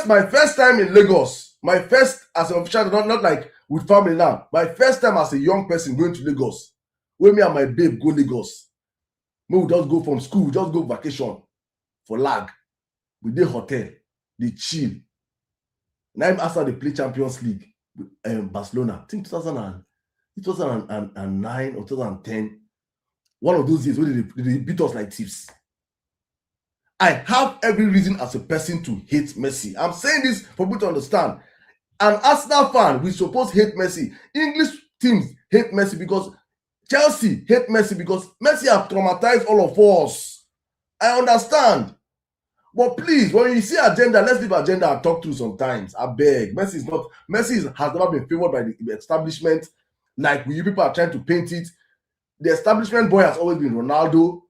my first time in Lagos, my first as an official, not like with family now, my first time as a young person going to Lagos, when me and my babe go Lagos, we just go from school, just go vacation for lag. We dey hotel, they chill. Now after they play Champions League, Barcelona, I think 2009 or 2010, one of those years when they beat us like thieves. I have every reason as a person to hate Messi. I'm saying this for people to understand. An Arsenal fan, we suppose hate Messi. English teams hate Messi because Chelsea hate Messi because Messi have traumatized all of us. I understand. But please, when you see agenda, let's leave agenda and talk to sometimes. I beg. Messi has never been favored by the establishment like you people are trying to paint it. The establishment boy has always been Ronaldo.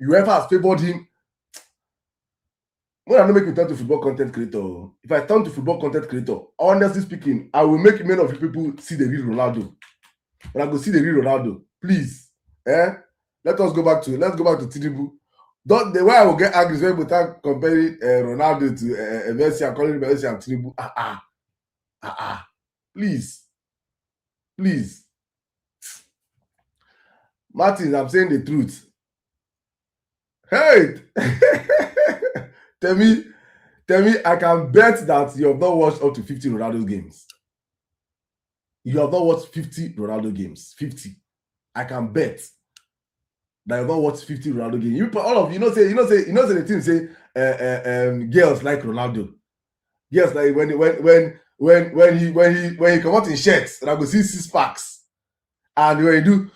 UEFA has favored him. When I don't make me turn to football content creator, if I turn to football content creator, honestly speaking, I will make many of you people see the real Ronaldo. When I go see the real Ronaldo, please, let's go back to Tinubu. The way I will get angry is when we start comparing Ronaldo to Messi and calling Messi and Tinubu. Please. Martin, I'm saying the truth. Hey! Tell me, I can bet that you have not watched up to 50 Ronaldo games. You have not watched 50 Ronaldo games. 50. I can bet that you have not watched 50 Ronaldo games. You all of you know say the team say girls like Ronaldo. Girls like when he come out in shirts and I go see 6 packs. And when he do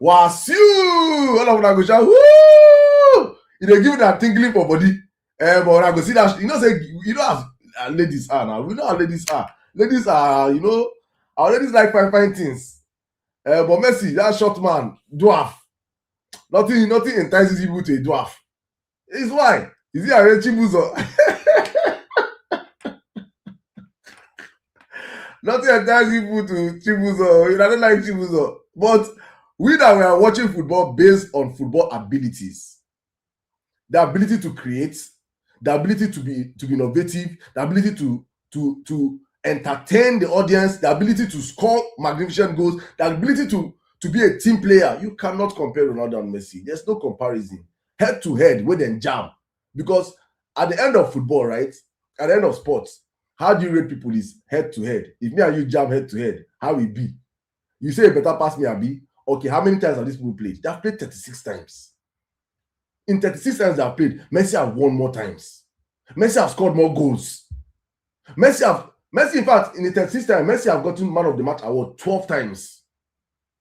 Wasiu, all of them go shout woo! They give that tingling for body. But when I go see that, how ladies are now. We know how ladies are. Ladies are, our ladies like fine things. But Messi, that short man, dwarf. Nothing entices people to a dwarf. It's why. Is he a real Chibuzo? Nothing entices people to Chibuzo. I don't like Chibuzo. But we that we are watching football based on football abilities. The ability to create, the ability to be innovative, the ability to entertain the audience, the ability to score magnificent goals, the ability to be a team player. You cannot compare Ronaldo and Messi. There's no comparison. Head to head, with them jam. Because at the end of football, right? At the end of sports, how do you rate people is head to head. If me and you jam head to head, how will it be? You say a better pass me, Abi. Okay, how many times have these people played? They have played 36 times. In 36 times they have played, Messi have won more times. Messi have scored more goals. Messi, in fact, in the 36 times, Messi have gotten Man of the Match award 12 times.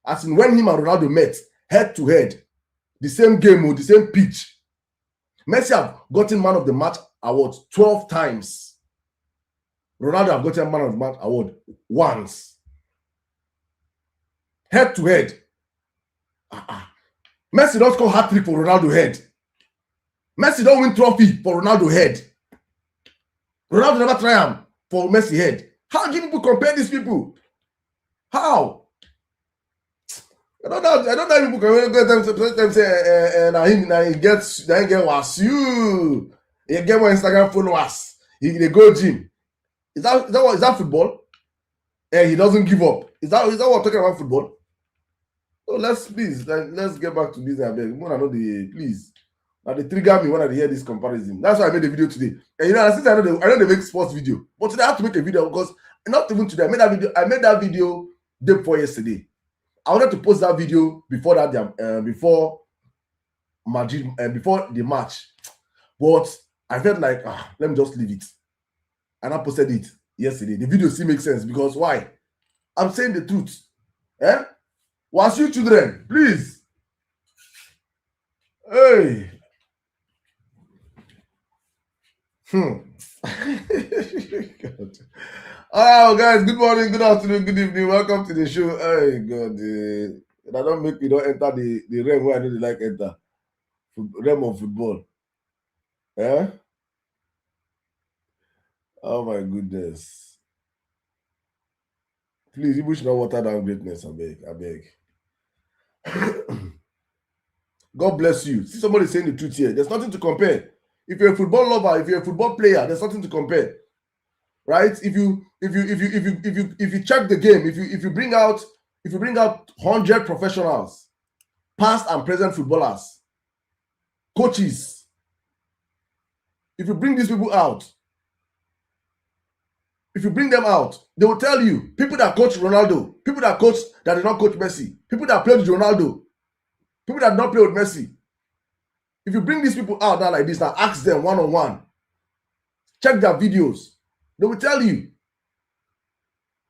As in when him and Ronaldo met, head to head, the same game or the same pitch. Messi have gotten Man of the Match award 12 times. Ronaldo have gotten Man of the Match award once. Head to head. Messi don't score hat-trick for Ronaldo head. Messi don't win trophy for Ronaldo head. Ronaldo never triumph for Messi head. How do people compare these people? How? I don't know if people can go them say he gets Wasiu. He get more Instagram followers. They go gym. Is that football? He doesn't give up. Is that what we're talking about football? So let's get back to business. Please. Now they trigger me when I hear this comparison. That's why I made a video today. And since I know they make sports video, but today I have to make a video because not even today. I made that video day before yesterday. I wanted to post that video before before Madrid before the match, but I felt like let me just leave it, and I posted it yesterday. The video still makes sense because why? I'm saying the truth. Was you children, please? Hey. God. All right, guys. Good morning, good afternoon, good evening. Welcome to the show. Hey, God. That don't make me don't enter the realm where I don't like enter. Realm of football. Oh my goodness. Please, you should not water down greatness. I beg. God bless you. See somebody saying the truth here. There's nothing to compare. If you're a football lover, if you're a football player, there's something to compare, right? If you check the game, if you bring out 100 professionals, past and present footballers, coaches, if you bring these people out, if you bring them out, they will tell you people that coach Ronaldo, people that did not coach Messi, people that played with Ronaldo, people that did not play with Messi. If you bring these people out now like this, now ask them one-on-one, check their videos, they will tell you.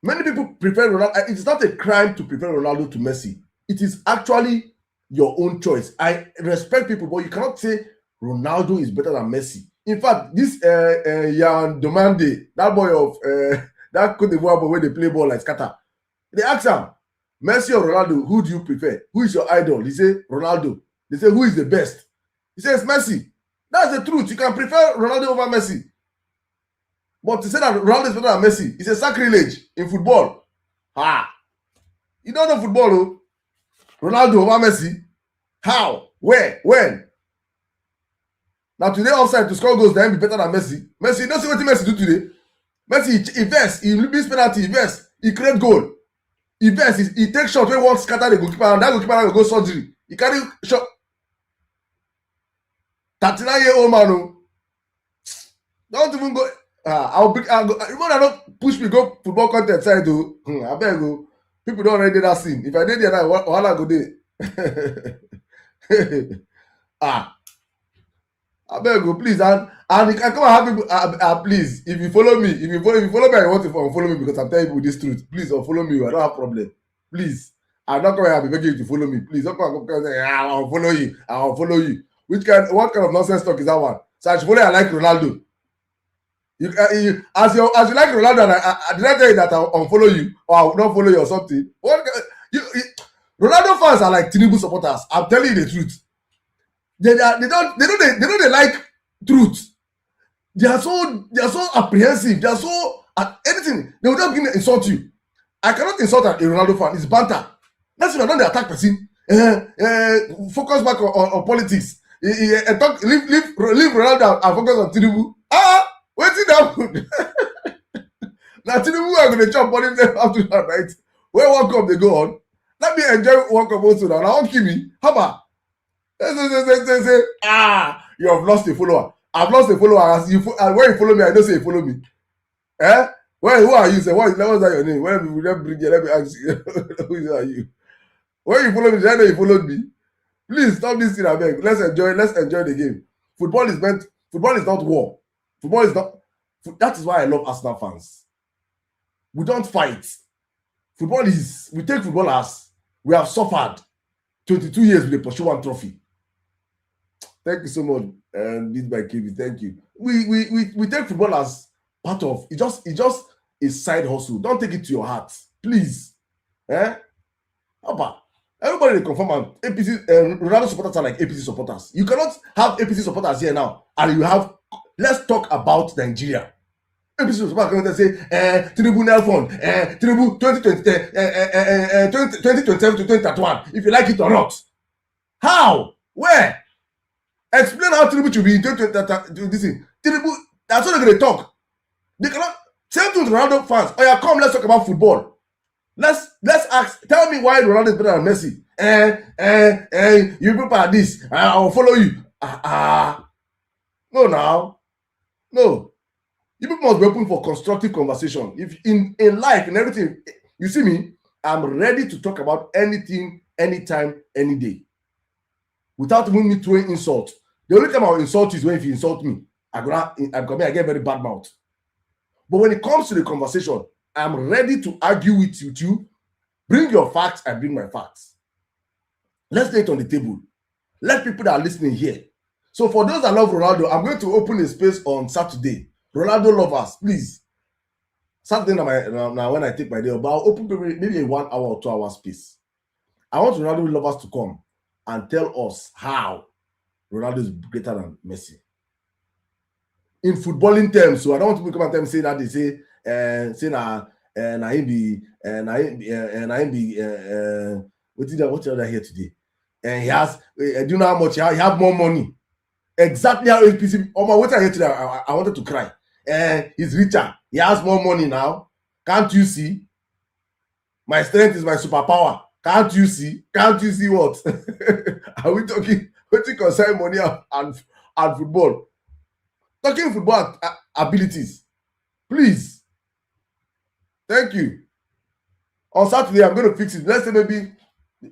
Many people prefer Ronaldo. It's not a crime to prefer Ronaldo to Messi. It is actually your own choice. I respect people, but you cannot say Ronaldo is better than Messi. In fact, this Yan Domande, that boy of that Cote d'Ivoire boy where they play ball like scatter, they ask him, Messi or Ronaldo, who do you prefer? Who is your idol? He say Ronaldo. They say, who is the best? He says Messi. That's the truth. You can prefer Ronaldo over Messi. But to say that Ronaldo is better than Messi is a sacrilege in football. You don't know football, oh? Ronaldo over Messi? How? Where? When? Now today offside to score goals, then be better than Messi. Messi, you don't see what Messi do today. Messi, he vests, he miss penalty, he vests, he create goal. He vests, he takes shot when he wants scatter the goalkeeper, and that goalkeeper will go surgery. He carry shot. 39-year-old man, oh. Don't even go. I'll go. Remember, don't push me go football content side to. I beg you. People don't already that scene. If I did there, what I go there? I beg you, please, and you can come and have people. Please, if you follow me, if you follow me, I want to follow me because I'm telling you this truth. Please, don't follow me. I don't have problem. Please, I'm not going to be begging you to follow me. Please, don't come and say, I'll follow you. I'll follow you. What kind of nonsense talk is that one? So I should follow you. I like Ronaldo. As you like Ronaldo, did I tell you that I'll unfollow you or I will not follow you or something? Ronaldo fans are like Tinubu supporters. I'm telling you the truth. They don't like truth. They are so apprehensive. They are so at anything. They will just give me insult you. I cannot insult a Ronaldo fan. It's banter. That's why I don't attack person. Focus back on politics. Leave Ronaldo and focus on Tinubu. Wetin happen? Na Tinubu are going to chop money them after that, right? When World Cup they go on, let me enjoy World Cup also now. Now, give me. How about? Say, you have lost a follower. I've lost a follower. As you, when you follow me, I don't say you follow me. Who are you? Say, what's that your name? When we let me ask you, who are you? When you follow me, I know you followed me. Please stop this thing, I beg. Let's enjoy the game. Football is not war. Football is not. That is why I love Arsenal fans. We don't fight. We take football as we have suffered 22 years with a pursue one trophy. Thank you so much, Lead by KB. Thank you. We take football as part of it. Just a side hustle. Don't take it to your heart, please. Everybody they confirm APC Ronaldo supporters are like APC supporters. You cannot have APC supporters here now, and you have. Let's talk about Nigeria. APC supporters say Tinubu Nelfon, Tinubu 2027 to 2031. If you like it or not, how? Where? Explain how Tinubu should be in 2030. This thing. Tinubu. That's what they're going to talk. They cannot. Same thing to Ronaldo fans. Oh yeah, come. Let's talk about football. Let's ask. Tell me why Ronaldo is better than Messi. You people are this. I'll follow you. No, now. No. You people must be open for constructive conversation. If in life, in everything, you see me, I'm ready to talk about anything, anytime, any day. Without even me throwing insult. The only time I'll insult you is when if you insult me. I get very bad mouth. But when it comes to the conversation, I'm ready to argue with you. Bring your facts, I bring my facts. Let's lay it on the table. Let people that are listening hear. So for those that love Ronaldo, I'm going to open a space on Saturday. Ronaldo lovers, please. Saturday now when I take my day, but I'll open maybe a 1 hour or 2 hour space. I want Ronaldo lovers to come and tell us how Ronaldo is greater than Messi. In footballing terms, so I don't want to come and say that they say what did I hear today? And he has do you know how much he have more money? Exactly how HPC. Oh my, what I hear today, I wanted to cry. He's richer. He has more money now. Can't you see? My strength is my superpower. Can't you see? Can't you see what? Are we talking? What you concern money and football? Talking football abilities, please. Thank you. On Saturday, I'm going to fix it. Let's say maybe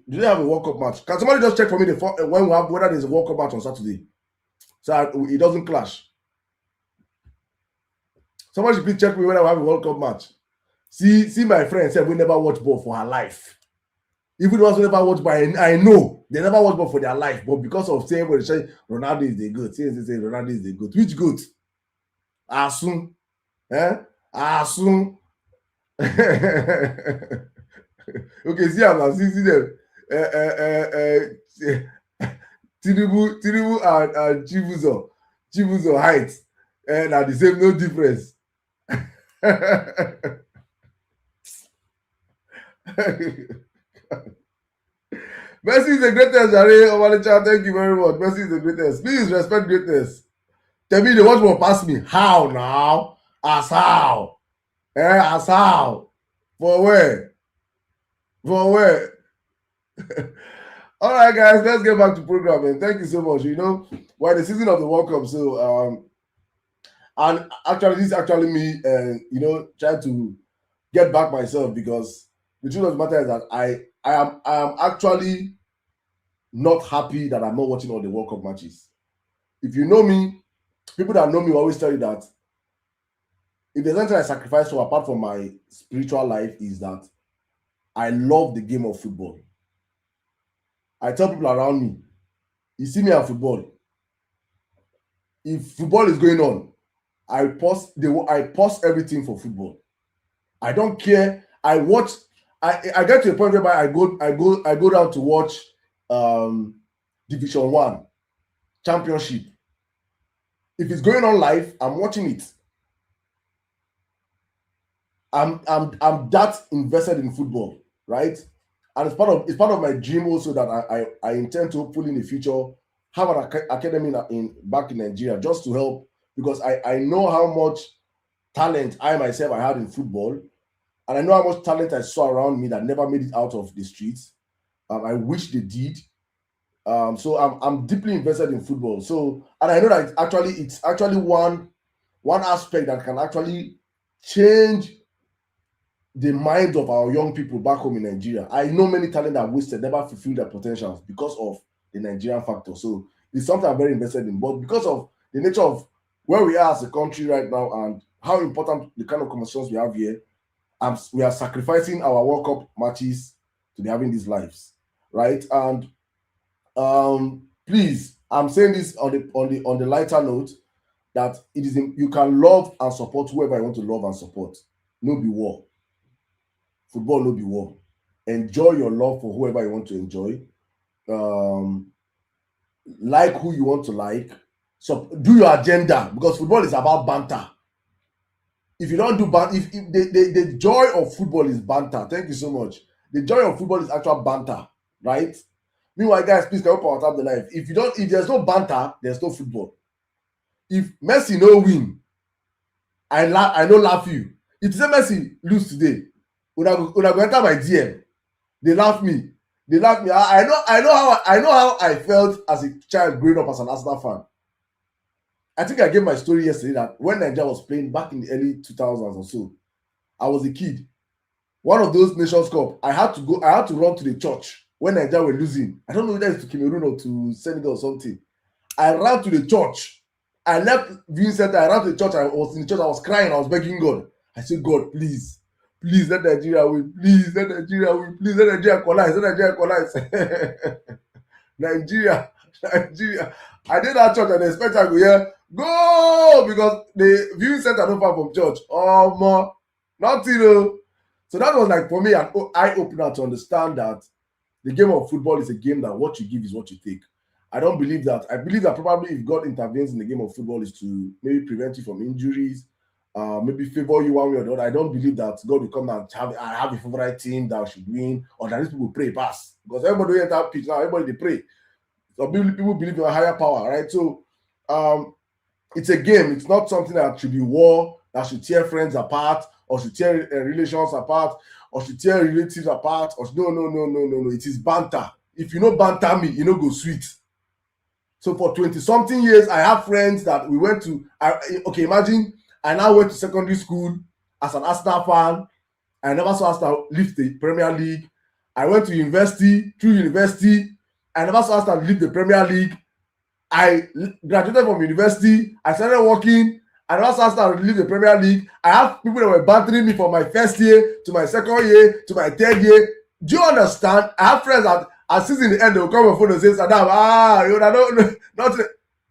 do they have a World Cup match? Can somebody just check for me when we have whether there's a World Cup match on Saturday, so it doesn't clash? Somebody should please check me whether we have a World Cup match. See, my friend said we never watch ball for her life. Even the ones who never watch ball, I know they never watch ball for their life, but because of saying everybody say Ronaldo is the goat, say Ronaldo is the goat. Which goat? Asun, Asun. Okay, see I'm see them. Tinubu and Chibuzo height, and are the same, no difference. Messi is the greatest, Jare Omalicha. Thank you very much. Messi is the greatest. Please respect greatness. Tell me the what will pass me. How now? As how? As how? For where? For where? All right, guys, let's get back to program. And thank you so much. You know, we're in the season of the World Cup, so and actually, this is actually me, trying to get back myself, because the truth of the matter is that I am actually not happy that I'm not watching all the World Cup matches. If you know me, people that know me will always tell you that if there's anything I sacrifice for apart from my spiritual life, is that I love the game of football. I tell people around me, you see me at football. If football is going on, I pause everything for football. I don't care. I watch. I get to a point where I go down to watch Division 1 Championship. If it's going on live, I'm watching it. I'm that invested in football, right? And it's part of my dream also that I intend to hopefully in the future have an academy back in Nigeria, just to help, because I know how much talent I myself I had in football, and I know how much talent I saw around me that never made it out of the streets. I wish they did. So I'm deeply invested in football. So, and I know that it's actually one aspect that can actually change the minds of our young people back home in Nigeria. I know many talent that wasted, never fulfilled their potentials because of the Nigerian factor. So it's something I'm very invested in. But because of the nature of where we are as a country right now and how important the kind of conversations we have here, we are sacrificing our World Cup matches to be having these lives, right? And please, I'm saying this on the lighter note, that you can love and support whoever you want to love and support. No be war. Football no be war. Enjoy your love for whoever you want to enjoy. Like who you want to like. So do your agenda, because football is about banter. If you don't do banter, if the joy of football is banter. Thank you so much. The joy of football is actual banter, right? Meanwhile, guys, please can we power tap the life. If there's no banter, there's no football. If Messi no win, I no laugh you. If say Messi lose today, una go enter my DM. They laugh me. I know how I felt as a child growing up as an Arsenal fan. I think I gave my story yesterday that when Nigeria was playing back in the early 2000s or so, I was a kid. One of those Nations Cup, I had to run to the church when Nigeria were losing. I don't know whether it's to Cameroon or to Senegal or something. I ran to the church. I left viewing center. I ran to the church. I was in the church. I was crying. I was begging God. I said, God, please let Nigeria win. Please let Nigeria win. Please let Nigeria equalize. Let Nigeria equalize. Nigeria. I did that church and the expect I go here. Go, because the viewing center not far from church. Oh more, nothing. So that was like for me an eye opener to understand that the game of football is a game that what you give is what you take. I don't believe that. I believe that probably if God intervenes in the game of football is to maybe prevent you from injuries, maybe favor you one way or the other. I don't believe that God will come and have a favorite team that should win, or that these people pray pass. Because everybody enter pitch now, everybody they pray. So people believe in a higher power, right? So it's a game. It's not something that should be war, that should tear friends apart, or should tear relations apart, or should tear relatives apart. Or no. It is banter. If you know banter me, you know go sweet. So for 20-something years, I have friends that we went to. Okay, imagine I now went to secondary school as an Arsenal fan. I never saw Arsenal lift the Premier League. I went to university. Through university, I never saw Arsenal lift the Premier League. I graduated from university. I started working. I never saw Arsenal leave the Premier League. I have people that were bantering me from my first year to my second year to my third year. Do you understand? I have friends that as season the end, they will come on phone and say, Saddam, you know, not.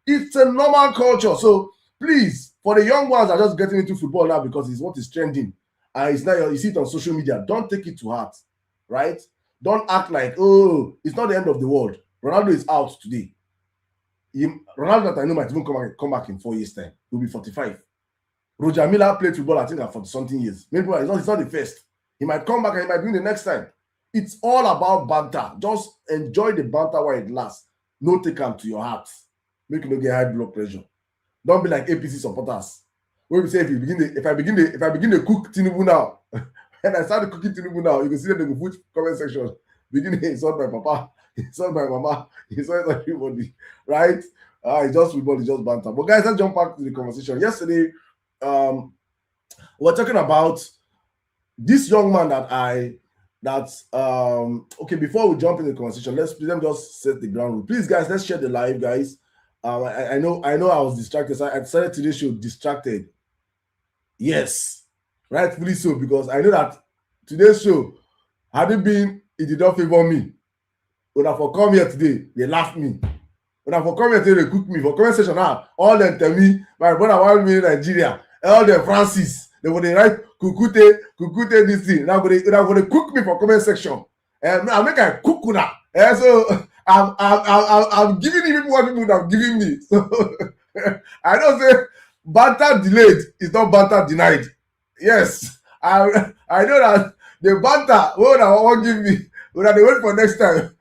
It's a normal culture. So please, for the young ones that are just getting into football now because it's what is trending, and it's now you see it on social media, don't take it to heart, right? Don't act like, oh, it's not the end of the world. Ronaldo is out today. Ronaldo that I know might even come back in 4 years' time. He'll be 45. Roger Miller played football, I think, at 40-something years. Maybe it's not the first. He might come back and he might win the next time. It's all about banter. Just enjoy the banter while it lasts. No take them to your heart. Make you not get high blood pressure. Don't be like APC supporters. When we say if I begin to cook Tinubu now, and I start cooking Tinubu now, you can see that they go put comment section. Begin to insult my papa, insult my mama, insult everybody, right? It's just football, it's just banter. But guys, let's jump back to the conversation. Yesterday, we're talking about this young man okay, before we jump into the conversation, let me just set the ground rule. Please, guys, let's share the live, guys. I know I was distracted. So I decided today's show distracted. Yes, rightfully so, because I know that today's show, had it been, it did not favor me. When I for come here today, they laugh me. When I for come here today, they cook me. For comment section now, all them tell me, my brother want me in Nigeria, all them Francis, they will write kukute this thing. Now they cook me for comment section. And I make a cook now. So I'm giving people what people have given me. So I don't say banter delayed is not banter denied. Yes, I know that the banter what I won't give me, when they wait for next time.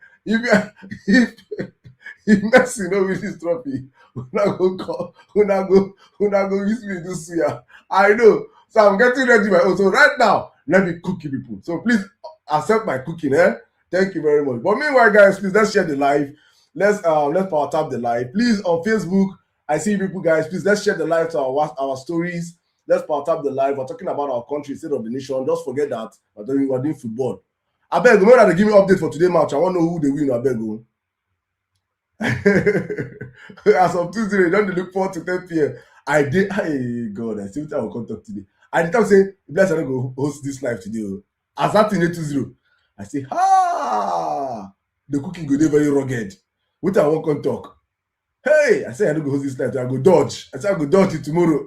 If Messi no win this trophy, una go use me do suya. I know. So I'm getting ready my own. So right now, let me cook you people. So please accept my cooking, Thank you very much. But meanwhile, guys, please let's share the live. Let's power tap the live. Please on Facebook, I see people, guys. Please let's share the live to our stories. Let's power tap the live. We're talking about our country, state of the nation. Don't forget that we're doing football. I beg, remember that they give me update for today's match. I want to know who they win. I beg. As of Tuesday, don't look forward to 10 p.m. I did. Hey God, I see what I will contact today. I did not say, bless I don't go host this live today. As that thing 820, I say, the cooking go there very rugged. What I won't come talk. Hey, I say I don't go host this live. I go dodge. I say I go dodge it tomorrow.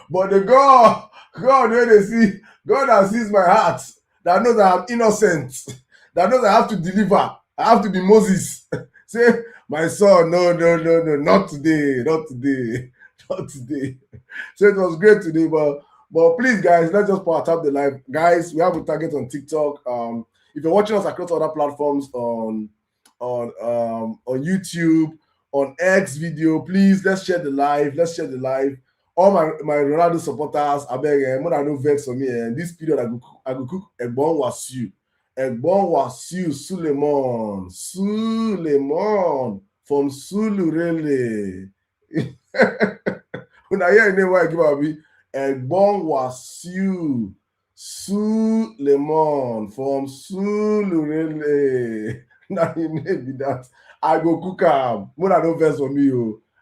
But the God when they see, God that sees my heart, that knows that I'm innocent, that knows I have to deliver. I have to be Moses. Say, my son, no, not today. So it was great today, but please, guys, let's just power tap the live. Guys, we have a target on TikTok. If you're watching us across other platforms on YouTube, on X video, please let's share the live. All my Ronaldo supporters, I beg, more than no vex for me. And this period, I go cook Egbon Wasiu Suleiman from Sulurele. When I hear a name, why I give up me Egbon Wasiu Suleiman from Sulurele. Now you name be that. I go cook am. More than no vex for me,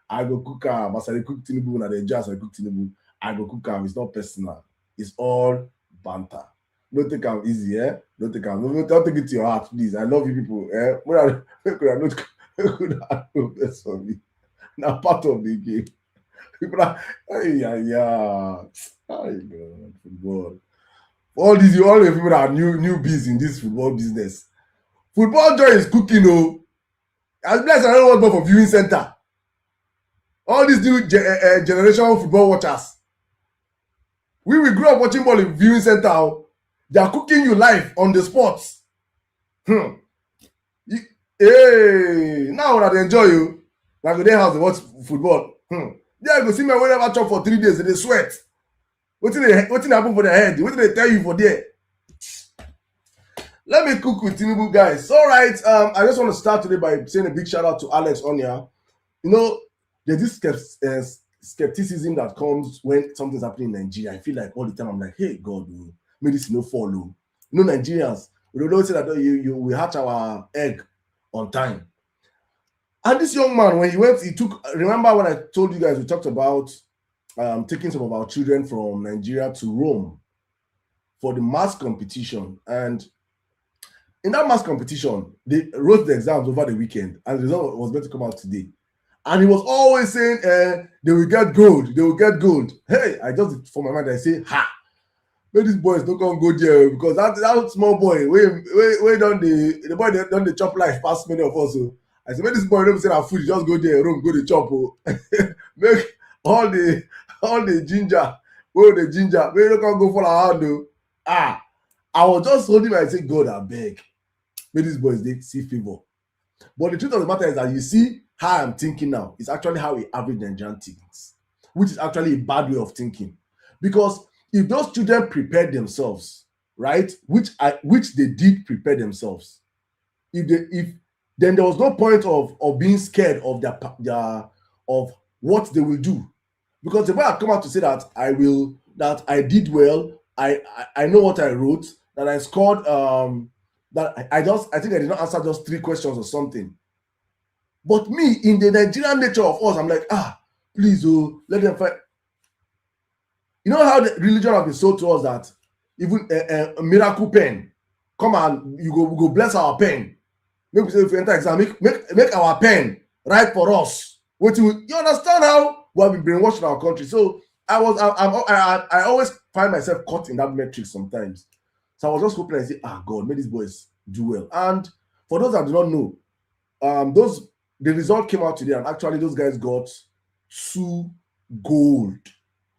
I go cook am. As I cook Tinubu, when I just I cook Tinubu, I go cook am. It's not personal. It's all banter. Don't take am easy, Don't take it to your heart, please. I love you people, When I could not no best for me. Now part of the game. People are, God, football. All the people that are newbies in this football business. Football joy is cooking, As blessed I don't want more for viewing center. All these new generation football watchers. We grew up watching ball in viewing center. They are cooking you live on the spot. Hey, now that they enjoy you. Like go their house, they watch football. Yeah, you go see me wey never chop for 3 days, they sweat. Wetin happen for their head? Wetin they tell you for there? Let me cook with Tinubu guys. All right. I just want to start today by saying a big shout out to Alex Onya. You know, there's this skepticism that comes when something's happening in Nigeria. I feel like all the time I'm like, hey God, may this no follow. You know, Nigerians, we don't say that we hatch our egg on time. And this young man, when he took. Remember when I told you guys we talked about taking some of our children from Nigeria to Rome for the mass competition, and in that mass competition, they wrote the exams over the weekend, and the result was meant to come out today. And he was always saying, they will get gold, they will get gold. Hey, I just, for my mind, I say, ha, may these boys don't come go there, because that small boy, we done the boy done the chop life past many of us. So I said, may this boy don't say that food, just go there, room, go the chop. Oh. Make all the ginger, may don't come go for our hand. Oh. I was just holding my say, God, I beg. May these boys they see favor. But the truth of the matter is that you see how I'm thinking now is actually how we average Nigerian thinks, which is actually a bad way of thinking. Because if those children prepared themselves, right, which they did prepare themselves, if then there was no point of being scared of their of what they will do. Because the boy had come out to say that I did well, I know what I wrote, that I scored that I think I did not answer just 3 questions or something. But me, in the Nigerian nature of us, I'm like, please, let them fight. You know how the religion has been sold to us that even a miracle pen, come and you go bless our pen. Maybe if you enter exam, make our pen write for us. You understand how we have been brainwashed in our country? So I always find myself caught in that metric sometimes. So I was just hoping I say, God, may these boys do well. And for those that do not know, the result came out today, and actually those guys got 2 gold.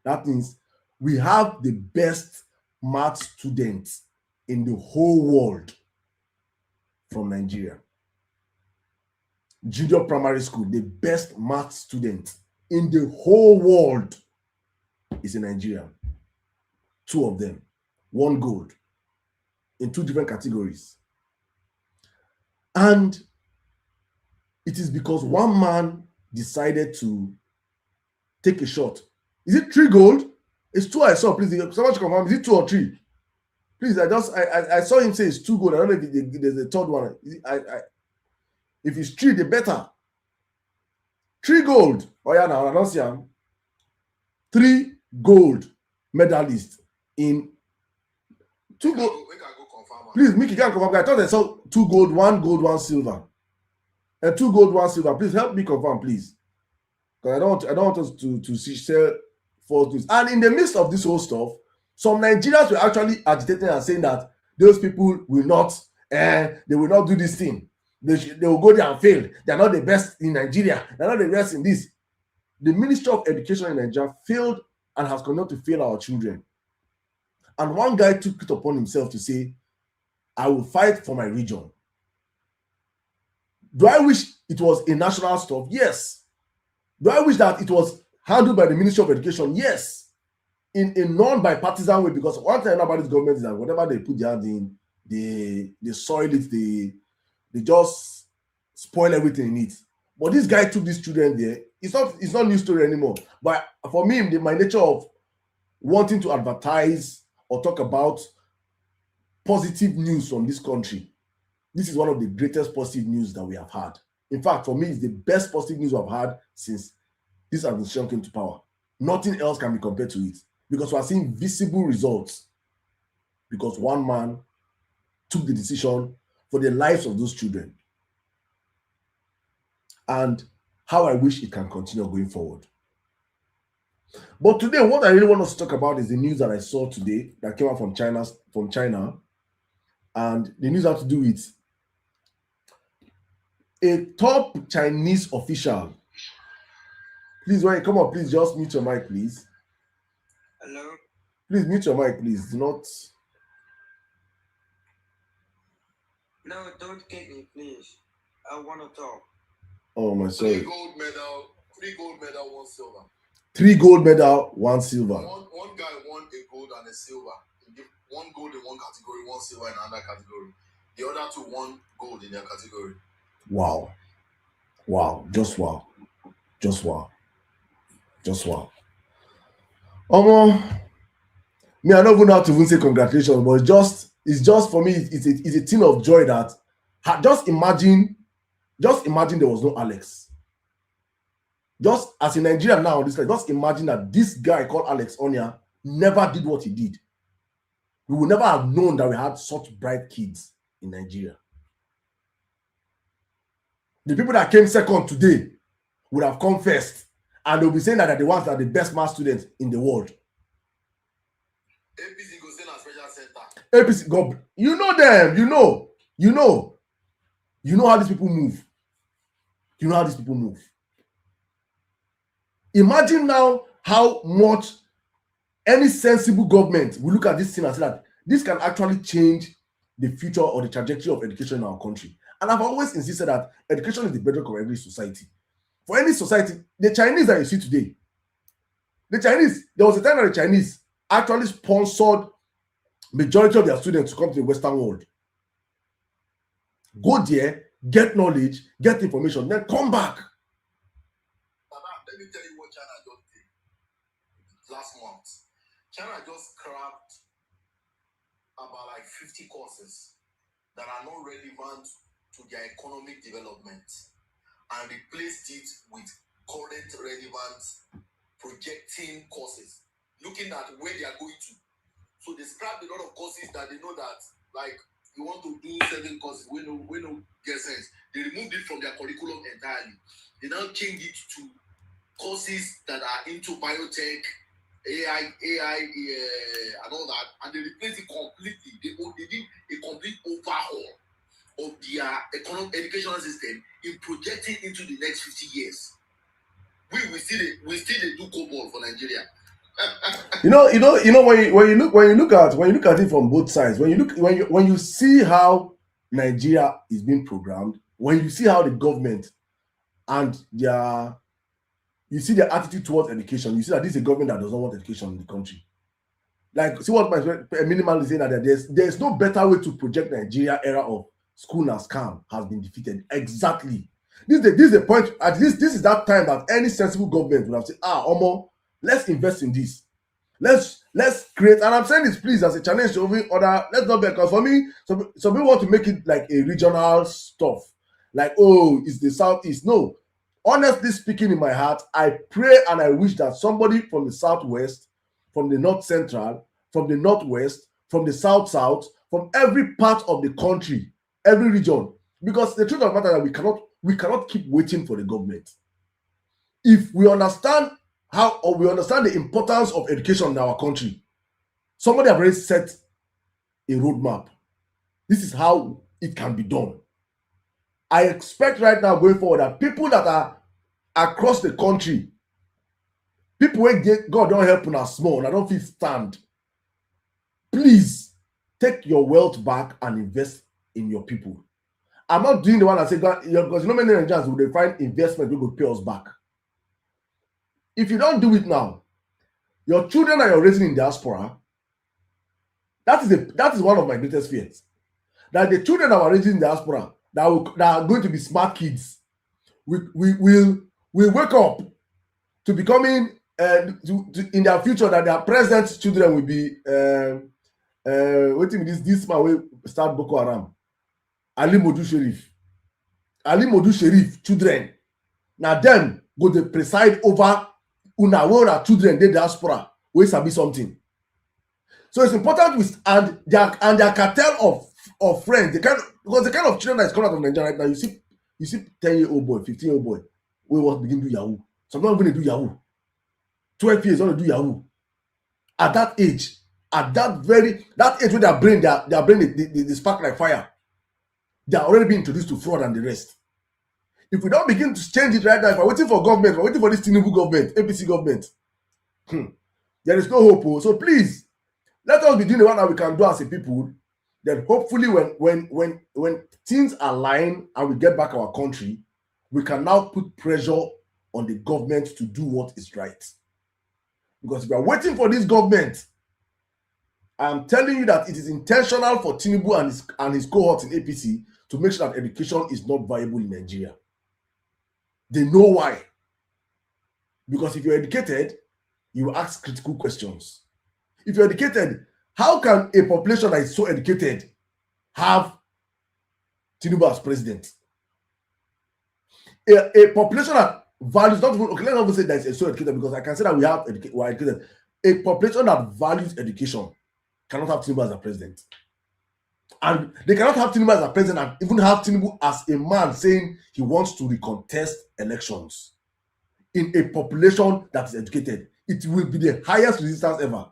That means we have the best math students in the whole world from Nigeria. Junior primary school, the best math student in the whole world is in Nigeria. 2 of them, 1 gold in 2 different categories. And it is because one man decided to take a shot. Is it 3 gold? It's 2 I saw. Please, someone confirm. Is it 2 or 3? Please, I saw him say it's 2 gold. I don't know if there's a third one. If it's 3, the better. 3 gold. Oh yeah, now I don't see him. 3 gold medalists in 2 gold. Please, Mickey can confirm. I thought I saw 2 gold, 1 gold, 1 silver. 2 gold, 1 silver. Please help me confirm, please. Because I don't want us to sell false news. And in the midst of this whole stuff, some Nigerians were actually agitating and saying that those people will not, they will not do this thing. They will go there and fail. They are not the best in Nigeria. They are not the best in this. The Ministry of Education in Nigeria failed and has continued to fail our children. And one guy took it upon himself to say, I will fight for my region. Do I wish it was a national stuff? Yes. Do I wish that it was handled by the Ministry of Education? Yes. In a non-bipartisan way, because one thing about this government is that whatever they put their hand in, they soil it, they just spoil everything in it. But this guy took these children there. It's not news story anymore. But for me, my nature of wanting to advertise or talk about positive news from this country, this is one of the greatest positive news that we have had. In fact, for me, it's the best positive news we've had since this administration came to power. Nothing else can be compared to it, because we are seeing visible results, because one man took the decision for the lives of those children. And how I wish it can continue going forward. But today, what I really want us to talk about is the news that I saw today that came out from China. And the news had to do with a top Chinese official. Please, when you come up, please just mute your mic, please. Hello? Please mute your mic, please. Do not. No, don't kick me, please. I want to talk. Oh my Three sorry. gold medal, 1 silver. 3 gold medal, 1 silver. One guy won a gold and a silver. One gold in one category, 1 silver in another category. The other 2 won gold in their category. Wow. Wow. Just wow. Just wow. Just wow. Me, I don't even know how to even say congratulations, but it's just for me, it's a thing of joy that just imagine there was no Alex. Just as in Nigeria now, just imagine that this guy called Alex Onya never did what he did. We would never have known that we had such bright kids in Nigeria. The people that came second today would have come first, and they'll be saying that they're the ones that are the best math students in the world. APC go send a special center. APC, God, you know them, you know how these people move. You know how these people move. Imagine now how much any sensible government will look at this thing and say that this can actually change the future or the trajectory of education in our country. And I've always insisted that education is the bedrock of every society. For any society, the Chinese that you see today, there was a time that the Chinese actually sponsored majority of their students to come to the Western world. Go there, get knowledge, get information, then come back. Let me tell you what China just did last month. China just scrapped about like 50 courses that are not relevant to their economic development and replaced it with current relevant projecting courses, looking at where they are going to. So they scrapped a lot of courses that they know that, like, you want to do certain courses, we no get sense. They removed it from their curriculum entirely. They now change it to courses that are into biotech, AI, and all that, and they replace it completely. They did a complete overhaul of their educational system in projecting into the next 50 years. We still do COBOL for Nigeria. When you look at it from both sides, when you see how Nigeria is being programmed, when you see how the government and you see their attitude towards education, you see that this is a government that does not want education in the country. Like, see what my minimal is saying, that there's no better way to project Nigeria era of school and scam has been defeated. Exactly. This is the point. At least this is that time that any sensible government would have said, Omo, let's invest in this. Let's create, and I'm saying this please as a challenge to other. Let's not, because for me, some people want to make it like a regional stuff, like, oh, it's the southeast. No, honestly speaking, in my heart, I pray and I wish that somebody from the southwest, from the north central, from the northwest, from the south, from every part of the country, every region, because the truth of the matter is that we cannot keep waiting for the government. If we understand the importance of education in our country, somebody have already set a roadmap. This is how it can be done. I expect right now going forward that people that are across the country, people wey God don help una small, una don fit stand, please take your wealth back and invest in your people. I'm not doing the one that say, because you know many Nigerians will find investment wey go pay us back. If you don't do it now, your children that you're raising in diaspora, that is one of my greatest fears. That the children that are raising in diaspora that are going to be smart kids will wake up to becoming in their future, that their present children will be this man will start Boko Haram, Ali Modu Sherif children. Now them go to preside over una children dey diaspora wey sabi something. So it's important and their cartel of friends, because the kind of children that is coming out of Nigeria right now, you see 10-year-old boy, 15-year-old boy wey wan begin do yahoo. Some don't even do yahoo. 12 years want to do yahoo. At that age, that age where their brain they spark like fire, they are already being introduced to fraud and the rest. If we don't begin to change it right now, if we're waiting for government, we're waiting for this Tinubu government, APC government, there is no hope. So please, let us be doing the one that we can do as a people. Then hopefully when things align and we get back our country, we can now put pressure on the government to do what is right. Because if we are waiting for this government, I'm telling you that it is intentional for Tinubu and his cohort in APC to make sure that education is not viable in Nigeria. They know why. Because if you're educated, you ask critical questions. If you're educated, how can a population that is so educated have Tinubu as president? A population that values, not even, okay, let's not even say that it's so educated, because I can say that we are educated. A population that values education cannot have Tinubu as a president. And they cannot have Tinubu as a president and even have Tinubu as a man saying he wants to recontest elections in a population that is educated. It will be the highest resistance ever,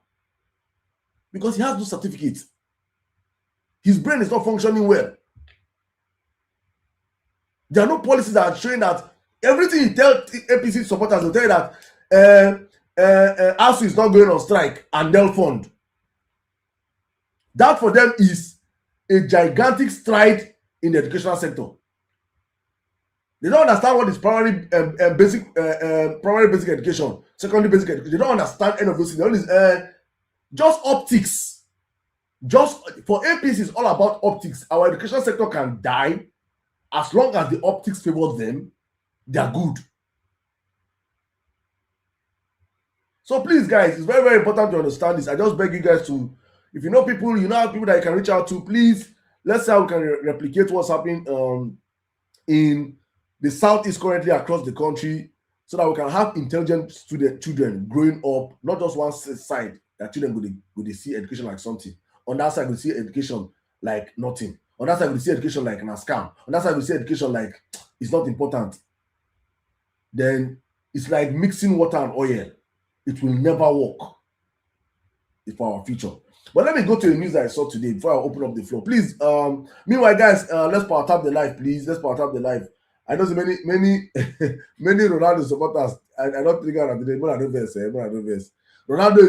because he has no certificate. His brain is not functioning well. There are no policies that are showing that. Everything he tells APC supporters will tell you that ASU is not going on strike and they'll fund. That for them is a gigantic stride in the educational sector. They don't understand what is primary basic education, secondary basic education. They don't understand any of those things. Just optics. Just for APC, it's all about optics. Our education sector can die as long as the optics favors them. They are good. So please, guys, it's very, very important to understand this. I just beg you guys to, if you know people, you know people that you can reach out to, please, let's see how we can replicate what's happening in the Southeast currently across the country, so that we can have intelligent children growing up, not just one side, that children go see education like something. On that side, we see education like nothing. On that side, we see education like a scam. On that side, we see education like it's not important. Then it's like mixing water and oil. It will never work. It's for our future. But let me go to the news that I saw today before I open up the floor. Please, meanwhile, guys, let's power tap the live, please. Let's power tap the live. I know so many many Ronaldo supporters. I don't think I'm today. Ronaldo is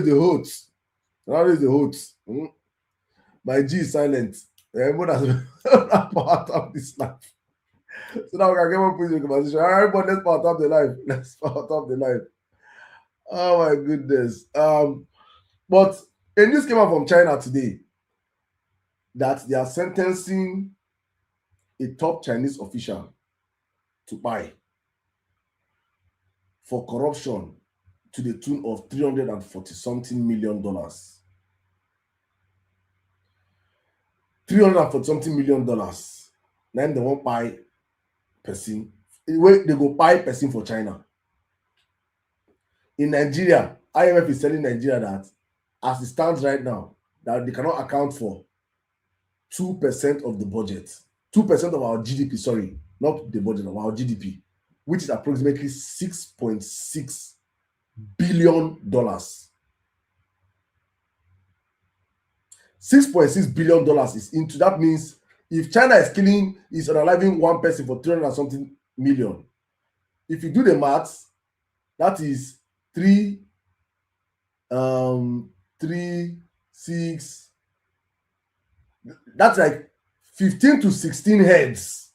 the host. Ronaldo is the host. My G is silent. Power tap this live. So now we can get more please conversation. All right, but let's power tap the live. Let's power tap the live. Oh my goodness. But a news came out from China today that they are sentencing a top Chinese official to buy for corruption to the tune of $340-something million. $340-something million. Then they won't buy person. They go buy person for China. In Nigeria, IMF is telling Nigeria that as it stands right now, that they cannot account for 2% of the budget. 2% of our GDP, sorry, not the budget, of our GDP, which is approximately $6.6 billion. $6.6 billion is into, that means if China is unaliving one person for 300-something million, if you do the maths, that is 6, that's like 15 to 16 heads.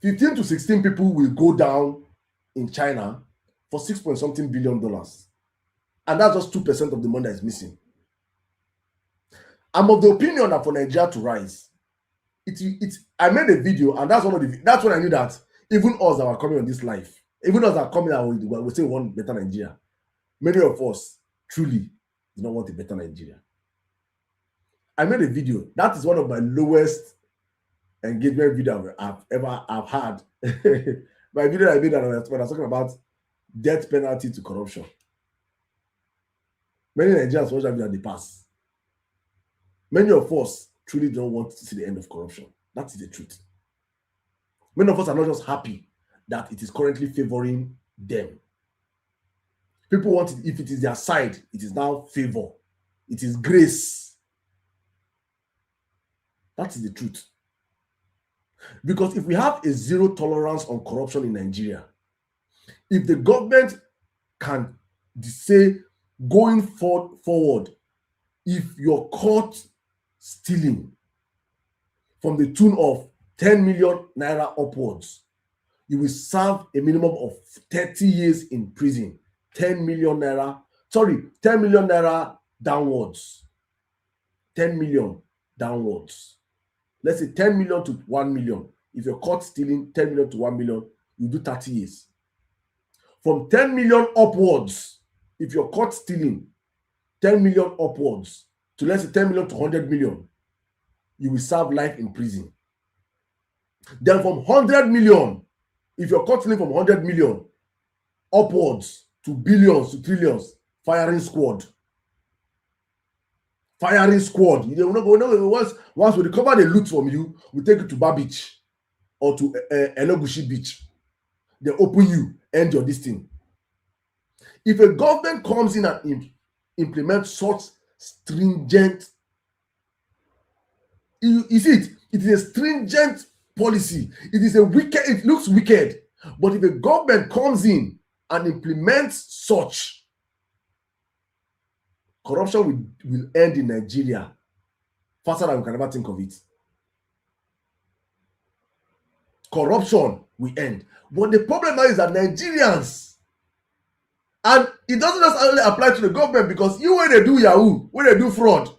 15 to 16 people will go down in China for $6-something billion. And that's just 2% of the money that is missing. I'm of the opinion that for Nigeria to rise, I made a video, and that's when I knew that even us that were coming on this life, even us that are coming out, we say we want better Nigeria. Many of us truly do not want a better Nigeria. I made a video. That is one of my lowest engagement video I've had. My video I made when I was talking about death penalty to corruption. Many Nigerians watch that video and they pass. Many of us truly don't want to see the end of corruption. That is the truth. Many of us are not just happy that it is currently favoring them. People want it, if it is their side, it is now favor. It is grace. That is the truth. Because if we have a zero tolerance on corruption in Nigeria, if the government can say going forward, if you're caught stealing from the tune of 10 million naira upwards, you will serve a minimum of 30 years in prison. 10 million naira, 10 million naira downwards. 10 million downwards. Let's say 10 million to 1 million. If you're caught stealing 10 million to 1 million, you do 30 years. From 10 million upwards, if you're caught stealing 10 million upwards to, let's say, 10 million to 100 million, you will serve life in prison. Then from 100 million, if you're caught stealing from 100 million upwards to billions to trillions, firing squad. Firing squad. You know, once we recover the loot from you, we take you to Bar Beach or to Elogushi Beach. They open you, end your this thing. If a government comes in and implements such stringent, you see it is a stringent policy. It looks wicked. But if a government comes in and implements such, corruption will end in Nigeria faster than we can ever think of it. Corruption will end. But the problem now is that Nigerians, and it doesn't necessarily apply to the government, because you, when they do Yahoo, when they do fraud,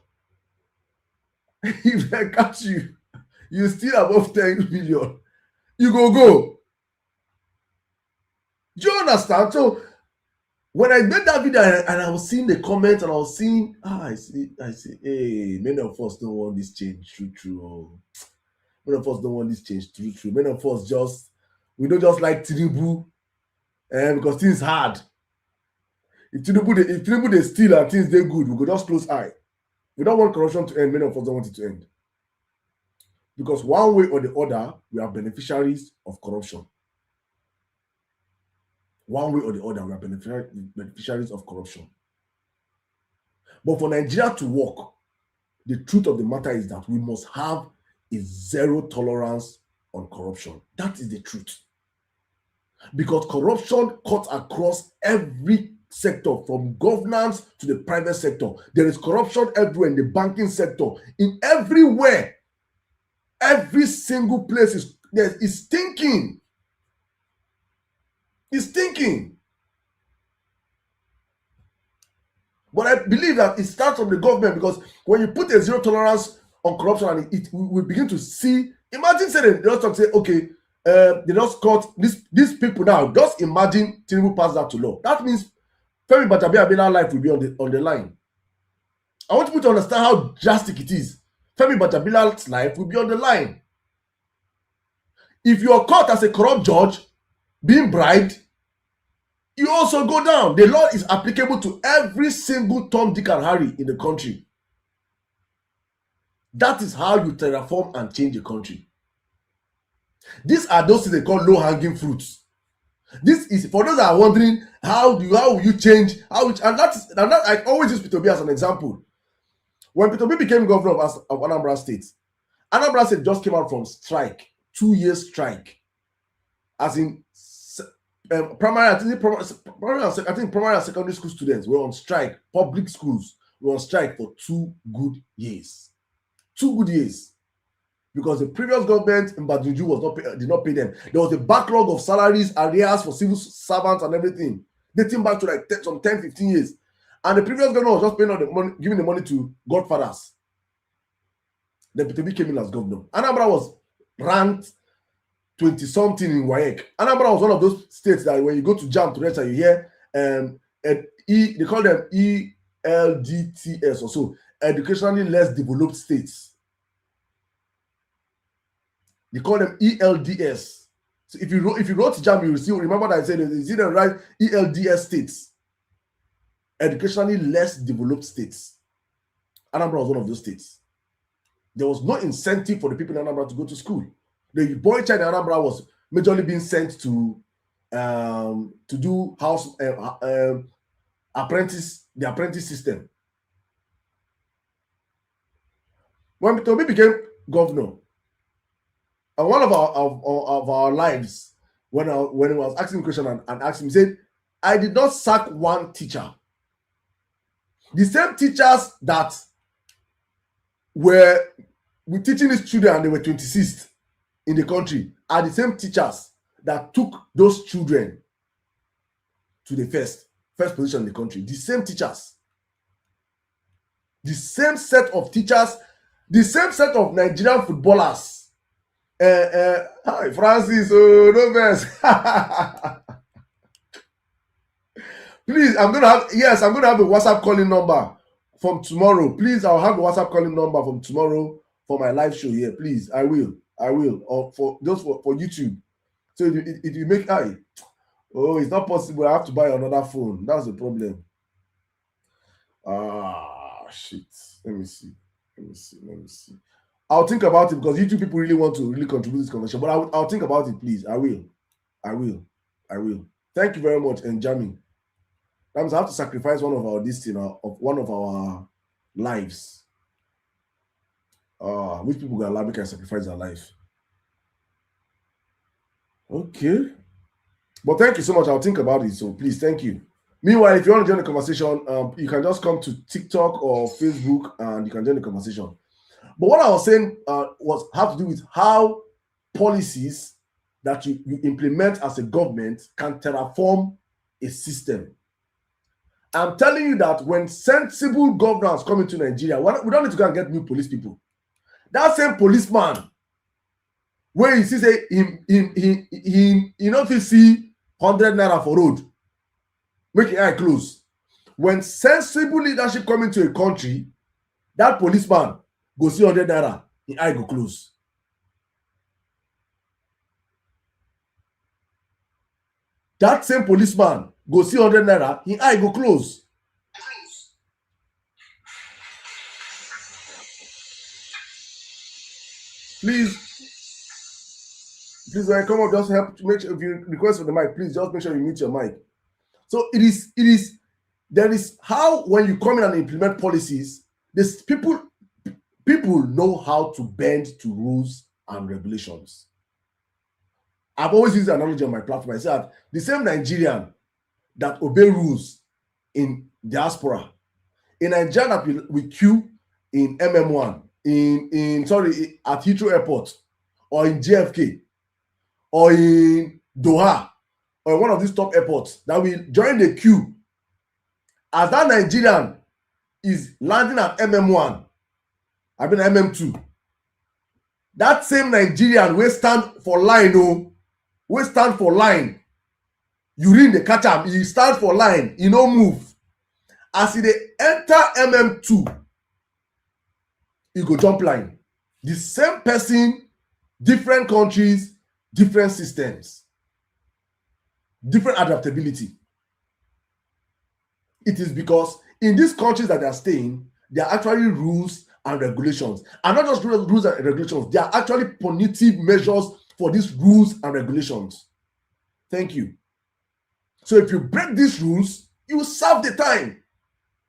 if they catch you, you steal above 10 million, you go. Do you understand? So when I made that video and I was seeing the comments and I was seeing, I see, hey, many of us don't want this change, true. Many of us don't want this change, true. Many of us we don't just like Tinubu, because things hard. If Tinubu they steal and things they good, we go just close eye. We don't want corruption to end. Many of us don't want it to end. Because one way or the other, we are beneficiaries of corruption. One way or the other, we are beneficiaries of corruption. But for Nigeria to work, the truth of the matter is that we must have a zero tolerance on corruption. That is the truth. Because corruption cuts across every sector, from governance to the private sector. There is corruption everywhere, in the banking sector, in everywhere. Every single place is stinking. It's stinking. But I believe that it starts from the government, because when you put a zero tolerance on corruption, and we begin to see, imagine saying, they just say, okay, they just caught these people now. Just imagine Tinubu pass that to law. That means Femi Gbajabiamila life will be on the line. I want people to understand how drastic it is. Femi Gbajabiamala's life will be on the line. If you are caught as a corrupt judge being bribed, you also go down. The law is applicable to every single Tom, Dick, and Harry in the country. That is how you terraform and change the country. These are those things they call low-hanging fruits. This is for those that are wondering how will you change, and that I always use Peter Obi as an example. When Peter Obi became governor of Anambra State just came out from strike, 2-year strike, as in primary and secondary school students were on strike. Public schools were on strike for 2 good years. 2 good years. Because the previous government in Badunju did not pay them. There was a backlog of salaries, arrears for civil servants and everything, dating back to like some 10, 15 years. And the previous governor was just paying all the money, giving the money to godfathers. Then Peter Obi came in as governor. Anambra was ranked 20-something in WAEC. Anambra was one of those states that when you go to JAM to register, you hear they call them ELDTS or so, educationally less developed states. They call them ELDS. So if you wrote JAM, you will see. Remember that I said, is it the right ELDS states? Educationally less developed states. Anambra was one of those states. There was no incentive for the people in Anambra to go to school. The boy child in Anambra was majorly being sent to do house apprentice system. When Peter Obi became governor, and one of our lives, when he was asking a question and asked him, he said, I did not sack one teacher. The same teachers that were teaching these children and they were 26th, in the country are the same teachers that took those children to the first position in the country. The same teachers, the same set of teachers, the same set of Nigerian footballers. Hi, Francis, no verse. Please, I'm gonna have a WhatsApp calling number from tomorrow. Please, I'll have a WhatsApp calling number from tomorrow for my live show here. Please, I will. Or for YouTube. So it will make oh, it's not possible. I have to buy another phone. That's the problem. Shit. Let me see. I'll think about it because YouTube people really want to really contribute to this conversation. But I'll think about it, please. I will. Thank you very much, and Jamming. That means I have to sacrifice one of our one of our lives. Which people can allow me can sacrifice their life. Okay. But thank you so much. I'll think about it. So please, thank you. Meanwhile, if you want to join the conversation, you can just come to TikTok or Facebook and you can join the conversation. But what I was saying have to do with how policies that you implement as a government can terraform a system. I'm telling you that when sensible governance come into Nigeria, we don't need to go and get new police people. That same policeman, where you see say he not see 100 naira for road, make your eye close. When sensible leadership come into a country, that policeman go see 100 naira, his eye go close. That same policeman go see 100 naira, his eye go close. Please, when you come up, just help to make sure if you request for the mic, please just make sure you mute your mic. So there is how when you come in and implement policies, this people know how to bend to rules and regulations. I've always used the analogy on my platform. I said the same Nigerian that obey rules in diaspora, in Nigeria that we queue in MM1, at Heathrow Airport, or in JFK, or in Doha, or one of these top airports, that will join the queue. As that Nigerian is landing at MM1, I mean MM2, that same Nigerian will stand for line, you read the catch am, he stand for line, he no move. As he dey enter MM2, he go jump line. The same person, different countries, different systems, different adaptability. It is because in these countries that they are staying, there are actually rules and regulations. And not just rules and regulations, they are actually punitive measures for these rules and regulations. Thank you. So if you break these rules, you serve the time.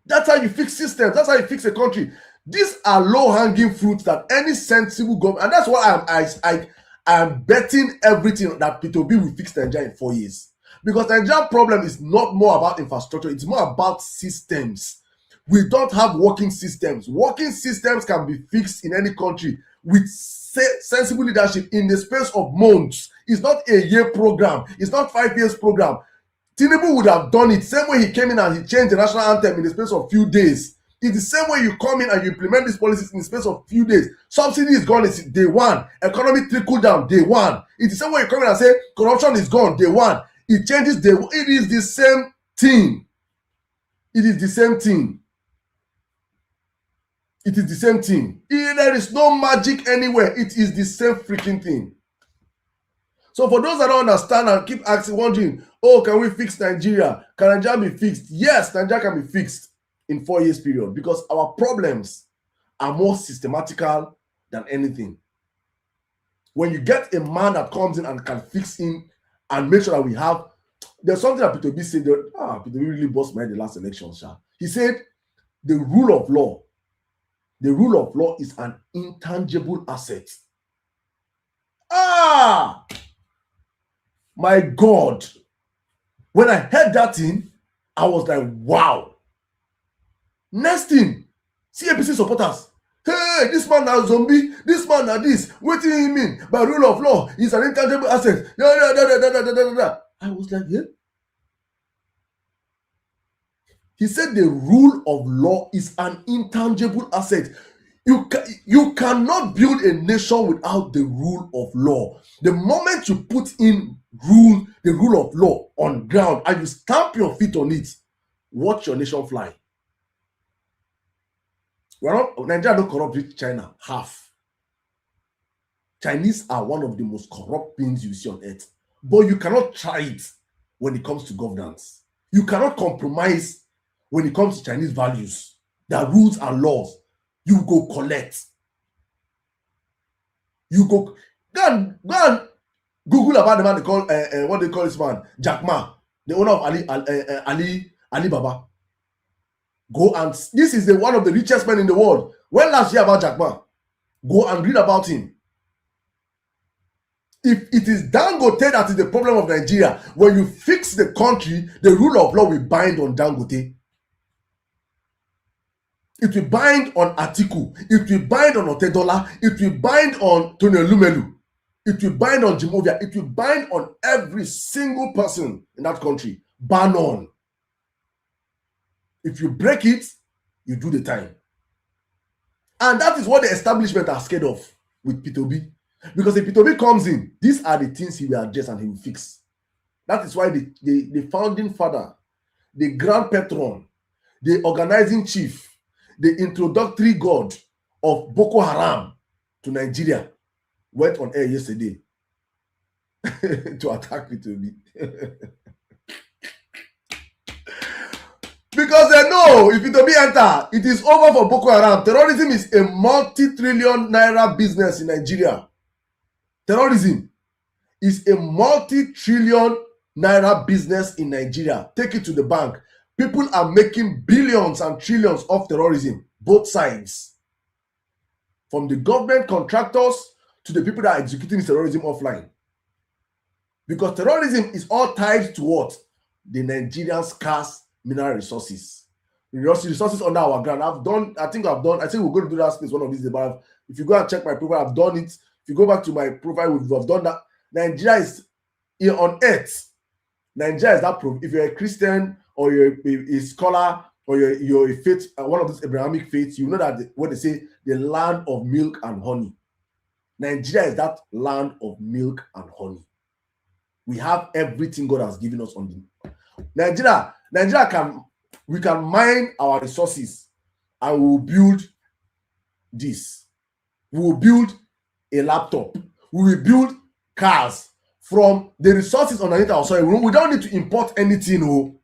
That's how you fix systems. That's how you fix a country. These are low-hanging fruits that any sensible government, and that's why I am betting everything that Peter Obi will fix Nigeria in 4 years. Because the Nigerian problem is not more about infrastructure, it's more about systems. We don't have working systems. Working systems can be fixed in any country with sensible leadership in the space of months. It's not a year program. It's not 5 years program. Tinubu would have done it. Same way he came in and he changed the national anthem in the space of few days. It's the same way you come in and you implement these policies in the space of few days. Subsidy is gone, it's day one. Economy trickle down, day one. It's the same way you come in and say corruption is gone, day one. It changes day one. It is the same thing. It is the same thing. It is the same thing. There is no magic anywhere. It is the same freaking thing. So for those that don't understand and keep asking, wondering, oh, can we fix Nigeria? Can Nigeria be fixed? Yes, Nigeria can be fixed in 4 years period because our problems are more systematical than anything. When you get a man that comes in and can fix in and make sure that we have, there's something that Peter B said, Peter B really bossed my head the last election, Sha. He said, the rule of law is an intangible asset. My God. When I heard that thing, I was like, wow. Next thing, CAPC supporters Hey, this man na zombie, this man na this. What do you mean? By rule of law, it's an intangible asset. I was like, yeah. He said the rule of law is an intangible asset. You cannot build a nation without the rule of law. The moment you put in the rule of law on ground, and you stamp your feet on it, watch your nation fly. Nigeria don't corrupt with China half. Chinese are one of the most corrupt beings you see on earth, but you cannot try it when it comes to governance. You cannot compromise when it comes to Chinese values, their rules and laws. You go collect. You go and Google about the man they call what they call this man, Jack Ma, the owner of Alibaba. Go and this is one of the richest men in the world. When last year about Jack Ma, go and read about him. If it is Dangote that is the problem of Nigeria, when you fix the country, the rule of law will bind on Dangote. It will bind on Atiku. It will bind on Otedola. It will bind on Tony Elumelu. It will bind on Jimovia. It will bind on every single person in that country. Ban on. If you break it, you do the time. And that is what the establishment are scared of with P2B. Because if P2B comes in, these are the things he will address and he will fix. That is why the founding father, the grand patron, the organizing chief, the introductory god of Boko Haram to Nigeria went on air yesterday to attack P2B. Because they know if P2B enter, it is over for Boko Haram. Terrorism is a multi-trillion naira business in Nigeria. Terrorism is a multi-trillion naira business in Nigeria. Take it to the bank. People are making billions and trillions of terrorism, both sides. From the government contractors to the people that are executing terrorism offline. Because terrorism is all tied to what? The Nigerian scarce mineral resources. Resources under our ground. I think we're going to do that space one of these days. But if you go and check my profile, I've done it. If you go back to my profile, we've done that. Nigeria is here on earth. Nigeria is that proof. If you're a Christian or you're a scholar or you're a faith, one of those Abrahamic faiths, you know that what they say, the land of milk and honey. Nigeria is that land of milk and honey. We have everything God has given us on the Nigeria we can mine our resources and we will build this. We will build a laptop. We will build cars from the resources underneath our soil. We don't need to import anything.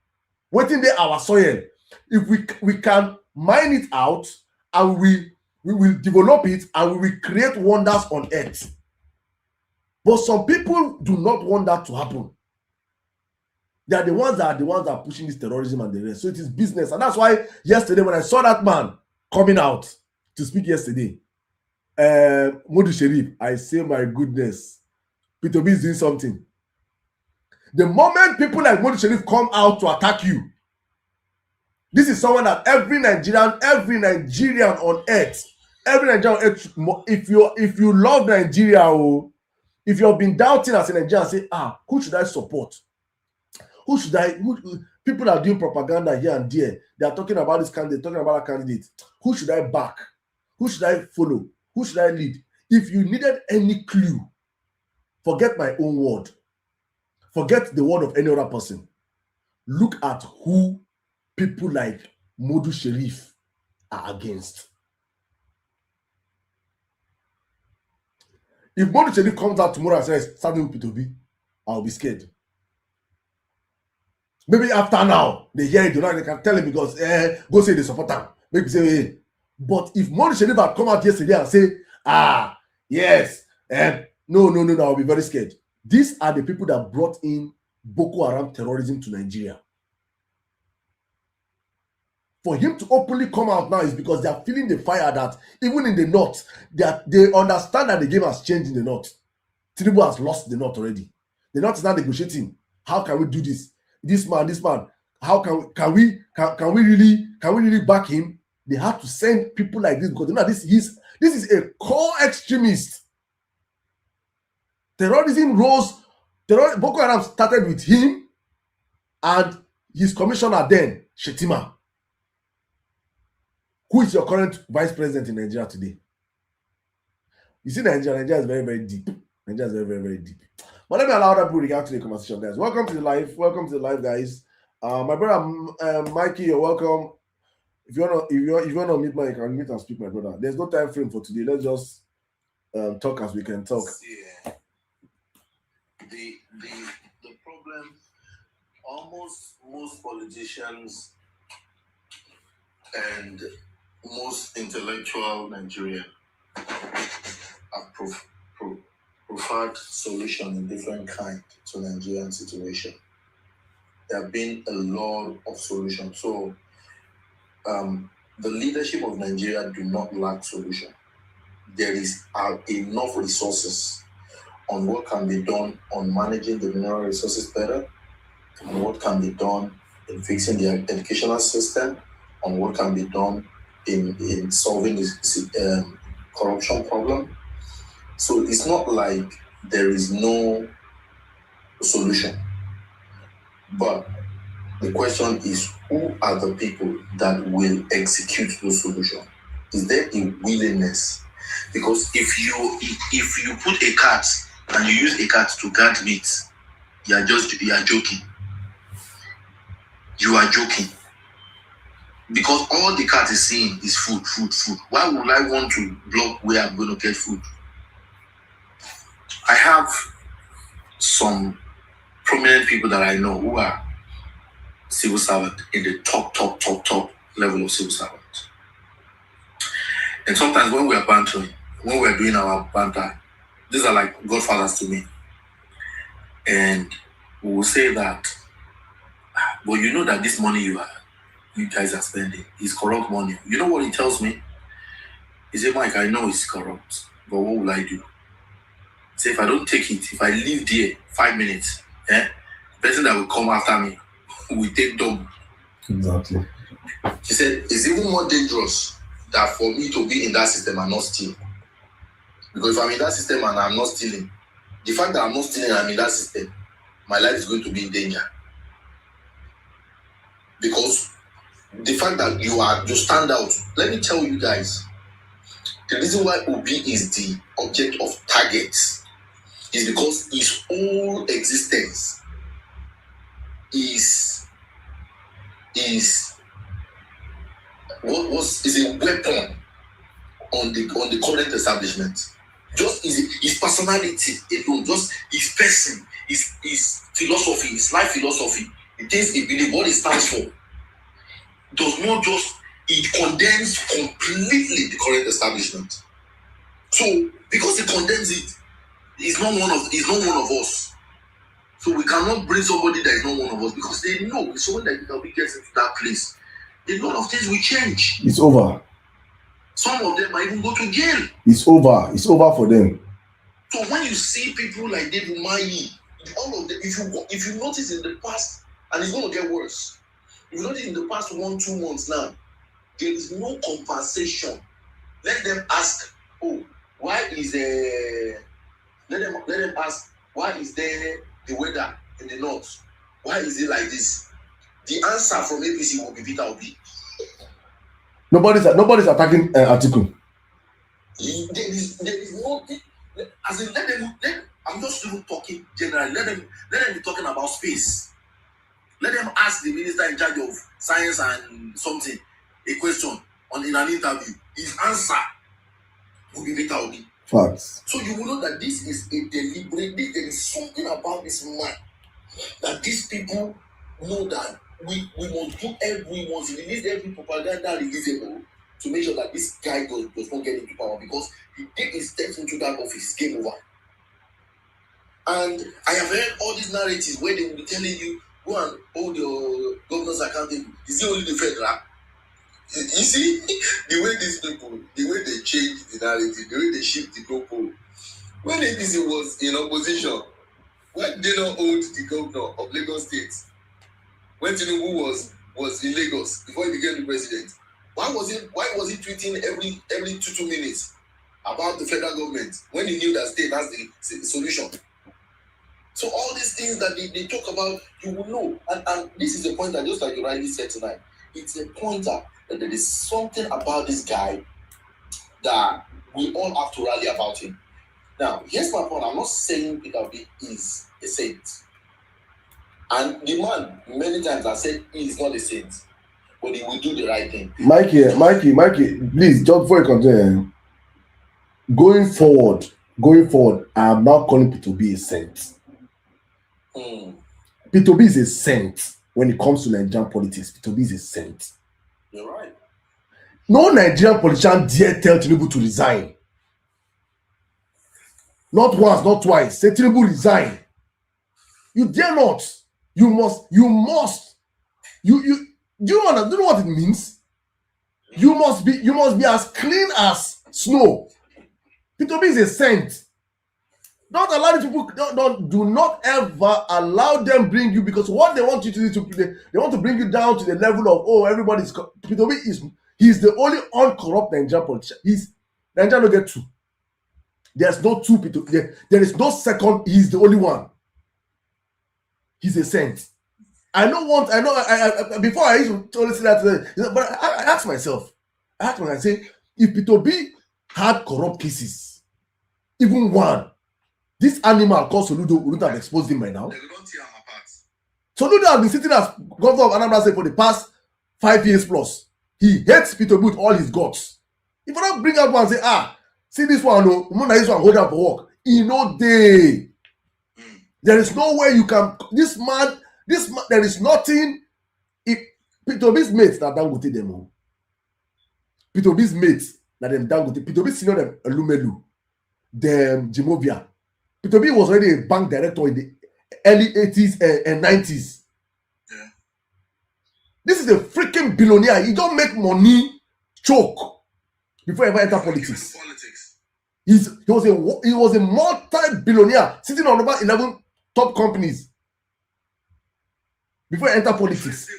Waiting there our soil. If we can mine it out and we will develop it and we will create wonders on earth. But some people do not want that to happen. They are the ones that are pushing this terrorism and the rest. So it is business. And that's why yesterday when I saw that man coming out to speak yesterday, Modu Sharif, I say, my goodness, P2B is doing something. The moment people like Modu Sharif come out to attack you, this is someone that every Nigerian on earth, if you love Nigeria, if you have been doubting as a Nigerian, say, who should I support? People are doing propaganda here and there. They are talking about this candidate, talking about that candidate. Who should I back? Who should I follow? Who should I lead? If you needed any clue, forget my own word. Forget the word of any other person. Look at who people like Modu Sharif are against. If Modu Sharif comes out tomorrow and says, starting with P2B, I'll be scared. Maybe after now, they hear it, they can tell him because go say they support him. Maybe say, hey. But if Modu Sharif had come out yesterday and say, yes, no, I'll be very scared. These are the people that brought in Boko Haram terrorism to Nigeria. For him to openly come out now is because they are feeling the fire that even in the north, they understand that the game has changed in the north. Tinubu has lost the north already. The north is now negotiating. How can we do this? This man, how can we really back him? They had to send people like this because this is a core extremist. Terrorism rose. Boko Haram started with him and his commissioner then, Shetima. Who is your current vice president in Nigeria today? You see, Nigeria is very, very deep. Nigeria is very, very, very deep. But let me allow other people to react to the conversation, guys. Welcome to the live. Welcome to the live, guys. My brother Mikey, you're welcome. If you wanna meet Mike, you can meet and speak, my brother. There's no time frame for today. Let's just talk as we can talk. Yeah. The problem, almost most politicians and most intellectual Nigerian have preferred solution in different kind to Nigerian situation. There have been a lot of solutions. So the leadership of Nigeria do not lack solution. There is enough resources on what can be done on managing the mineral resources better, on what can be done in fixing the educational system, on what can be done in solving this corruption problem. So it's not like there is no solution. But the question is, who are the people that will execute those solutions? Is there a willingness? Because if you put a cat and you use a cat to guard meat, you are joking. You are joking. Because all the cat is seeing is food. Why would I want to block where I'm going to get food? I have some prominent people that I know who are civil servant in the top level of civil servant. And sometimes when we are bantering, when we are doing our banter, these are like godfathers to me. And we will say that, but you know that this money you guys are spending is corrupt money. You know what he tells me? He said, Mike, I know it's corrupt, but what will I do? Say, if I don't take it, if I leave there 5 minutes, the person that will come after me will take double. Exactly. He said, it's even more dangerous that for me to be in that system and not steal. Because if I'm in that system and I'm not stealing, the fact that I'm not stealing and I'm in that system, my life is going to be in danger. Because the fact that you stand out, let me tell you guys, the reason why Obi is the object of targets is because his whole existence is a weapon on the current establishment. Just his personality alone, just his person, his philosophy, his life philosophy, the things he believes, what he stands for, does not just, it condemns completely the current establishment. So because he condemns it, he's not one of us. So we cannot bring somebody that is not one of us, because they know if someone that we get into that place, a lot of things will change. It's over. Some of them might even go to jail. It's over. It's over for them. So when you see people like David Umahi, all of them, if you notice in the past, and it's going to get worse, if you notice in the past 1-2 months now, there is no compensation. Let them ask, why is let them ask, why is there the weather in the north? Why is it like this? The answer from APC will be Peter Obi. Nobody's attacking Atiku. There is nothing. As in, I'm just even talking generally. Let them be talking about space. Let them ask the minister in charge of science and something a question in an interview. His answer will be Peter Obi. Facts. So you will know that this is a deliberate. There is something about this man that these people know that we must release every propaganda releasable to make sure that this guy does not get into power, because the day he steps into that office, game over. And I have heard all these narratives where they will be telling you, go and hold your governors accountable. Is it only the federal? You see, the way these people, the way they change the narrative, the way they shift the goalpost. When APC was in opposition, why did they not hold the governor of Lagos State? When Tinubu was in Lagos before he became the president, Why was he tweeting every 2 minutes about the federal government when he knew that state has the solution? So all these things that they talk about, you will know. And this is a point that, just like you rightly said tonight, it's a pointer that there is something about this guy that we all have to rally about him. Now, here's my point. I'm not saying Peter Obi is a saint. And the man, many times I said he is not a saint, but he will do the right thing. Mikey, please, just before you continue, going forward, I am now calling Peter Obi a saint. Peter Obi is a saint when it comes to Nigerian politics. Peter Obi is a saint. You're right. No Nigerian politician dare tell Tinubu to resign. Not once, not twice. Say Tinubu resign. You dare not. You must. Do you know what it means? You must be as clean as snow. Peter Obi is a saint. Don't allow these people. Do not ever allow them bring you, because what they want you to do they want to bring you down to the level of everybody's. Peter Obi he's the only uncorrupt Nigerian politician. Nigeria don't get two. There's no two Peter. There is no second. He's the only one. He's a saint. I before I used to totally say that, but I asked myself, I say, if Peter Obi had corrupt cases, even one, this animal called Soludo wouldn't have exposed him by now. They don't tear him apart. Soludo has been sitting as governor of Anambra State for the past 5 years plus. He hates Peter Obi with all his guts. If I don't bring out one and say, see this one, this one hold up for work. No day. There is no way you can. This man, there is nothing. If Peter Obi's mates that Dangote them, Peter Obi's mates that them Dangote, Peter Obi senior them Elumelu, them Jimovia. Peter Obi was already a bank director in the early 80s and 90s. Yeah. This is a freaking billionaire. He don't make money choke before he ever enter politics. He was a multi-billionaire sitting on about 11 top companies before he enter politics.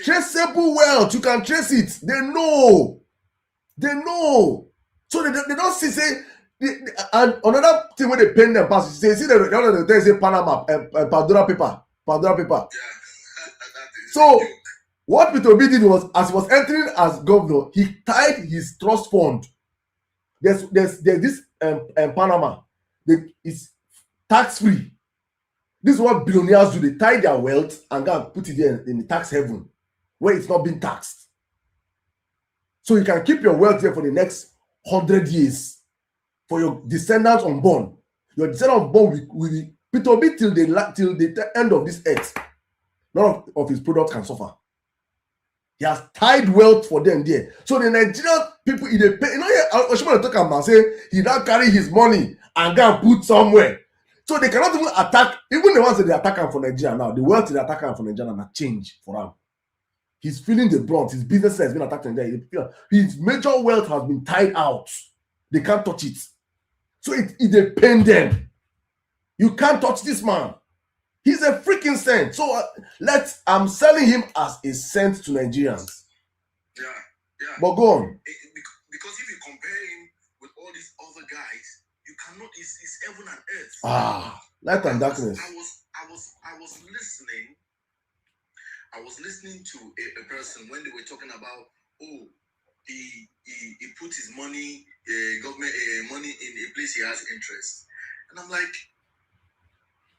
Traceable wealth. You can trace it. They know. So they don't say. And another thing when they pen them pass, see they say Panama, Pandora paper. Yeah. So what Peter Obi did was, as he was entering as governor, he tied his trust fund. There's this Panama. It's tax free. This is what billionaires do. They tie their wealth and go and put it there in the tax heaven where it's not being taxed. So you can keep your wealth there for the next 100 years for your descendants unborn. Your descendants unborn will be Peter Obi till the end of this earth. None of his products can suffer. He has tied wealth for them there. So the Nigerian people, if they pay, I should talk about say he don't carry his money and go and put somewhere. So they cannot even attack, even the ones that they attack him for Nigeria now, the wealth they attack him for Nigeria now change for him. He's feeling the brunt. His business has been attacked in Nigeria. His major wealth has been tied out. They can't touch it. So it they pain them. You can't touch this man. He's a freaking saint. So I'm selling him as a saint to Nigerians. Yeah. But go on. Because if you compare him with all these other guys, you cannot. It's heaven and earth. Light and darkness. I was listening. I was listening to a person when they were talking about, he put his money, government money in a place he has interest, and I'm like,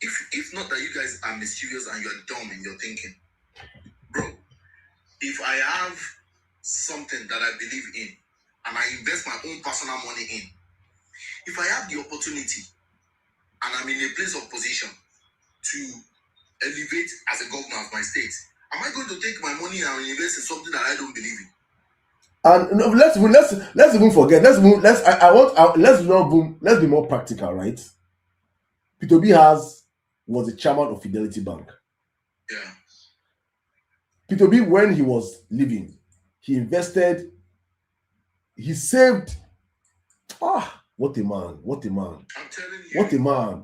if not that you guys are mysterious and you're dumb in your thinking, bro. If I have something that I believe in and I invest my own personal money in, if I have the opportunity and I'm in a place of position to elevate as a governor of my state, am I going to take my money and invest in something that I don't believe in? And let's even forget. Let's be more practical, right? Peter Obi was the chairman of Fidelity Bank. Yeah. Peter Obi, when he was living, he invested, he saved. What a man. I'm telling you.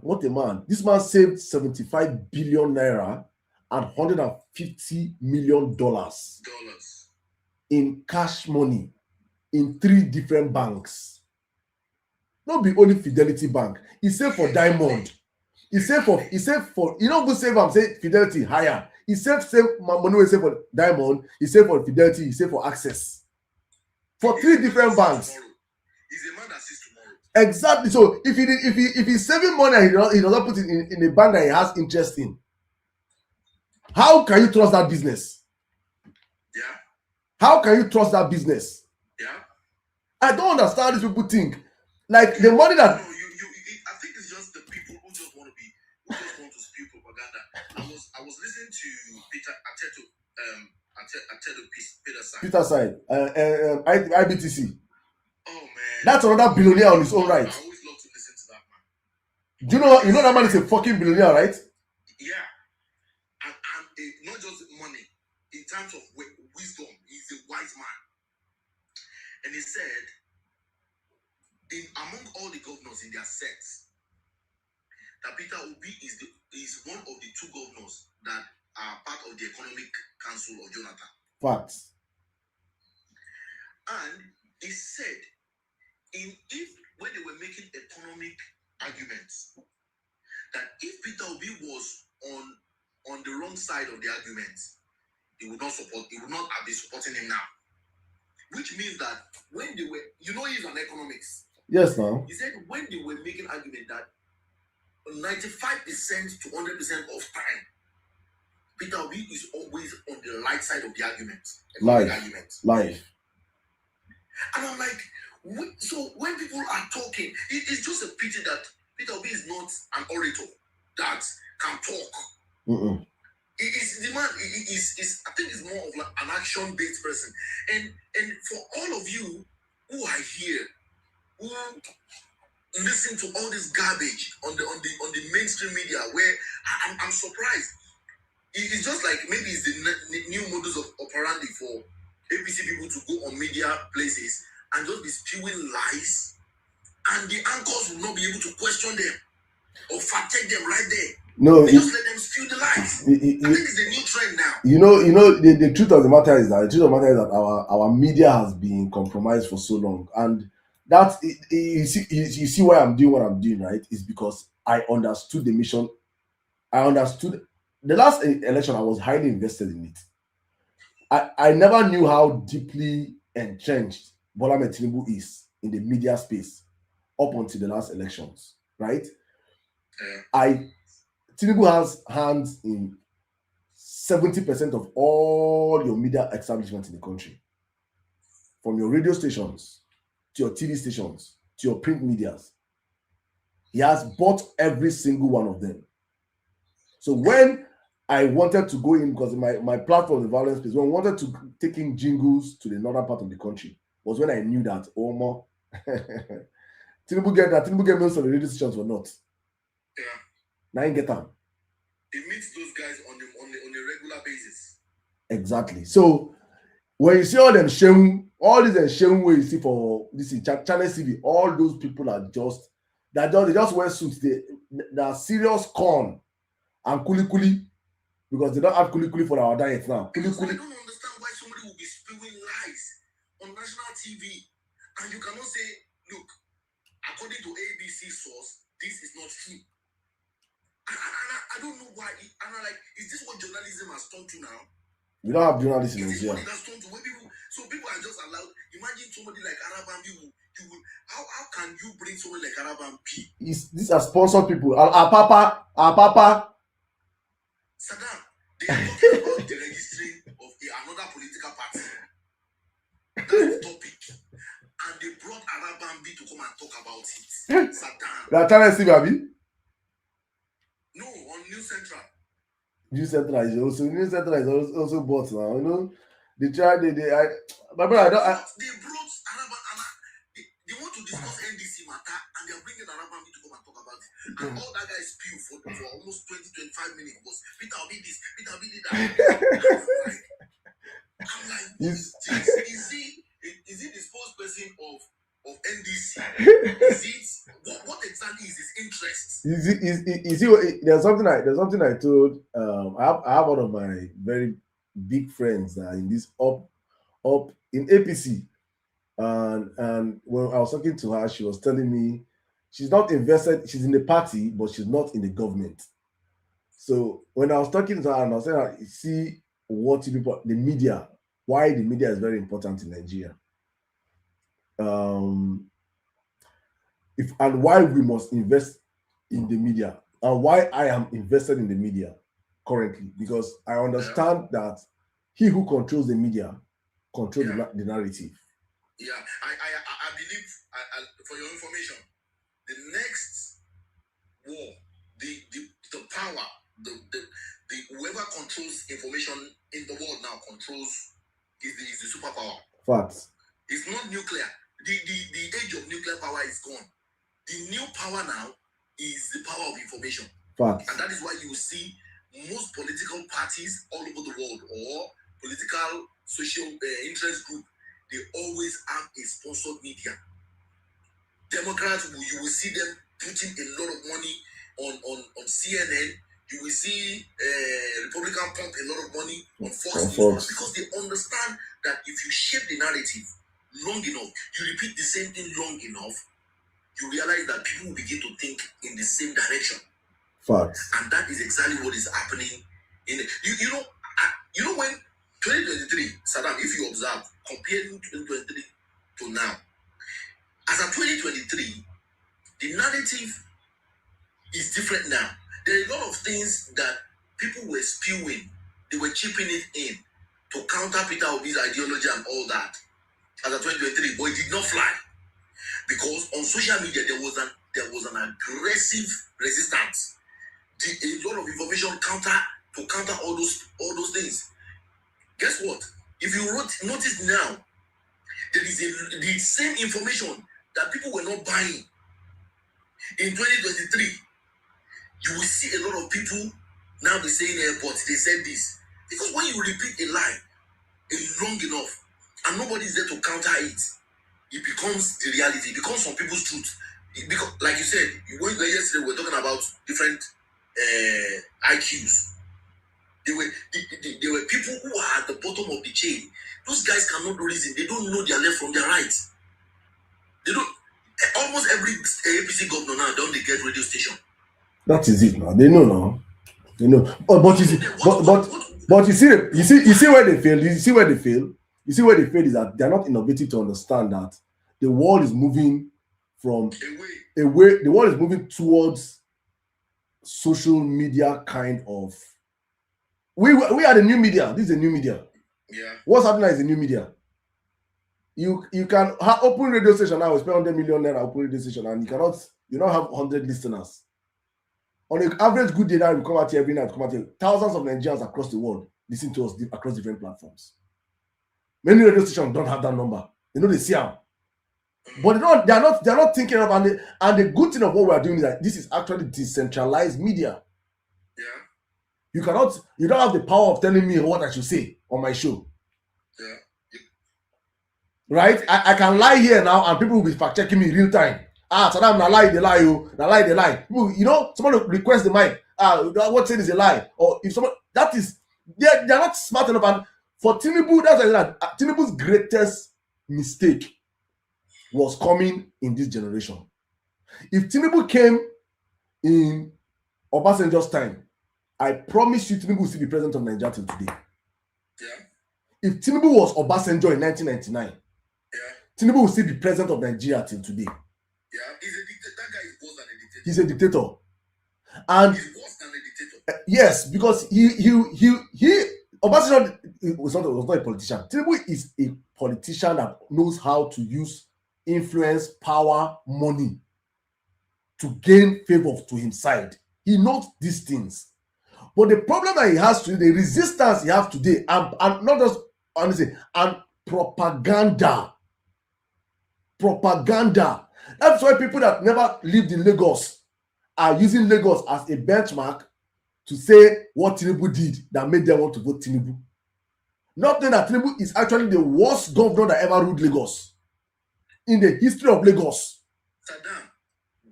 What a man. This man saved 75 billion naira and $150 million. in cash money in 3 different banks. Not be only Fidelity Bank. He saved for Diamond. He saved for you know go save am say Fidelity higher. He saved money wey save for Diamond, he saved for Fidelity, he saved for Access. For 3 different banks. He's a man that sees tomorrow. Exactly. So if he's saving money and he does not put it in a bank that he has interest in, how can you trust that business? Yeah. How can you trust that business? Yeah. I don't understand these people think. Like the money that I think it's just the people who just want to spew propaganda. I was listening to Peter Peter side, IBTC. Oh man, that's another billionaire on his own right. I always love to listen to that man. Do you know that man is a fucking billionaire, right? Yeah, and not just money, in terms of wisdom, he's a wise man. And he said, among all the governors in their sets, that Peter Obi is one of the 2 governors that are part of the Economic Council of Jonathan. Facts. And he said, when they were making economic arguments, that if Peter Obi was on the wrong side of the argument, he would not be supporting him now. Which means that when they were, he's on economics. Yes, now. He said when they were making argument that 95% to 100% of time, Peter Obi is always on the right side of the argument. Life. And I'm like, so when people are talking, it's just a pity that Peter Obi is not an orator that can talk. Mm-mm. The man is I think he's more of like an action-based person. And for all of you who are here, who listen to all this garbage on the mainstream media, where I'm surprised. It's just like maybe it's the new modus of operandi for APC people to go on media places and just be spewing lies, and the anchors will not be able to question them or fact check them right there. No, they just let them spew the lies. I think it's a new trend now. The truth of the matter is that our media has been compromised for so long, and that you see why I'm doing what I'm doing, right? Is because I understood the mission. I understood the last election. I was highly invested in it. I never knew how deeply entrenched Bola Ahmed Tinubu is in the media space up until the last elections, right? Tinubu has hands in 70% of all your media establishments in the country. From your radio stations, to your TV stations, to your print medias. He has bought every single one of them. So when I wanted to go in, because my platform, the violence space, when I wanted to take in jingles to the northern part of the country, was when I knew that Omo Tinubu get most of the radio stations or not. Yeah. Now you get them. He meets those guys on a regular basis. Exactly. So when you see all these shame where you see for this Channel TV, all those people are they just wear suits. They are serious corn and kuli because they don't have kuli for our diet now. I don't understand why somebody will be spewing lies on national TV and you cannot say, look, according to ABC source, this is not true. I don't know why. And I'm like, is this what journalism has turned to now? We don't have journalism in here. So people are just allowed. Imagine somebody like Arabambi. How can you bring someone like Arabambi? These are sponsored people. Our papa. Saddam, they are talking about the registering of another political party. That's the topic. And they brought Arabambi to come and talk about it. Saddam. That Channel TV, Abi? No, on News Central. News Central is also bought now. They tried. My brother, They brought Arabambi. They want to discuss NDC matter, and they are bringing Arabambi to come and talk about it. And all that guy spew for almost 20-25 minutes was Peter Obi this, Peter Obi did that. I'm like, is he the spokesperson of NDC? What exactly is his interest? There's something I told. I have one of my very big friends that are in this up in APC. And when I was talking to her, she was telling me she's not invested, she's in the party, but she's not in the government. So when I was talking to her and I was saying, see what people, the media, why the media is very important in Nigeria. Um, if and why we must invest in the media and why I am invested in the media currently, because I understand that he who controls the media controls the narrative. Yeah, I believe, for your information, the next war, the power, the whoever controls information in the world now controls is the superpower. Facts. It's not nuclear. The age of nuclear power is gone. The new power now is the power of information. Facts. And that is why you see most political parties all over the world or political social interest group, they always have a sponsored media. Democrats, you will see them putting a lot of money on CNN. You will see Republican pump a lot of money on Fox News because they understand that if you shape the narrative long enough, you repeat the same thing long enough, you realize that people will begin to think in the same direction. Facts. And that is exactly what is happening in the, you know when 2023, Saddam, if you observe, comparing 2023 to now, as of 2023, the narrative is different now. There are a lot of things that people were spewing, they were chipping it in to counter Peter Obi's ideology and all that as of 2023, but it did not fly because on social media there was an aggressive resistance. A lot of information to counter all those things. Guess what? If you notice now, there is the same information that people were not buying in 2023. You will see a lot of people now be saying but they said this. Because when you repeat a lie long enough and nobody is there to counter it, it becomes the reality. It becomes some people's truth. Because, like you said, yesterday we were talking about different IQs. There were people who are at the bottom of the chain. Those guys cannot reason. They don't know their left from their right. They don't. Almost every APC governor now don't they get radio station. That is it now. They know now. They know. But you see, but you see where they fail. You see where they fail. You see where they fail is that they are not innovative to understand that the world is moving from away. The world is moving towards social media kind of. We are the new media. This is a new media. Yeah. What's happening is a new media. You can open radio station now. Spend 100 million naira open radio station, and you don't have 100 listeners. On an average good day now, we come out here every night. Come out here, thousands of Nigerians across the world listen to us across different platforms. Many radio stations don't have that number. They know they see them, but they are not thinking of. And the good thing of what we are doing is that this is actually decentralized media. Yeah. You don't have the power of telling me what I should say on my show. Yeah. Right? I can lie here now and people will be fact checking me in real time. Saddam, na lie, they lie, they lie. People, someone will request the mic. What said is a lie. Or if someone, that is, they're not smart enough. And for Tinubu, that's like that. Tinubu's greatest mistake was coming in this generation. If Tinubu came in Obasanjo's time, I promise you Tinubu will still be president of Nigeria till today. Yeah. If Tinubu was Obasanjo in 1999, Tinubu will still be president of Nigeria till today. Yeah, he's a dictator. That guy is worse than a dictator. He's a dictator. And he's worse than a dictator. Yes, because Obasanjo was not a politician. Tinubu is a politician that knows how to use influence, power, money to gain favor to his side. He knows these things. But the problem that he has today, the resistance he has today, and not just honestly, and propaganda. That's why people that never lived in Lagos are using Lagos as a benchmark to say what Tinubu did that made them want to vote Tinubu. Not knowing that Tinubu is actually the worst governor that ever ruled Lagos in the history of Lagos. Saddam,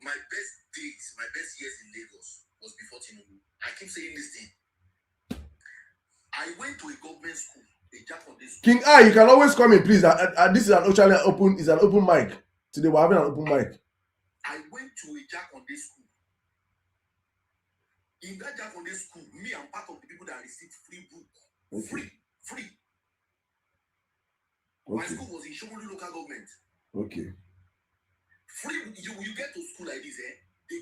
my best years in Lagos was before Tinubu. I keep saying this thing. I went to a government school a jack on this. King I, you can always come in, please. This is actually an open mic. Today we're having an open mic. I went to a jack on this school. In that jack on this school, me, I'm part of the people that received free book. Okay. Free. Okay. My school was in Shomolu local government. Okay. Free. You get to school like this, they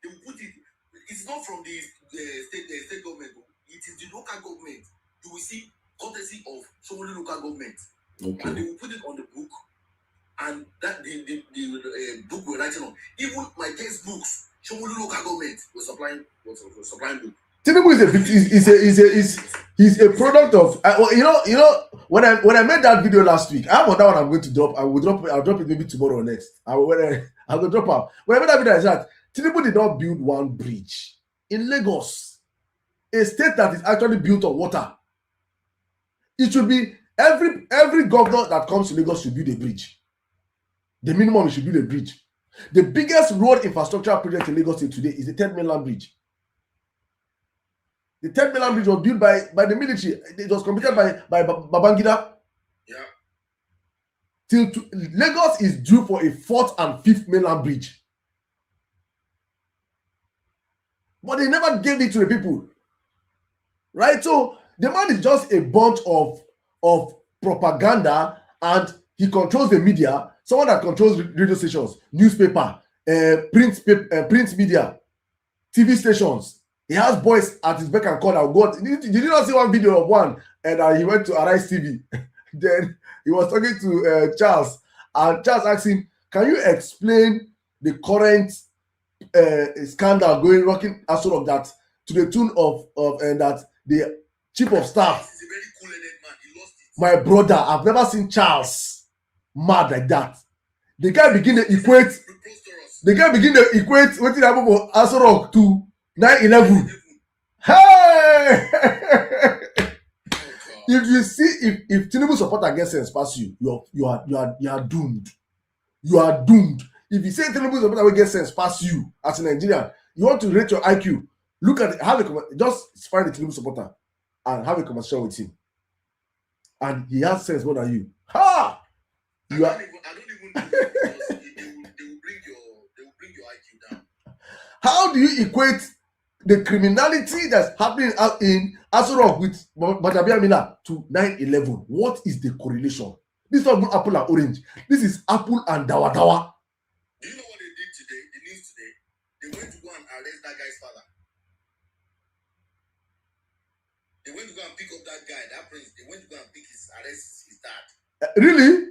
will put it. It's not from the state government. It is the local government. You will see courtesy of Shomolu local government. Okay. And they will put it on the book. And that the book we're writing on. Even my textbooks, Shomolu local government was supplying book. Tinubu he's a product of when I made that video last week. I have another one I'm going to drop. I'll drop it maybe tomorrow or next. I'll go drop out. When I made that video, I said Tinubu did not build one bridge in Lagos, a state that is actually built on water. It should be every governor that comes to Lagos should build a bridge. The minimum should build a bridge. The biggest road infrastructure project in Lagos State today is the 10th mainland bridge. The 10th mainland bridge was built by the military. It was completed by Babangida. Yeah. Lagos is due for a 4th and 5th mainland bridge. But they never gave it to the people. Right? So the man is just a bunch of propaganda, and he controls the media. Someone that controls radio stations, newspaper, print media, TV stations. He has boys at his beck and call. Did you not see one video of one? And he went to Arise TV. Then he was talking to Charles. And Charles asked him, can you explain the current scandal rocking Aso Rock that to the tune of that the chief of staff, He's a very cool-headed man. He lost it. my brother, I've never seen Charles mad like that. The guy begin to equate wetin happen for Aso Rock to 9/11. Hey! If you see if Tinubu supporter get sense pass you, you are doomed. You are doomed. If you say Tinubu supporter will get sense pass you as a Nigerian, you want to rate your IQ. Look at it, just find the Tinubu supporter and have a conversation with him. And he has sense more than you. Ha! I don't even know, because they will bring your IQ down. How do you equate the criminality that's happening out in Aso Rock with Gbajabiamila to 9/11? What is the correlation? This is not apple and orange. This is apple and dawa dawa. Do you know what they did today? The news today? They went to go and arrest that guy's father. They went to go and pick up that guy, that prince. They went to go and arrest his dad. Really?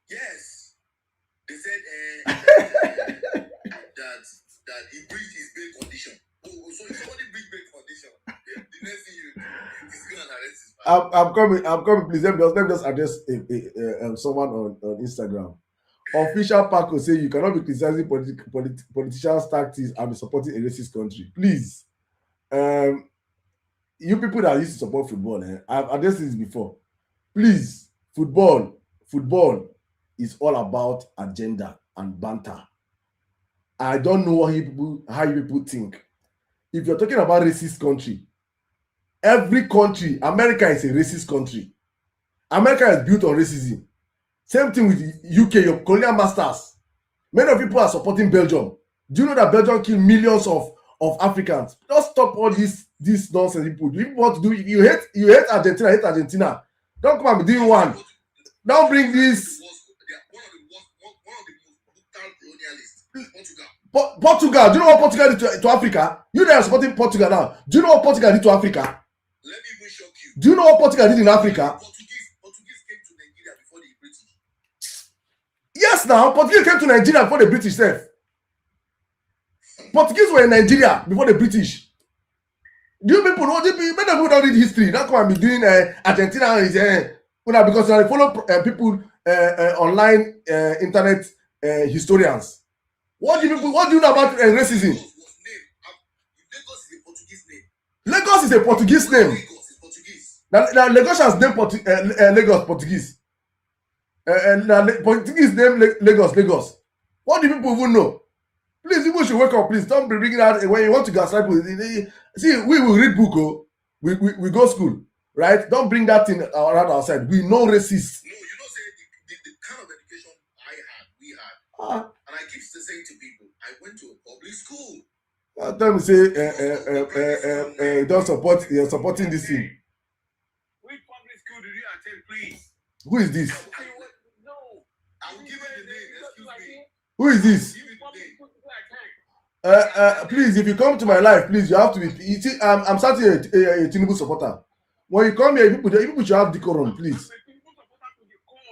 Yes. They said that he breached his bail condition. Oh, so if somebody breached bail condition, the next thing you do is go and arrest his father. I'm coming. Please let me just address someone on Instagram. Official Paco say you cannot be criticizing politicians' tactics and be supporting a racist country. Please, you people that used to support football, I've addressed this before. Please, football is all about agenda and banter. I don't know how you people think. If you're talking about racist country, every country, America is a racist country. America is built on racism. Same thing with the UK, your colonial masters. Many of people are supporting Belgium. Do you know that Belgium killed millions of Africans? Just stop all this nonsense people. Do you want to do? If you hate Argentina, hate Argentina. Don't come and be doing one. Don't bring this. One of the most brutal colonialists, Portugal. Portugal. Do you know what Portugal did to Africa? You that are supporting Portugal now. Do you know what Portugal did to Africa? Let me even shock you. Do you know what Portugal did in Africa? Portuguese came to Nigeria before the British. Yes, now Portuguese came to Nigeria before the British. Portuguese were in Nigeria before the British. Do you people know? Many people don't read history. That's why I'm doing Argentina is because I follow people online internet historians. What do you know about racism? Lagos is a Portuguese name. Lagos is Portuguese. Now Lagos has named Lagos Portuguese. Portuguese name Lagos. What do people even know? Please, people should wake up. Please don't be bringing out when you want to gaslight people. See, we will read book. We go school. right? Don't bring that thing around outside. We know racists. No, say the kind of education we had, and I keep saying to people, I went to a public school. Tell me say don't support. You're supporting this thing. Which public school did you attend, please? Who is this? No, I will give you the name. Excuse me. Who is this? Please, if you come to my life, please, you have to be. You see, I'm starting a Tinubu supporter. When you come here, people should have decorum, please.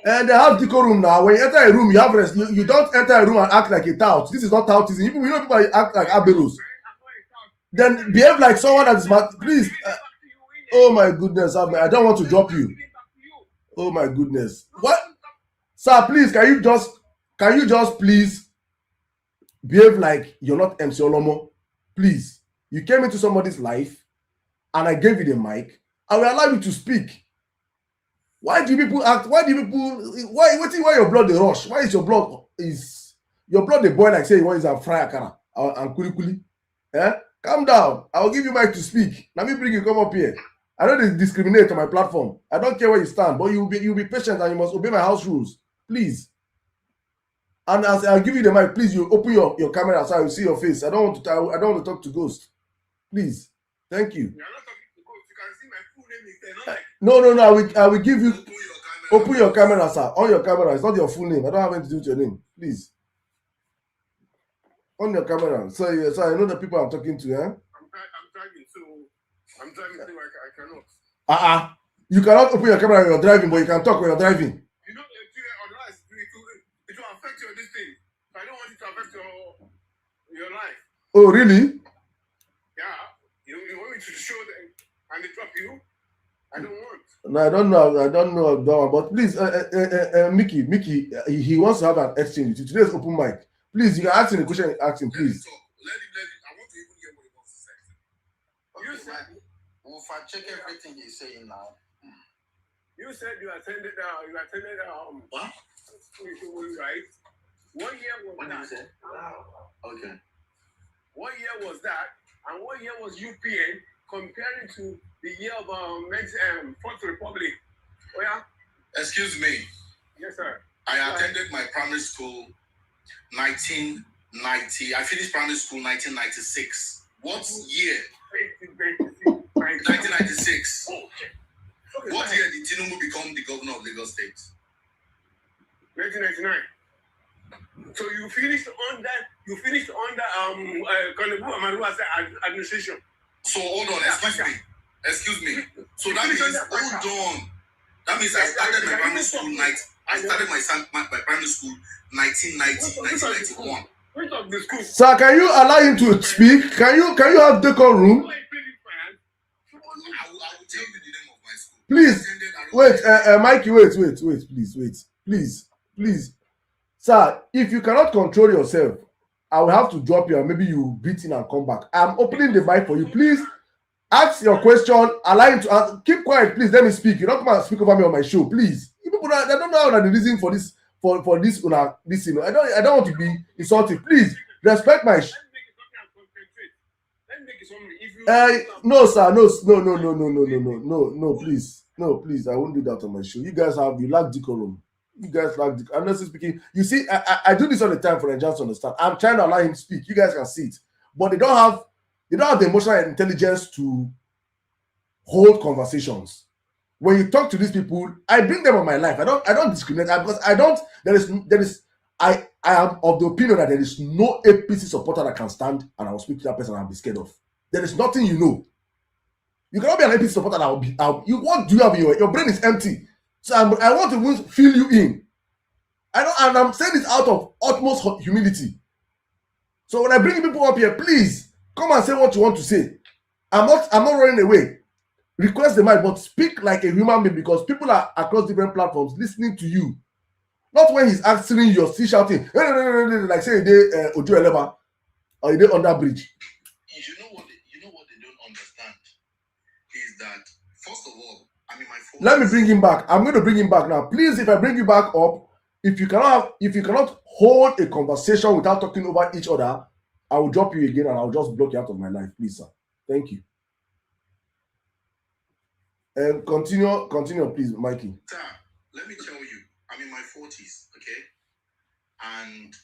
And they have decorum now. When you enter a room, you have rest. You don't enter a room and act like a tout. This is not toutism. You know people act like aberos. Then behave like someone that is smart. Please. Oh my goodness, I don't want to drop you. Oh my goodness. What? Sir, please, can you just please behave like you're not MC Olomo? Please. You came into somebody's life and I gave you the mic. I will allow you to speak. Why do people act? Why your blood they rush? Why is your blood the boy like say what is a fry akara and kuli? Eh? Calm down. I will give you mic to speak. Let me bring you come up here. I don't discriminate on my platform. I don't care where you stand, but you'll be patient and you must obey my house rules. Please. And as I'll give you the mic, please you open your camera so I will see your face. I don't want to talk to ghosts. Please. Thank you. You're not talking to ghosts. You can see my full name is there. Not like No. I will give you. Open your camera, sir. On your camera. It's not your full name. I don't have anything to do with your name. Please. On your camera. So I know the people I'm talking to, eh? I'm driving, so I cannot. You cannot open your camera when you're driving, but you can talk when you're driving. You know, otherwise it will affect your this thing. I don't want it to affect your life. Oh, really? Yeah. You want me to show them and they drop you? I don't want. No, I don't know, but please, Mickey, he wants to have an exchange with you. Today's open mic. Please, you can ask him a question. Ask him, please. Let him. I want to even hear what he wants to say. You said we'll fact check everything he's saying now. You said you attended what? Right? What year was that? Okay. What year was that? And what year was UPN comparing to the year of Fourth Republic? Oh yeah. Excuse me. Yes, sir. I attended my primary school 1990. I finished primary school 1996. What year? 1996. Okay, what year did Tinubu become the governor of Lagos State? 1999. So you finished under Konebu Amarua's administration. So hold on, excuse me. So that means hold on. That means I started my primary school my primary school 1991. Sir, can you allow him to speak? Can you have decorum room? I will tell you the name of my school. Please wait, Mikey, wait, please. Sir, if you cannot control yourself, I will have to drop you and maybe you beat in and come back. I'm opening the mic for you. Please ask your question, allow him to ask. Keep quiet, please. Let me speak. You don't come and speak over me on my show, please. You people I don't know how the reason for this this you know. I don't want to be insulting. Please respect my no, sir, no, please. No, please, I won't do that on my show. You lack decorum. Honestly speaking, you see, I do this all the time for Nigerians to understand. I'm trying to allow him to speak. You guys can see it. But they don't have the emotional intelligence to hold conversations. When you talk to these people, I bring them on my life. I don't discriminate because I am of the opinion that there is no APC supporter that can stand and I will speak to that person and I'll be scared of. There is nothing you know. You cannot be an APC supporter and what do you have in your brain is empty. So I want to fill you in. And I'm saying it out of utmost humility. So when I bring people up here, please come and say what you want to say. I'm not running away. Request the mic, but speak like a human being because people are across different platforms listening to you. Not when he's answering, you're still shouting, like say Ojo Eleba or they under bridge. You know what they don't understand is that first of all, my phone. Let me bring him back. I'm going to bring him back now. Please, if I bring you back up, if you cannot hold a conversation without talking over each other, I will drop you again and I'll just block you out of my life, please, sir. Thank you. Continue, please, Mikey. Sir, let me tell you, I'm in my 40s, okay? And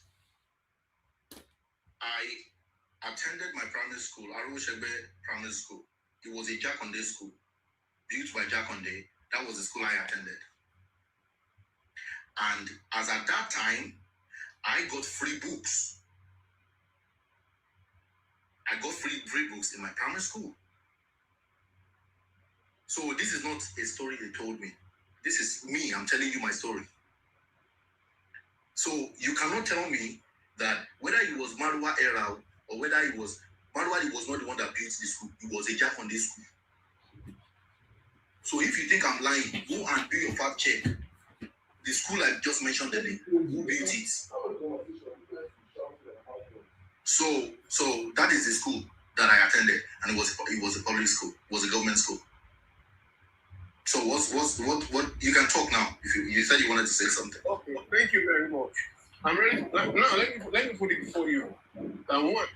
I attended my primary school, Arushebe Primary School. It was a Jakonde school, built by Jakonde. That was the school I attended. And as at that time, I got free books. I got free books in my primary school. So this is not a story they told me. This is me. I'm telling you my story. So you cannot tell me that whether it was Marwa era or whether it was Marwa, it was not the one that built the school. It was a Jack on this school. So if you think I'm lying, go and do your fact check. The school I just mentioned the name, who built it. So that is the school that I attended, and it was a public school, it was a government school. So what you can talk now. If you said you wanted to say something. Okay, thank you very much. I'm ready. Now let me put it before you. One,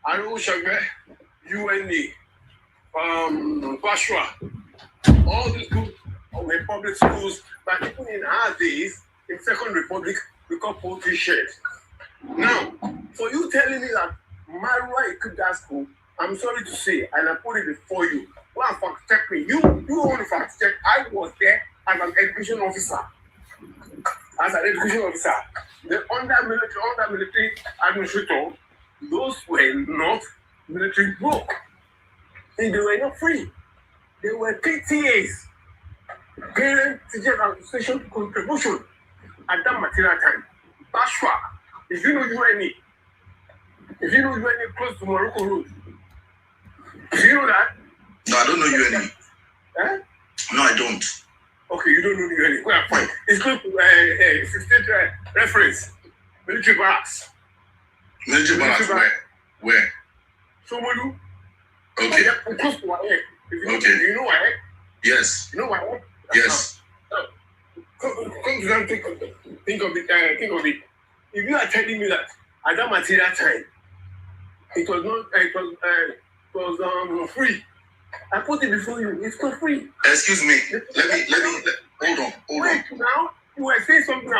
Arushebe, UNE, Pashwa, all the schools were public schools, but even in our days, in Second Republic, we got poultry sheds. Now, for you telling me that Marwa equipped that school, I'm sorry to say, and I put it before you. Well, fact check me. You want to fact check. I was there as an education officer. The under military administrator, those were not military broke. And they were not free. They were PTAs, Parent Teacher Association contribution at that material time. Bashwa, if you know UNE, close to Morocco Road, do you know that? No, I don't know UNE. Eh? No, I don't. Okay, you don't know UNE. Well, fine. It's close to 16th reference. Military barracks. Military barracks where? Somolu. Okay. Close to Waek. Okay. You know Waek? Yes. You know Waek? Yes. Come to them, think of it. If you are telling me that at that material time, it was free. I put it before you. It's not free. Excuse me. Let me. Hold on. Wait, now you were saying something I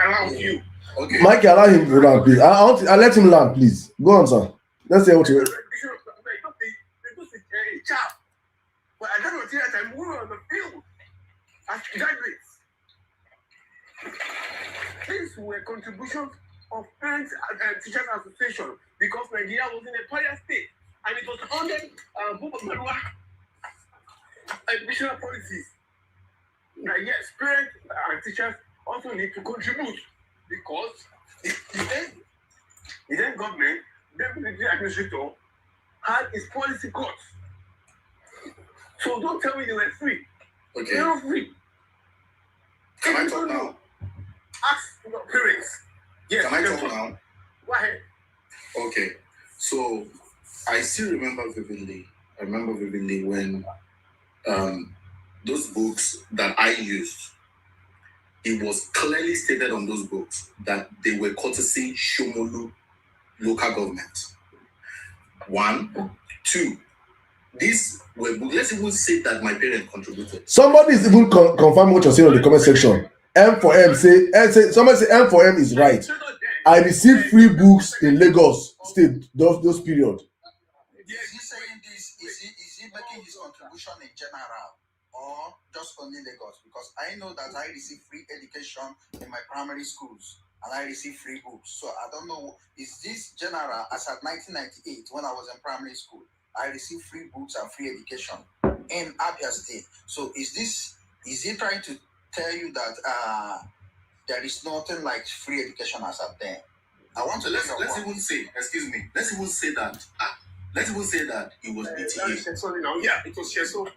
allowed you. Okay. Mikey, allow him to land, please. I let him land, please. Go on, sir. Let's hear what you. They just a child. But at that material time, we were on the field as graduates. These were contributions of Parents and Teachers Association because Nigeria was in a pariah state and it was under Bob Marwa additional policies. Now, yes, parents and teachers also need to contribute because the then government, the military administrator, had his policy cut. So don't tell me they were free. Okay. They're not free. Can I talk now? Ask your parents. Yes. Can I talk now? Go ahead. Okay. So I still remember vividly. When those books that I used, it was clearly stated on those books that they were courtesy Shomolu local government. 1, 2. These were books. Let's even say that my parents contributed. Somebody is even confirming what you're saying on the comment section. M for M somebody say M for M is right. I received free books in Lagos State those period. Is he saying this? Is he making his contribution in general or just only Lagos? Because I know that I received free education in my primary schools and I received free books. So I don't know, is this general as at 1998 when I was in primary school? I received free books and free education in Abia State. So is he trying to tell you that there is nothing like free education as at then? I want to let's even say that it was PTA. Sorry now, yeah, it was Cheso.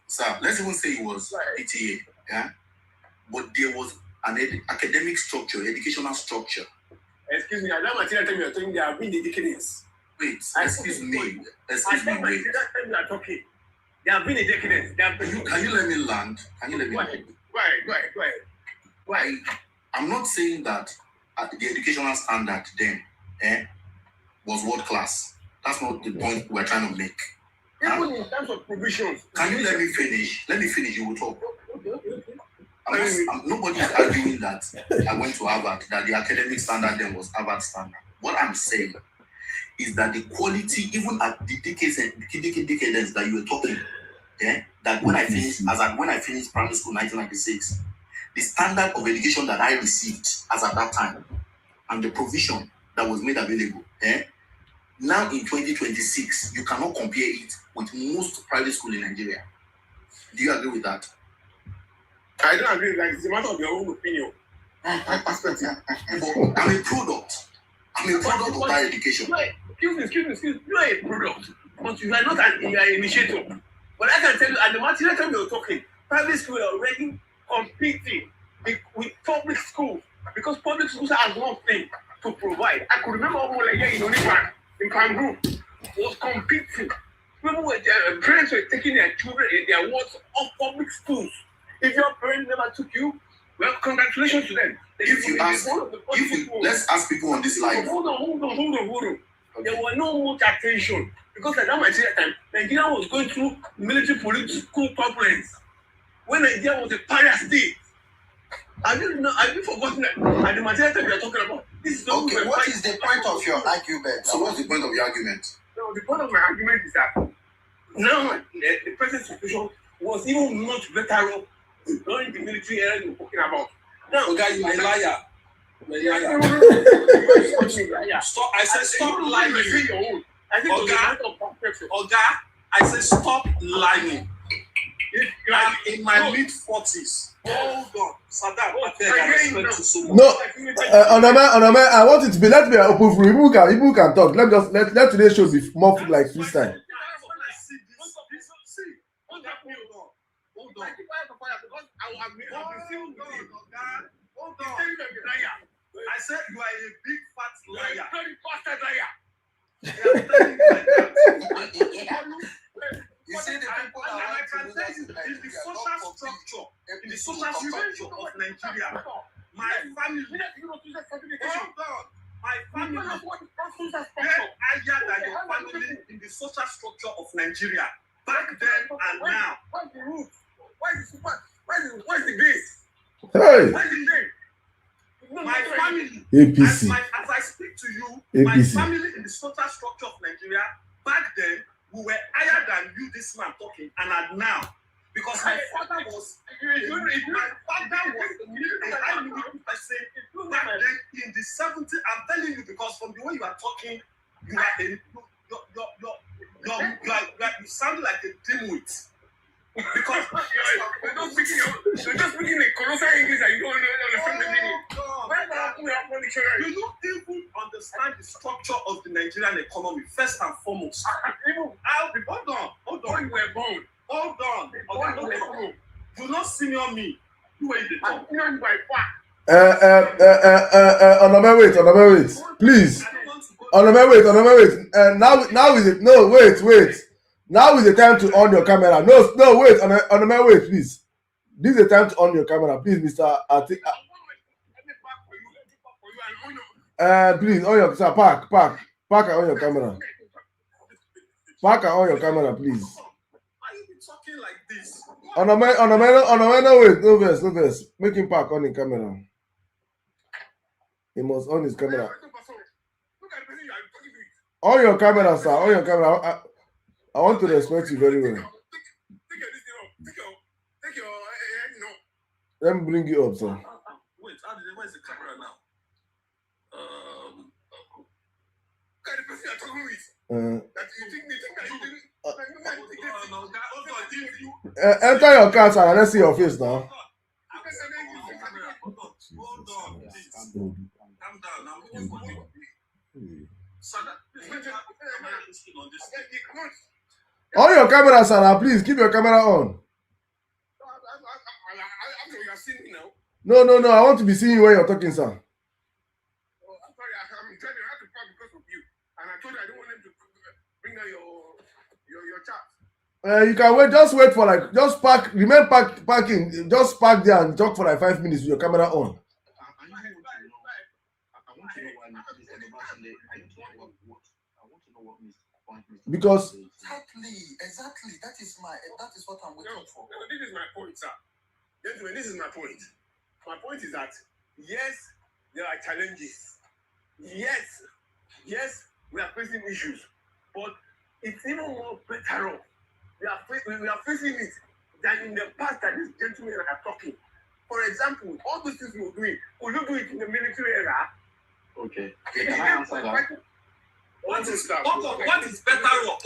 Sir, let's even say it was PTA, yeah? But there was an academic structure, educational structure. Excuse me, at that material time you're talking, there have been the decadence. Wait, excuse me, wait. That time you are talking, there have been a decadence. Can you let me land? Go ahead. Why? I'm not saying that the educational standard then was world class. That's not the point we're trying to make. Even in terms of provisions. Can you let me finish? Let me finish, you will talk. Okay. Nobody is arguing that I went to Harvard, that the academic standard then was Harvard standard. What I'm saying is that the quality, even at the decades that you were talking, that when I finished primary school 1996, the standard of education that I received as at that time and the provision that was made available, now in 2026, you cannot compare it with most private schools in Nigeria. Do you agree with that? I don't agree. Like, it's a matter of your own opinion. Perspective. But I'm a product of that education. Excuse me. You are a product, but you are not an initiator. But I can tell you, at the material time you were talking, private schools are already competing with public schools because public schools have nothing to provide. I could remember in Onipan, in Cameroon, was competing. Parents were taking their children in their wards of public schools. If your parents never took you, well, congratulations to them. Let's ask people on this line. Hold on. There was no much attention because at that material time, Nigeria was going through military political turbulence. When Nigeria was a pariah state, have you forgotten that? At the material time we are talking about, this is okay. What is the point of your argument? So what's the point of your argument? No, the point of my argument is that now the present situation was even much better off during the military era you're talking about. Now, guys, you're a liar. Stop! I said stop lying. I said stop lying. I'm in my mid-40s. Hold on, Saddam. I respect you so much. No, Onome, I want it to be. Let me open for people can talk. Let today's show be more like freestyle. Hold on. I said you are a big fat liar. You see the people that want to do that in the social structure of Nigeria. My family. My family higher than your family in the social structure of Nigeria. Back then and now. What's the root? What's the base? Hey. What's the base? My family, APC. as I speak to you, APC. My family in the social structure of Nigeria, back then, we were higher than you, this man talking, and now. Because my father was a high military person back then in the 70s. I'm telling you because from the way you are talking, you sound like a dimwit. Because you're just speaking a colossal English and you don't understand the meaning. You don't even understand the structure of the Nigerian economy, first and foremost. Hold on. You were born. Hold on. Do not senior me. You were in the top. Onome, wait. Please. Onome, wait. Now is it? No, wait. Now is the time to on your camera. No, wait. Onome, wait, please. This is the time to on your camera, please, Mr. Please, on your park and on your camera. Park and on your camera, please. Why you be talking like this? Onome, no, wait, no verse. Make him park on the camera. He must on his camera. On your camera, sir. On your camera. I want to respect you very well. Let me bring you up, sir. Wait, where's the camera now? Enter your car, sir. Let's see your face now. Hold on, please. Calm down. I'm looking for you. On your camera, sir. Please keep your camera on. No. I want to be seeing you when you're talking, sir. I'm sorry. I'm telling you, I have to park because of you. And I told you I don't want them to bring down your chat. You can wait. Just wait for just park. Remain parking. Just park there and talk for 5 minutes with your camera on. I want to know what Because Exactly. That is what I'm waiting for. No, this is my point, sir. Gentlemen, this is my point. My point is that yes, there are challenges. Yes, we are facing issues, but it's even more better off. We are facing it than in the past that these gentlemen are talking. For example, all these things we're doing, could you do it in the military era? Okay. Can I answer that? What is better off?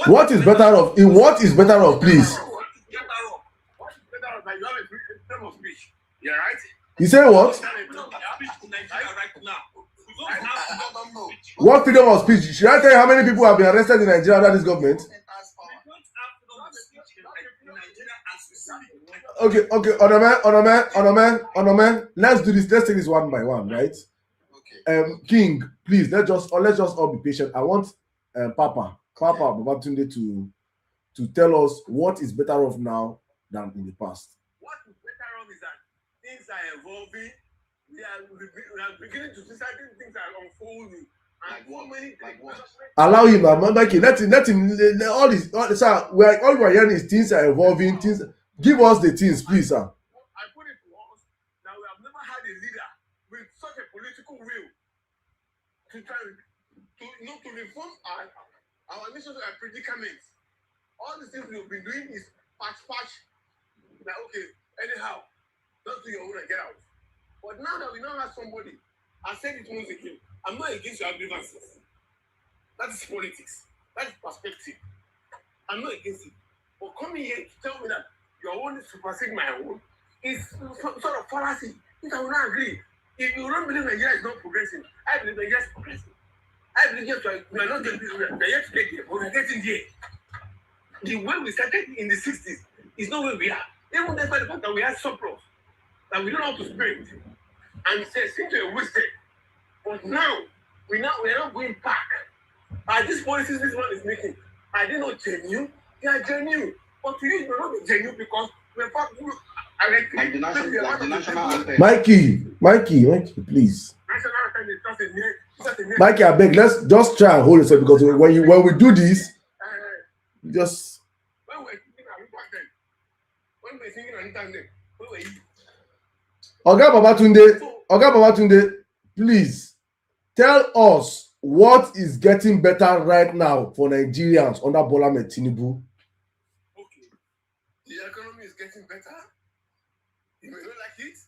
what is better off? In what is better off, please? What is better off? What is better off? That you have a freedom of speech. Yeah, right? You say what? Freedom of speech in Nigeria right now. We don't have I freedom don't know. of speech. What freedom of speech? Should I tell you how many people have been arrested in Nigeria under this government? We don't have freedom of speech in Nigeria as we speak. Okay, Onome. Let's do this. Let's take this one by one, right? Okay. King, please let's just all be patient. I want Papa Babatunde to tell us what is better off now than in the past. What is better off is that things are evolving. We are beginning to see certain things are unfolding. And so many things. Allow him, Mikey. Let him. All we are hearing is things are evolving. Things. Give us the things, please, sir. I put it to us that we have never had a leader with such a political will to try to reform our nation's predicaments. All the things we've been doing is patch. Like, okay, anyhow, just do your own and get out. But now that we now have somebody, I said it once again, I'm not against your grievances. That is politics. That is perspective. I'm not against it. But coming here to tell me that your own is superseding my own is some sort of fallacy. I will not agree. If you don't believe Nigeria is not progressing, I believe Nigeria is progressing. I believe we are not getting there. We are yet to get there, but we are getting there. The way we started in the 60s is not where we are. Even despite the fact that we had surplus, that we don't know how to spend, and seem to have wasted. But now, we are not going back. Are these policies this one is making, are they not genuine? They are genuine. But to you, they will not be genuine because we're like the national anthem. Mikey, please. National anthem is just a mere. Mikey, I beg, let's just try and hold yourself because when we do this, just. When we're thinking of back then, when we're thinking of internet, where were you? Oga Babatunde, please tell us what is getting better right now for Nigerians under Bola Ahmed Tinubu. Okay, the economy is getting better. You may not like it.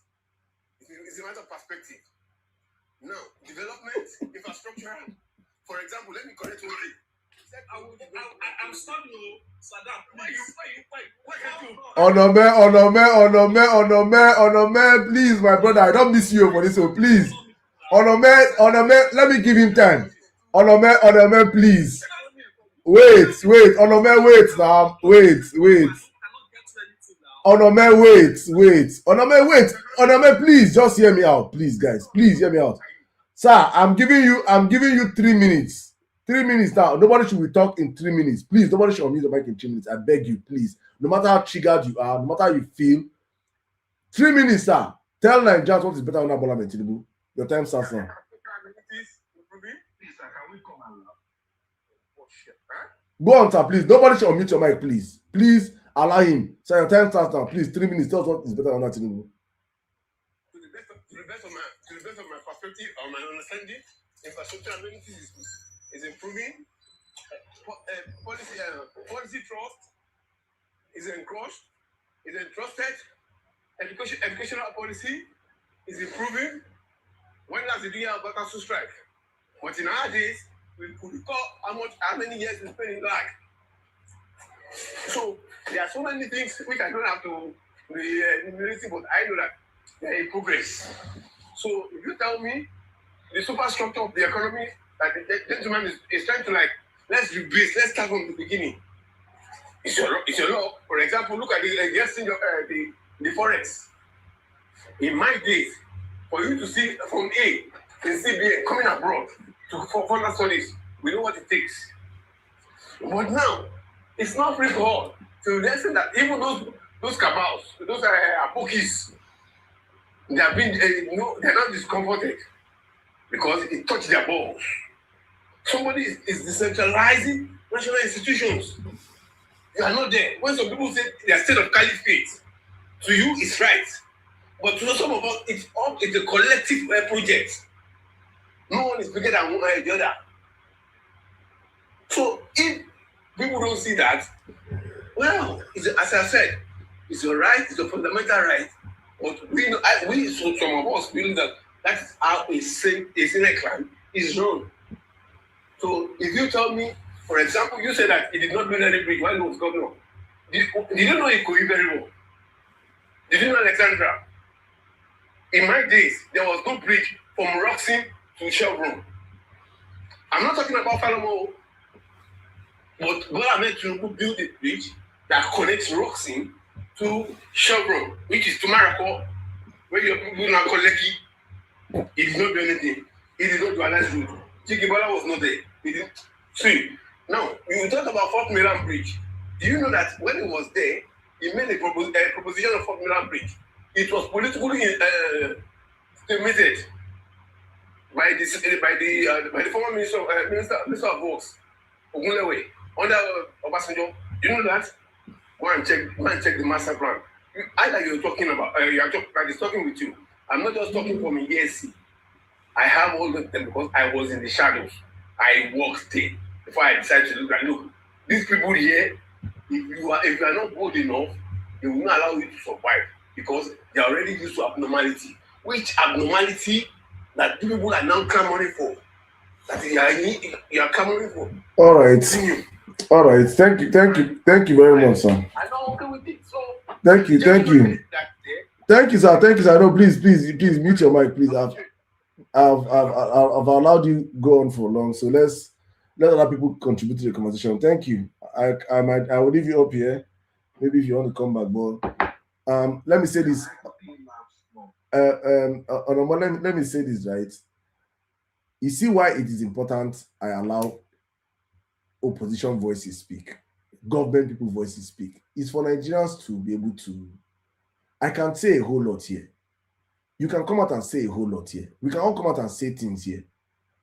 It's a matter of perspective. Now, development, infrastructure. For example, let me correct one thing. I'm sorry, Sirdam. Why Onome, please, my brother, I don't miss you for this, so please. Onome, let me give him time. Onome, please. Wait, Onome, wait now. Wait. Onome, please, just hear me out, please, guys. Please hear me out. Sir, I'm giving you 3 minutes. 3 minutes now. Nobody should be talk in 3 minutes. Please, nobody should unmute the mic in 3 minutes. I beg you, please. No matter how triggered you are, no matter how you feel. 3 minutes, sir. Tell Nigerians what is better under Bola Ahmed Tinubu. Your time starts now. Go on, sir, please. Nobody should unmute your mic, please. Please allow him. Sir, your time starts now. Please, 3 minutes. Tell us what is better under Tinubu. To the best of my perspective or my understanding, infrastructure amenities is improving. Policy trust is entrusted. Educational policy is improving. When last did we have about to strike? But in our days, we could recall how many years we spent in lag. So there are so many things which I don't have to listen, but I know that they are in progress. So if you tell me the superstructure of the economy that the gentleman is trying to let's rebase, let's start from the beginning. It's your law. For example, look at the forex. In my days, for you to see from A in CBA coming abroad for further studies, we know what it takes. But now, it's not free for all. So the extent that even those cabals, those bookies, they have been they're not discomforted because it touched their balls. Somebody is decentralizing national institutions. You are not there. When some people say they are state of caliphate, to you it's right. But to some of us, it's a collective project. No one is bigger than one or the other. So if people don't see that, well, as I said, it's your right, it's a fundamental right. But so some of us feel that that is how a Senate clan is run. So if you tell me, for example, you said that he did not build any bridge while he was governor. Did you know Ikoyi very well? Did you know Alexandra? In my days, there was no bridge from Roxy to Chevron. I'm not talking about Falomo, but Bola Ahmed Tinubu built a bridge that connects Roxy to Chevron, which is to Marako, where your people now call Lekki. He did not do anything. He did not do Alas Road. Chikibola was not there. He didn't. See, now, you talk about Fort Milan Bridge. Do you know that when he was there, he made a proposition of Fort Milan Bridge? It was politically submitted by the former minister of Works, Ogunlewe, under Obasanjo. Do you know that? Go and check the master plan. Either you're talking about, that is talking with you. I'm not just talking from a ESC. I have all of them because I was in the shadows. I worked there before I decided to look, these people here, if you are not good enough, they will not allow you to survive because they are already used to abnormality. Which abnormality that people are now clamoring for? That you are clamoring for. All right. All right. Thank you very much, sir. I'm not okay with it. So Thank you. Thank you, sir. No, please mute your mic, please. I've allowed you go on for long, so let's let other people contribute to the conversation. Thank you. I will leave you up here. Maybe if you want to come back, but let me say this. Let me say this, right? You see why it is important I allow opposition voices speak, government people voices speak. It's for Nigerians to be able to. I can say a whole lot here. You can come out and say a whole lot here. We can all come out and say things here.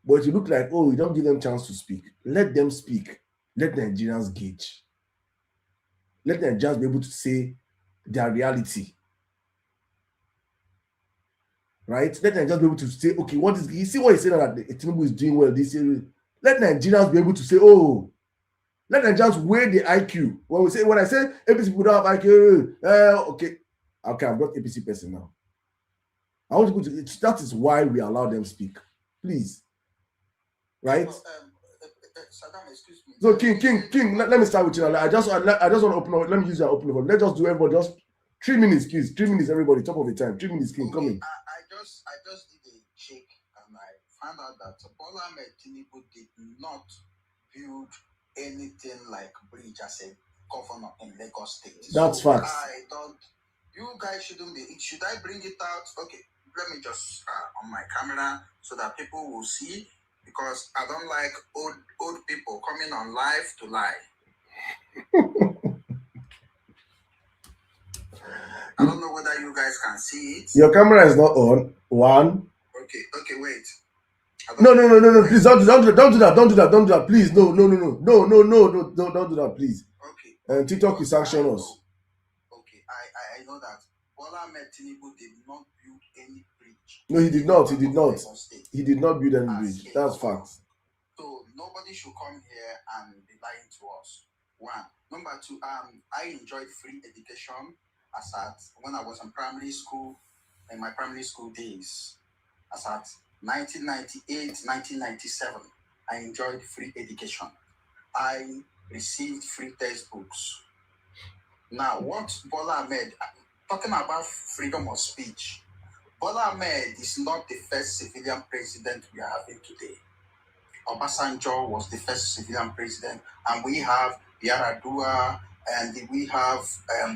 But it look like, oh, you don't give them chance to speak. Let them speak. Let Nigerians gauge. Let Nigerians be able to say their reality. Right? Let Nigerians be able to say, okay, what is, you see what he's saying that Tinubu is doing well this year? Let Nigerians be able to say, oh, let Nigerians weigh the IQ. When I say APC people don't have IQ, okay, I've got APC person now. I want to go to that is why we allow them speak. Please. Right? Sirdam, excuse me. So King, let me start with you. I just want to open up. Let me use your open up. Let's just do everybody just 3 minutes, please. 3 minutes, everybody, top of the time. 3 minutes, King, come in. I just did a check and I found out that Bola Ahmed Tinubu did not build anything like bridge as a governor in Lagos State. That's facts. You guys shouldn't be. Should I bring it out? Okay, let me just on my camera so that people will see, because I don't like old people coming on live to lie. I don't know whether you guys can see it. Your camera is not on. One. Okay, wait. No, please don't do that. Please, no, don't do that, please. Okay. TikTok will sanction us. Okay, I know that. Bola Ahmed Tinubu did not build any bridge. No, he did not. He did not build any bridge. That's facts. So nobody should come here and be lying to us. One. Number two, I enjoyed free education when I was in primary school, in my primary school days. As at 1998, 1997, I enjoyed free education. I received free textbooks. Now, what Bola Ahmed, talking about freedom of speech, Bola Ahmed is not the first civilian president we are having today. Obasanjo was the first civilian president, and we have Yar'Adua, and we have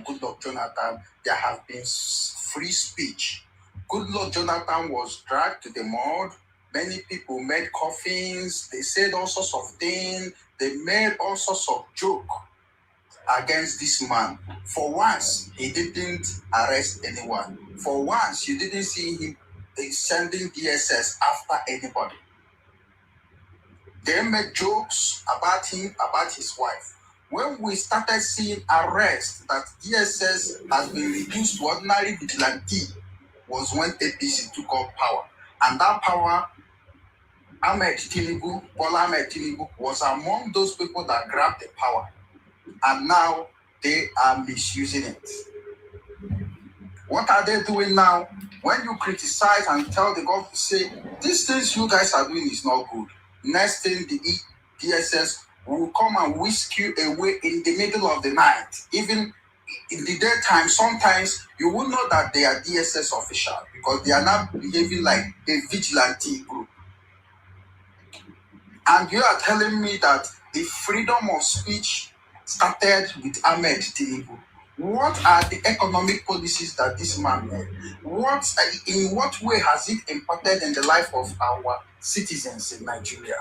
Goodluck Jonathan. There have been free speech. Goodluck Jonathan was dragged to the mud. Many people made coffins. They said all sorts of things. They made all sorts of jokes against this man. For once, he didn't arrest anyone. For once, you didn't see him sending DSS after anybody. They made jokes about him, about his wife. When we started seeing arrests that DSS has been reduced to ordinary vigilante was when APC took up power. And that power, Bola Ahmed Tinubu, was among those people that grabbed the power. And now they are misusing it. What are they doing now? When you criticize and tell the government, say, these things you guys are doing is not good. Next thing, the DSS will come and whisk you away in the middle of the night. Even in the daytime, sometimes you will know that they are DSS officials because they are not behaving like a vigilante group. And you are telling me that the freedom of speech started with Ahmed Tinubu. What are the economic policies that this man made? In what way has it impacted in the life of our citizens in Nigeria?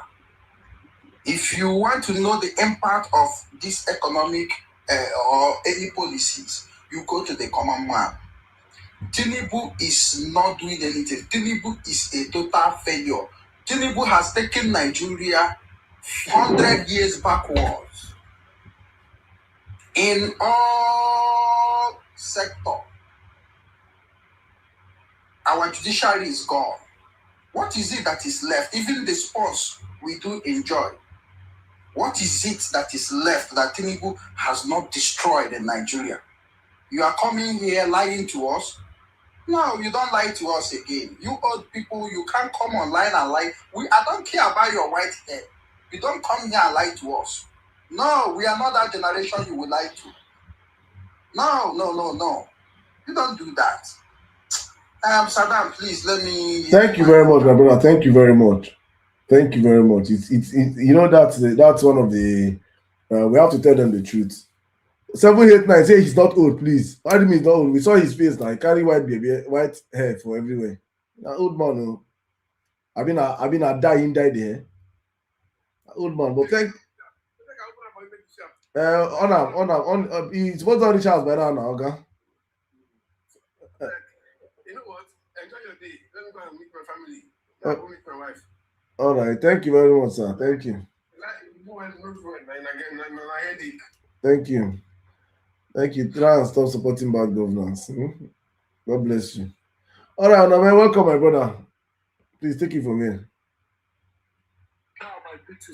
If you want to know the impact of this economic or any policies, you go to the common man. Tinubu is not doing anything. Tinubu is a total failure. Tinubu has taken Nigeria 100 years backwards in all sectors. Our judiciary is gone. What is it that is left? Even the sports we do enjoy. What is it that is left that Tinubu has not destroyed in Nigeria? You are coming here lying to us? No, you don't lie to us again. You old people, you can't come online and lie. I don't care about your white hair. You don't come here and lie to us. No, we are not that generation you will lie to. No. You don't do that. Sirdam, please let me. Thank you very much, my brother. Thank you very much. Thank you very much. It's you know that's one of the we have to tell them the truth. 789 say he's not old, please. What do you mean he's not old? We saw his face now. He carry white hair for everywhere. An old man, no. I've been a dying died here. Old man, but thank on he's supposed to reach house by now, okay? You know what? Enjoy your day. Let me go and meet my family. I'll go meet my wife. All right, thank you very much, sir. Thank you. Thank you. Thank you. Try and stop supporting bad governance. God bless you. All right, now, man, welcome, my brother. Please take it from here. I greet you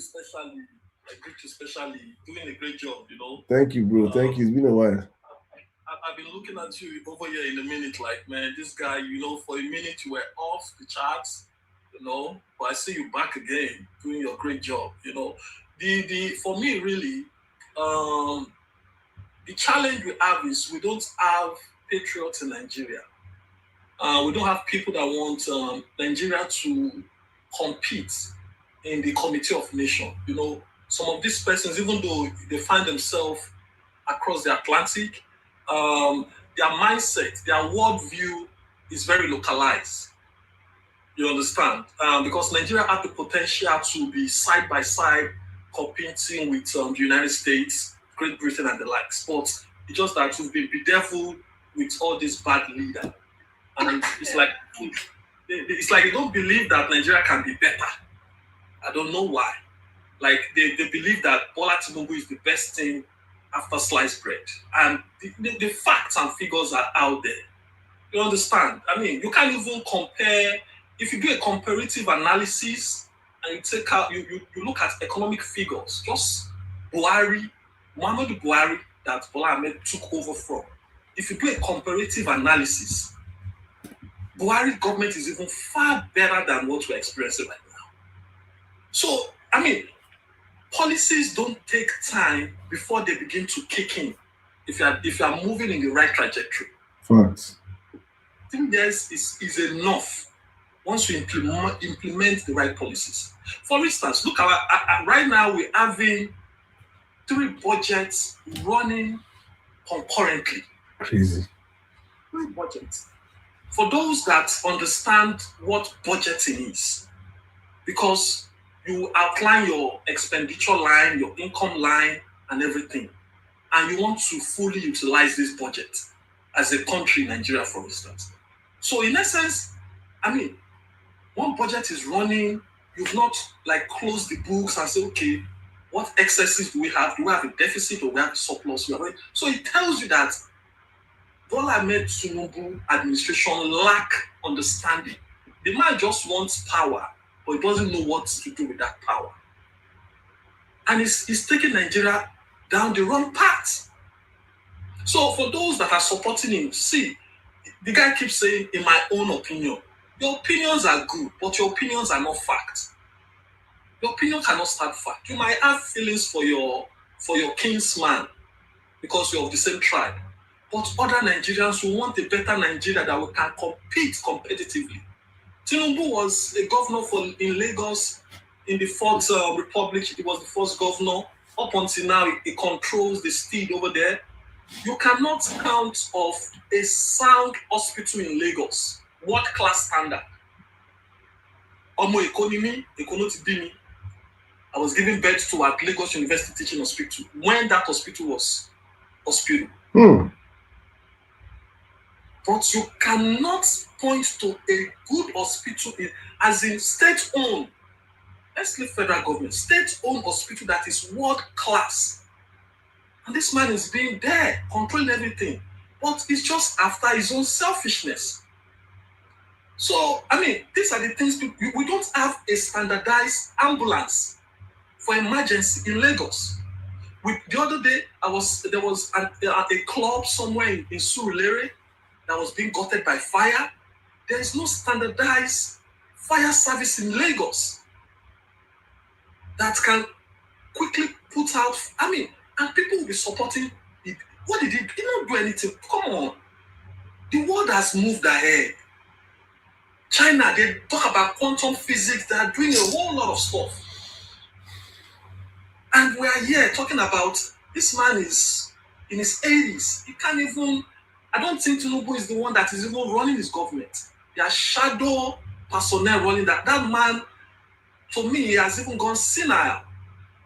especially. Doing a great job, you know. Thank you, bro. Thank you. It's been a while. I've been looking at you over here in a minute, like, man, this guy, you know, for a minute you were off the charts, you know, but I see you back again, doing your great job, you know. For me, really, the challenge we have is we don't have patriots in Nigeria. We don't have people that want Nigeria to compete in the Committee of Nations. You know, some of these persons, even though they find themselves across the Atlantic, their mindset, their worldview is very localized. You understand? Because Nigeria has the potential to be side by side competing with the United States, Great Britain, and the likes. But it's just that we've been bedeviled with all these bad leaders. And it's like they don't believe that Nigeria can be better. I don't know why. Like they believe that Bola Tinubu is the best thing after sliced bread. And the facts and figures are out there. You understand? I mean, you can't even compare. If you do a comparative analysis and you take out, you look at economic figures, just Muhammadu Buhari that Bola Ahmed took over from. If you do a comparative analysis, Buhari government is even far better than what we're experiencing right now. So, I mean, policies don't take time before they begin to kick in. If you are moving in the right trajectory. Facts. I think this is enough once you implement the right policies. For instance, look at right now we're having 3 budgets running concurrently. Crazy. 3 budgets. For those that understand what budgeting is, because you outline your expenditure line, your income line, and everything, and you want to fully utilize this budget as a country, Nigeria, for instance. So in essence, I mean, one budget is running You've not like closed the books and say, okay, what excesses do we have? Do we have a deficit or we have a surplus? So it tells you that Bola Ahmed Tinubu administration lack understanding. The man just wants power, but he doesn't know what to do with that power. And he's taking Nigeria down the wrong path. So for those that are supporting him, see, the guy keeps saying, in my own opinion. Your opinions are good, but your opinions are not fact. Your opinion cannot stand fact. You might have feelings for your kinsman because you're of the same tribe. But other Nigerians who want a better Nigeria that we can compete competitively. Tinubu was a governor in Lagos in the Fourth Republic. He was the first governor. Up until now, he controls the steed over there. You cannot count off a sound hospital in Lagos, world-class standard. Omo economy, I was giving birth to at Lagos University Teaching Hospital when that hospital was hospital. But you cannot point to a good hospital as in state-owned. Let's leave federal government. State-owned hospital that is world-class. And this man is being there, controlling everything. But it's just after his own selfishness. So, I mean, these are the things. We don't have a standardized ambulance for emergency in Lagos. The other day, there was a club somewhere in Surulere that was being gutted by fire. There is no standardized fire service in Lagos that can quickly put out. I mean, and people will be supporting it. What did he do? He didn't do anything. Come on. The world has moved ahead. China, they talk about quantum physics. They are doing a whole lot of stuff. And we are here talking about this man is in his 80s. He can't even, I don't think Tinubu is the one that is even running his government. There are shadow personnel running that. That man, for me, he has even gone senile.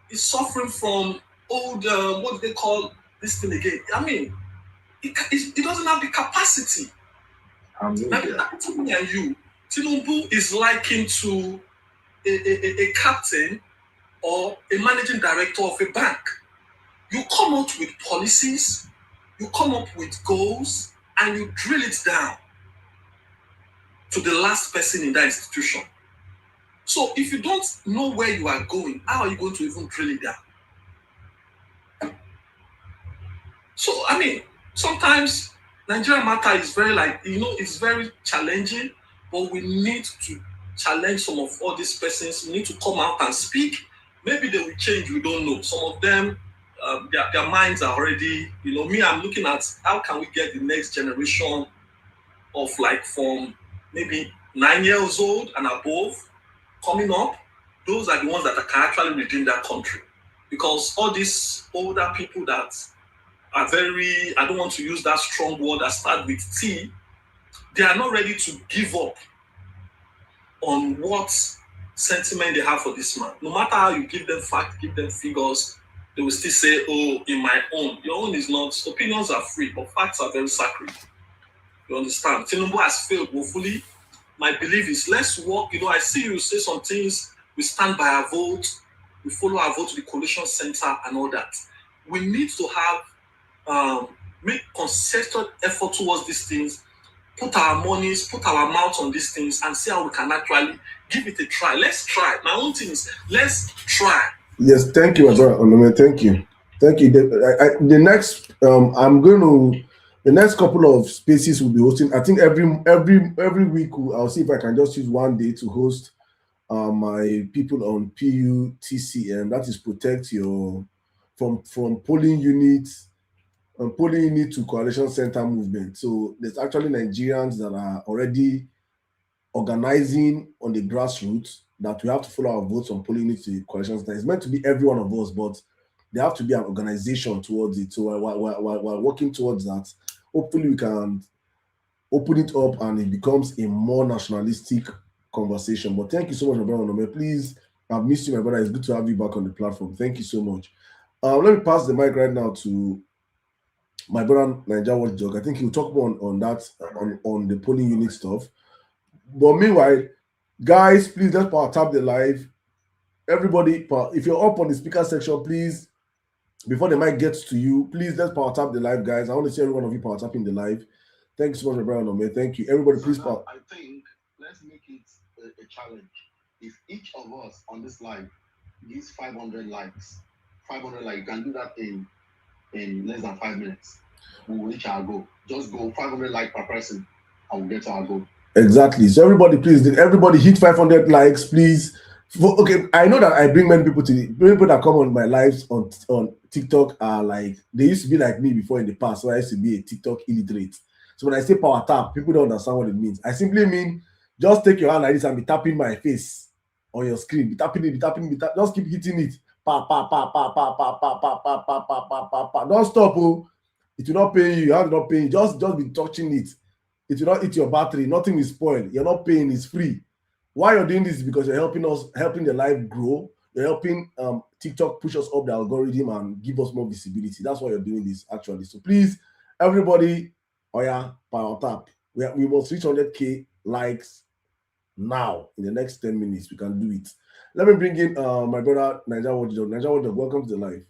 He's suffering from old, what do they call this thing again? I mean, he doesn't have the capacity. Now, between me and you, Tinubu is likened to a captain or a managing director of a bank. You come out with policies, you come up with goals, and you drill it down to the last person in that institution. So if you don't know where you are going, how are you going to even drill it down? So, I mean, sometimes Nigerian matter is very it's very challenging, but we need to challenge some of all these persons. We need to come out and speak. Maybe they will change, we don't know. Some of them, their minds are already, me, I'm looking at how can we get the next generation of from maybe 9 years old and above coming up. Those are the ones that can actually redeem that country. Because all these older people that are very, I don't want to use that strong word that start with T, they are not ready to give up on what sentiment they have for this man. No matter how you give them facts, give them figures, they will still say, oh, in my own. Your own is not. Opinions are free, but facts are very sacred. You understand? Tinubu has failed woefully. My belief is let's work. I see you say some things. We stand by our vote. We follow our vote to the coalition center and all that. We need to have make concerted effort towards these things. Put our monies, put our mouth on these things, and see how we can actually give it a try. Let's try. My own thing is let's try. Yes, thank you, my brother. Thank you. The next, the next couple of spaces we'll be hosting. I think every week I'll see if I can just use one day to host my people on PUTCM. That is protect your from polling units. Polling unit to coalition center movement. So there's actually Nigerians that are already organizing on the grassroots that we have to follow our votes on polling unit to coalition center. It's meant to be every one of us, but there have to be an organization towards it. So we're working towards that. Hopefully we can open it up and it becomes a more nationalistic conversation. But thank you so much, my brother. Please, I've missed you, my brother. It's good to have you back on the platform. Thank you so much. Let me pass the mic right now to my brother Niger Watch Jog. I think he'll talk more on that on the polling unit stuff. But meanwhile, Guys, please let's power tap the live. Everybody, if you're up on the speaker section, please, before the mic gets to you, please let's power tap the live, guys. I want to see every one of you power tapping the live. Thank you so much, Brian Ome. Thank you. Everybody, please power. I think let's make it a challenge. If each of us on this live gives 500 likes, 500 likes, you can do that in less than 5 minutes. We will reach our goal. Just go 500 likes per person, and we'll get to our goal. Exactly. So everybody, please, did everybody hit 500 likes, please? Okay, I know that I bring many people people that come on my lives on TikTok are like, they used to be like me before in the past, so I used to be a TikTok illiterate. So when I say power tap, people don't understand what it means. I simply mean just take your hand like this and be tapping my face on your screen. Be tapping it, just keep hitting it. Pa pa pa pa pa pa pa pa pa pa pa pa pa pa. Don't stop, oh. It will not pay you. Your hand will not pay you. Just be touching it. It will not eat your battery. Nothing will spoil. You're not paying. It's free. Why you're doing this is because you're helping the live grow. You're helping TikTok push us up the algorithm and give us more visibility. That's why you're doing this, actually. So please, everybody, power tap. We must reach 100K likes now. In the next 10 minutes, we can do it. Let me bring in my brother, Niger Watchdog. Niger Watchdog, welcome to the live.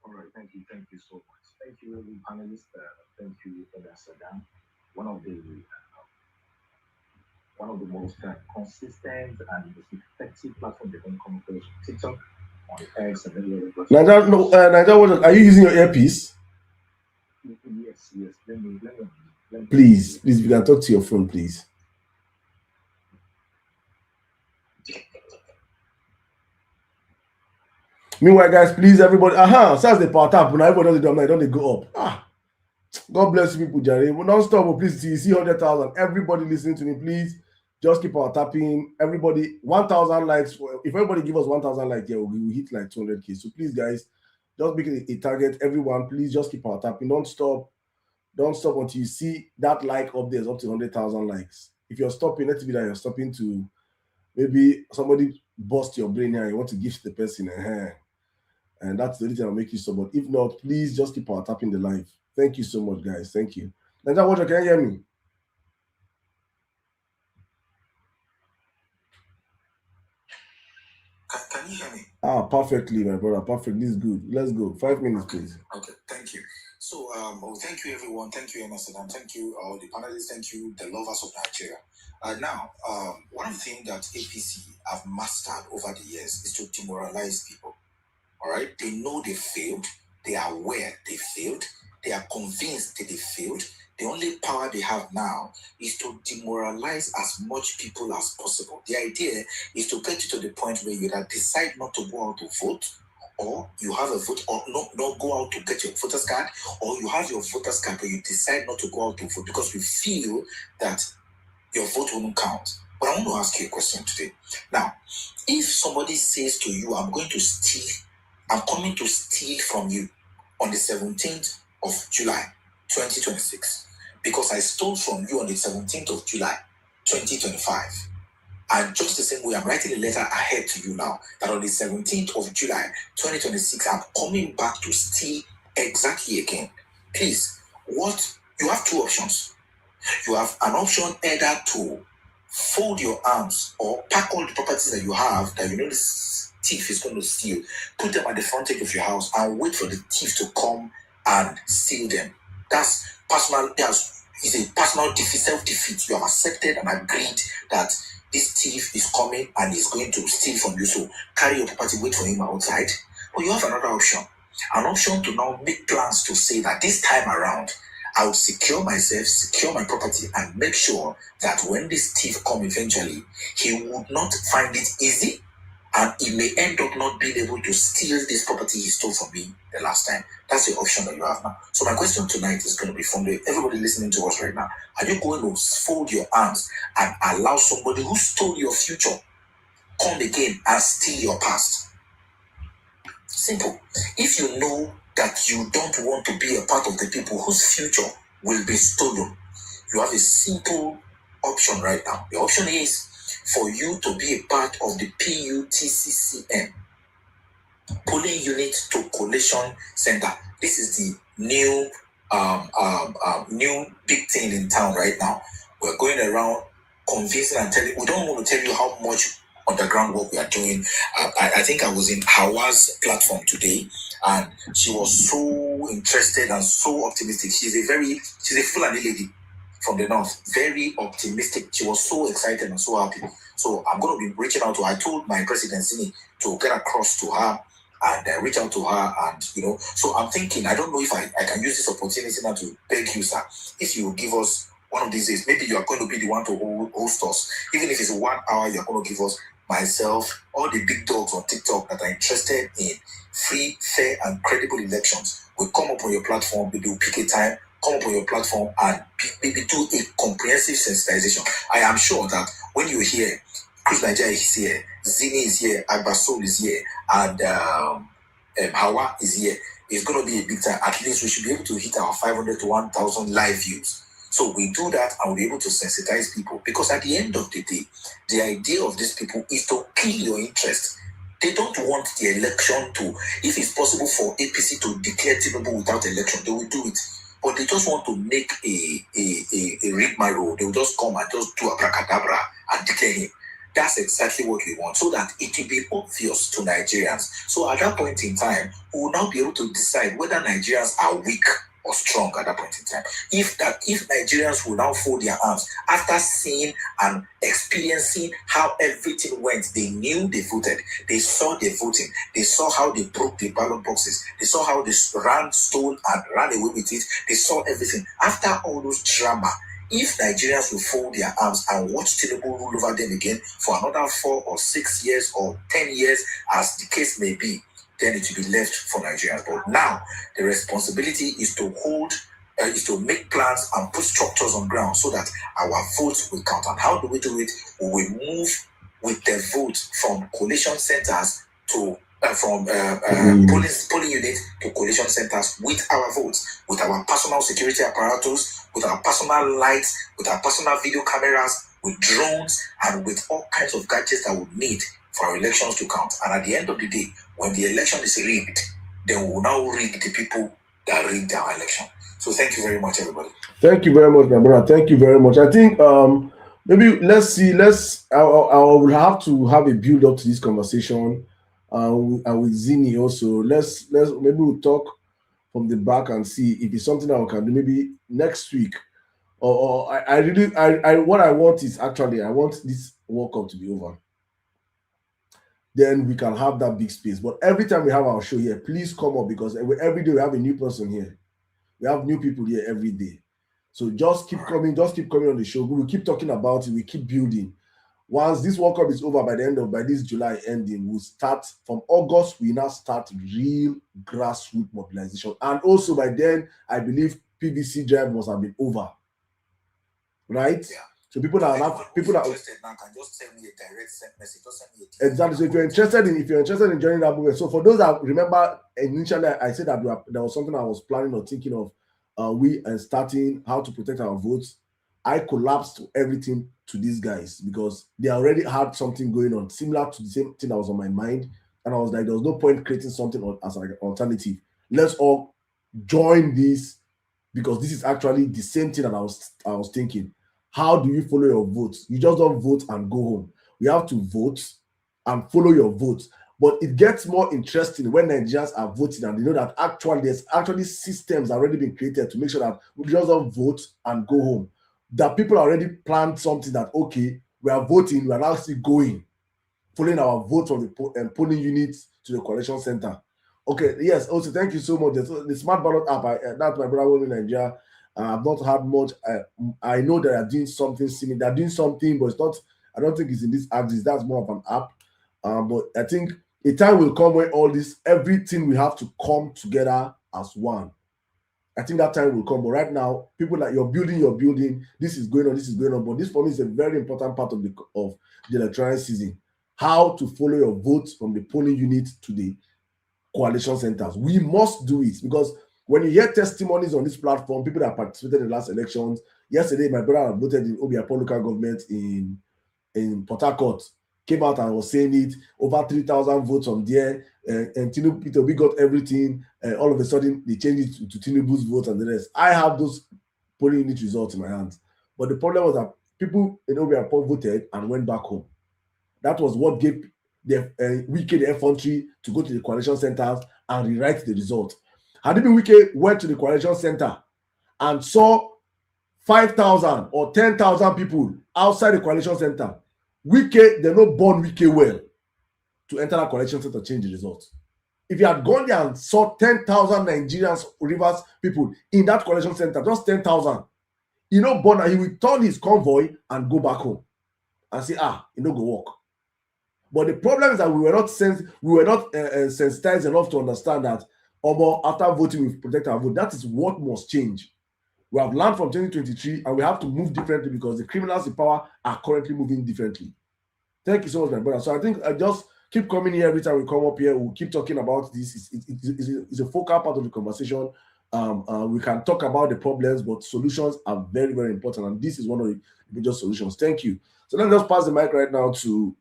All right, thank you so much. Thank you, panelists. Thank you, Emir Sirdam, one of the most consistent and most effective platforms they can come across TikTok, on X, and many other platforms. Niger, are you using your earpiece? Yes. Let me please, if you can talk to your phone, please. Meanwhile, guys, please, everybody, since the power tap, when everybody don't go up. God bless you people, Jerry. We'll not stop, please. You see 100,000. Everybody listening to me, please. Just keep our tapping. Everybody, 1,000 likes. If everybody give us 1,000 likes, yeah, we will hit like 200K. So please, guys, just make it a target. Everyone, please just keep our tapping. Don't stop until you see that like up there is up to 100,000 likes. If you're stopping, let's be that you're stopping to maybe somebody bust your brain here and you want to give the person a hand. And that's the only thing that'll make you stop. But if not, please just keep our tapping the live. Thank you so much, guys. Thank you. Niger Watcher, can you hear me? Can you hear me? Perfectly, my brother. Perfect. This is good. Let's go. 5 minutes, please. Okay, thank you. So, thank you, everyone. Thank you, Emir Sirdam. Thank you, all the panelists. Thank you, the lovers of Nigeria. Now, one of the things that APC have mastered over the years is to demoralize people. All right? They know they failed. They are aware they failed. They are convinced that they failed. The only power they have now is to demoralize as much people as possible. The idea is to get you to the point where you either decide not to go out to vote, or you have a vote, or not go out to get your voter's card, or you have your voter's card, but you decide not to go out to vote because you feel that your vote won't count. But I want to ask you a question today. Now, if somebody says to you, I'm coming to steal from you on the 17th of July, 2026, because I stole from you on the 17th of July, 2025. And just the same way, I'm writing a letter ahead to you now that on the 17th of July, 2026, I'm coming back to steal exactly again. Please, you have two options. You have an option either to fold your arms or pack all the properties that you have that you know this thief is going to steal, put them at the front edge of your house and wait for the thief to come and steal them. That's personal. It's a personal self-defeat. You have accepted and agreed that this thief is coming and is going to steal from you. So carry your property, wait for him outside. But you have another option. An option to now make plans to say that this time around, I will secure myself, secure my property, and make sure that when this thief comes eventually, he would not find it easy, and he may end up not being able to steal this property he stole from me the last time. That's the option that you have now. So my question tonight is going to be from everybody listening to us right now. Are you going to fold your arms and allow somebody who stole your future come again and steal your past? Simple. If you know that you don't want to be a part of the people whose future will be stolen, you have a simple option right now. The option is for you to be a part of the PUTCCM, Polling Unit to Collation Center. This is the new big thing in town right now. We're going around convincing and telling. We don't want to tell you how much underground work we are doing. I think I was in Hawa's platform today, and she was so interested and so optimistic. She's a Fulani lady from the north, very optimistic. She was so excited and so happy. So I'm going to be reaching out to her. I told my president Zini to get across to her and reach out to her, and so I'm thinking, I don't know if I can use this opportunity now to beg you, sir, if you give us one of these days, maybe you are going to be the one to host us, even if it's 1 hour, you're going to give us, myself, all the big dogs on TikTok that are interested in free, fair, and credible elections will come up on your platform. We do pick a time, come up on your platform, and maybe do a comprehensive sensitization. I am sure that when you hear Chris Nigeria is here, Zini is here, Agbasol is here, and Hawa is here, it's going to be a big time. At least we should be able to hit our 500 to 1,000 live views. So we do that and we'll be able to sensitize people, because at the end of the day, the idea of these people is to kill your interest. They don't want the election to, if it's possible for APC to declare Tinubu without election, they will do it. But they just want to make a rigmarole. They will just come and just do abracadabra and declare him. That's exactly what we want, so that it will be obvious to Nigerians. So at that point in time, we will now be able to decide whether Nigerians are weak or strong at that point in time. If Nigerians will now fold their arms after seeing and experiencing how everything went, they knew they voted, they saw the voting, they saw how they broke the ballot boxes, they saw how they stole and ran away with it, they saw everything. After all those drama, if Nigerians will fold their arms and watch Tinubu rule over them again for another 4 or 6 years or 10 years, as the case may be, then it will be left for Nigerians. But now the responsibility is to make plans and put structures on ground so that our votes will count. And how do we do it? We will move with the vote from coalition centers to polling units to coalition centers with our votes, with our personal security apparatus, with our personal lights, with our personal video cameras, with drones, and with all kinds of gadgets that we need for our elections to count. And at the end of the day, when the election is rigged, then we will now rig the people that rigged our election. So thank you very much, everybody. Thank you very much, my brother. Thank you very much. I think maybe let's see. I will have to have a build up to this conversation, and with Zini also. Let's maybe we'll talk from the back and see if it's something that we can do maybe next week. Or what I want is actually I want this World Cup to be over. Then we can have that big space. But every time we have our show here, please come up, because every day we have a new person here. We have new people here every day. So just keep coming on the show. We will keep talking about it. We keep building. Once this World Cup is over by this July ending, we'll start from August. We now start real grassroots mobilization. And also by then, I believe PVC drive must have been over. Right? Yeah. So people that interested now can just send me a direct message. Just send me a exactly. So if you're interested in joining that movement, so for those that remember, initially I said that there was something I was planning or thinking of, starting how to protect our votes. I collapsed everything to these guys because they already had something going on similar to the same thing that was on my mind, and I was like, there was no point creating something as an alternative. Let's all join this, because this is actually the same thing that I was thinking. How do you follow your votes? You just don't vote and go home. We have to vote and follow your votes. But it gets more interesting when Nigerians are voting and they know that actually there's actually systems already been created to make sure that we just don't vote and go home. That people already planned something that, okay, we are voting, we are now still going, following our vote from the polling units to the collection center. Okay, yes, also thank you so much. The Smart Ballot app, that's my brother in Nigeria. I've not had much. I know that they're doing something similar. They're doing something, but it's not. I don't think it's in this axis. That's more of an app. But I think a time will come when everything will have to come together as one. I think that time will come. But right now, people like you're building. This is going on. But this for me is a very important part of the electoral season. How to follow your votes from the polling unit to the coalition centers. We must do it, because when you hear testimonies on this platform, people that participated in the last elections. Yesterday, my brother voted in Obiapo local government in Port Harcourt. Came out and was saying it. Over 3,000 votes on there. And Tinubu got everything. All of a sudden, they changed it to Tinubu's vote and the rest. I have those polling unit results in my hands. But the problem was that people in Obiapo voted and went back home. That was what gave the Wike the effrontery to go to the coalition centers and rewrite the result. Had it been Wike went to the coalition center and saw 5,000 or 10,000 people outside the coalition center, Wike, they no born Wike well to enter that coalition center, change the result. If you had gone there and saw 10,000 Nigerians, Rivers people in that coalition center, just 10,000, he no born, and he will turn his convoy and go back home and say, he no go work. But the problem is that we were not sensitized enough to understand that after voting, we protect our vote. That is what must change. We have learned from 2023 and we have to move differently because the criminals in power are currently moving differently. Thank you so much, my brother. So I think I just keep coming here every time we come up here. We'll keep talking about this. It's a focal part of the conversation. We can talk about the problems, but solutions are very, very important. And this is one of the major solutions. Thank you. So let me just pass the mic right now to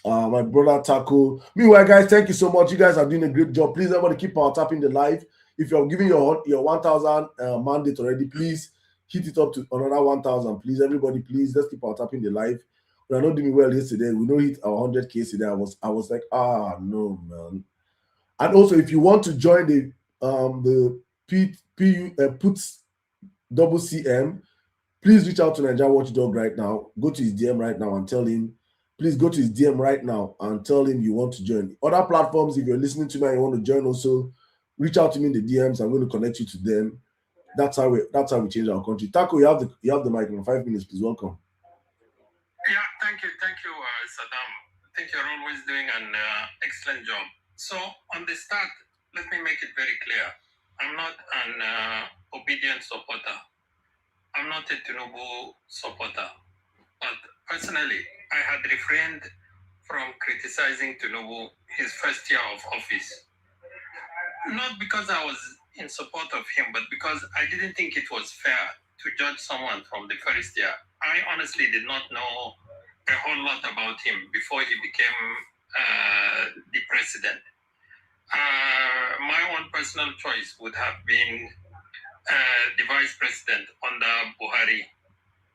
my brother Taco. Meanwhile, guys, thank you so much. You guys are doing a great job. Please, everybody, keep power tapping the live. If you're giving your 1,000 mandate already, please hit it up to another 1,000. Please, everybody, please, let's keep power tapping the live. We are not doing well yesterday. We know hit our 100K today. I was like, no, man. And also, if you want to join the Puts Double CM, please reach out to Nigeria Watchdog right now. Go to his DM right now and tell him. Please go to his DM right now and tell him you want to join. Other platforms, if you're listening to me and you want to join also, reach out to me in the DMs. I'm going to connect you to them. That's how we change our country. Taco, you have the mic in 5 minutes, please. Welcome. Yeah, thank you, Sirdam. I think you're always doing an excellent job. So on the start, let me make it very clear. I'm not an obedient supporter. I'm not a Tinubu supporter. But personally, I had refrained from criticizing Tinubu his first year of office. Not because I was in support of him, but because I didn't think it was fair to judge someone from the first year. I honestly did not know a whole lot about him before he became the president. My own personal choice would have been the vice president under Buhari,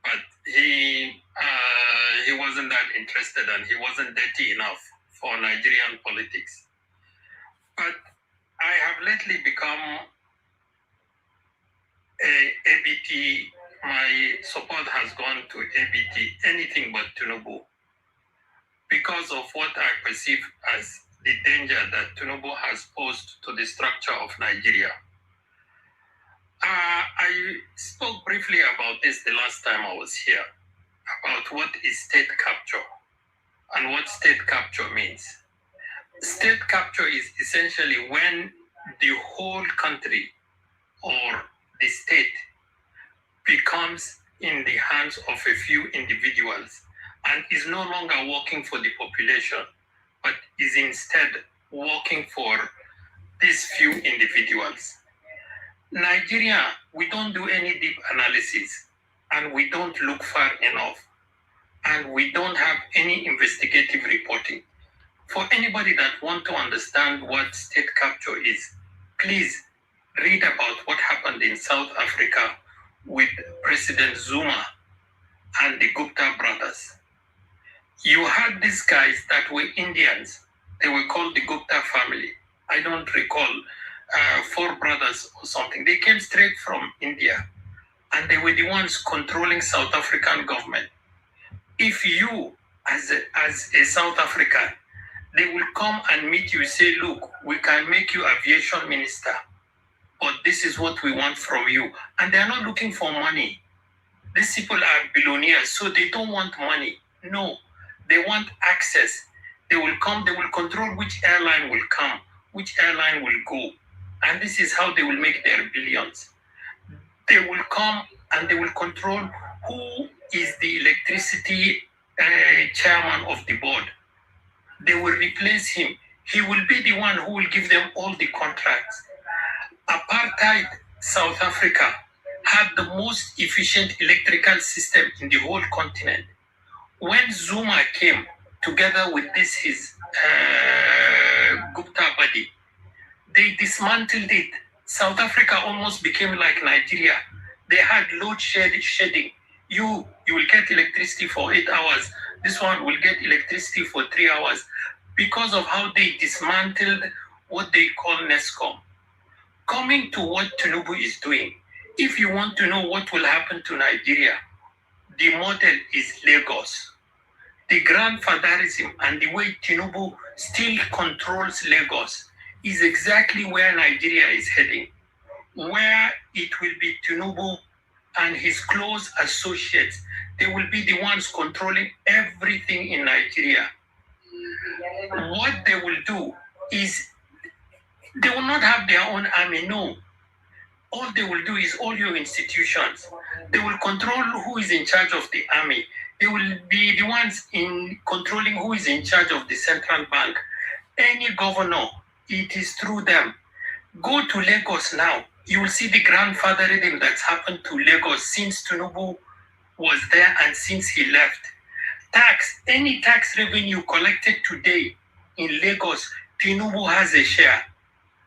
but he wasn't that interested and he wasn't dirty enough for Nigerian politics. But I have lately become a ABT. My support has gone to ABT, anything but Tinubu, because of what I perceive as the danger that Tinubu has posed to the structure of Nigeria. I spoke briefly about this the last time I was here, about what is state capture and what state capture means. State capture is essentially when the whole country or the state becomes in the hands of a few individuals and is no longer working for the population, but is instead working for these few individuals. Nigeria, we don't do any deep analysis and we don't look far enough and we don't have any investigative reporting. For anybody that wants to understand what state capture is, please read about what happened in South Africa with President Zuma and the Gupta brothers. You had these guys that were Indians. They were called the Gupta family. I don't recall, 4 brothers or something. They came straight from India and they were the ones controlling South African government. If you, as a South African, they will come and meet you, say, look, we can make you aviation minister, but this is what we want from you. And they're not looking for money. These people are billionaires, so they don't want money. No, they want access. They will come, they will control which airline will come, which airline will go. And this is how they will make their billions. They will come and they will control who is the electricity chairman of the board. They will replace him. He will be the one who will give them all the contracts. Apartheid South Africa had the most efficient electrical system in the whole continent. When Zuma came together with his Gupta buddy, they dismantled it. South Africa almost became like Nigeria. They had load shedding You will get electricity for 8 hours. This one will get electricity for 3 hours because of how they dismantled what they call NESCOM. Coming to what Tinubu is doing, if you want to know what will happen to Nigeria, the model is Lagos. The grandfatherism and the way Tinubu still controls Lagos is exactly where Nigeria is heading, where it will be Tinubu and his close associates. They will be the ones controlling everything in Nigeria. What they will do is they will not have their own army, no. All they will do is all your institutions. They will control who is in charge of the army. They will be the ones in controlling who is in charge of the central bank. Any governor, it is through them. Go to Lagos now. You will see the grandfatherism that's happened to Lagos since Tinubu was there and since he left. Any tax revenue collected today in Lagos, Tinubu has a share.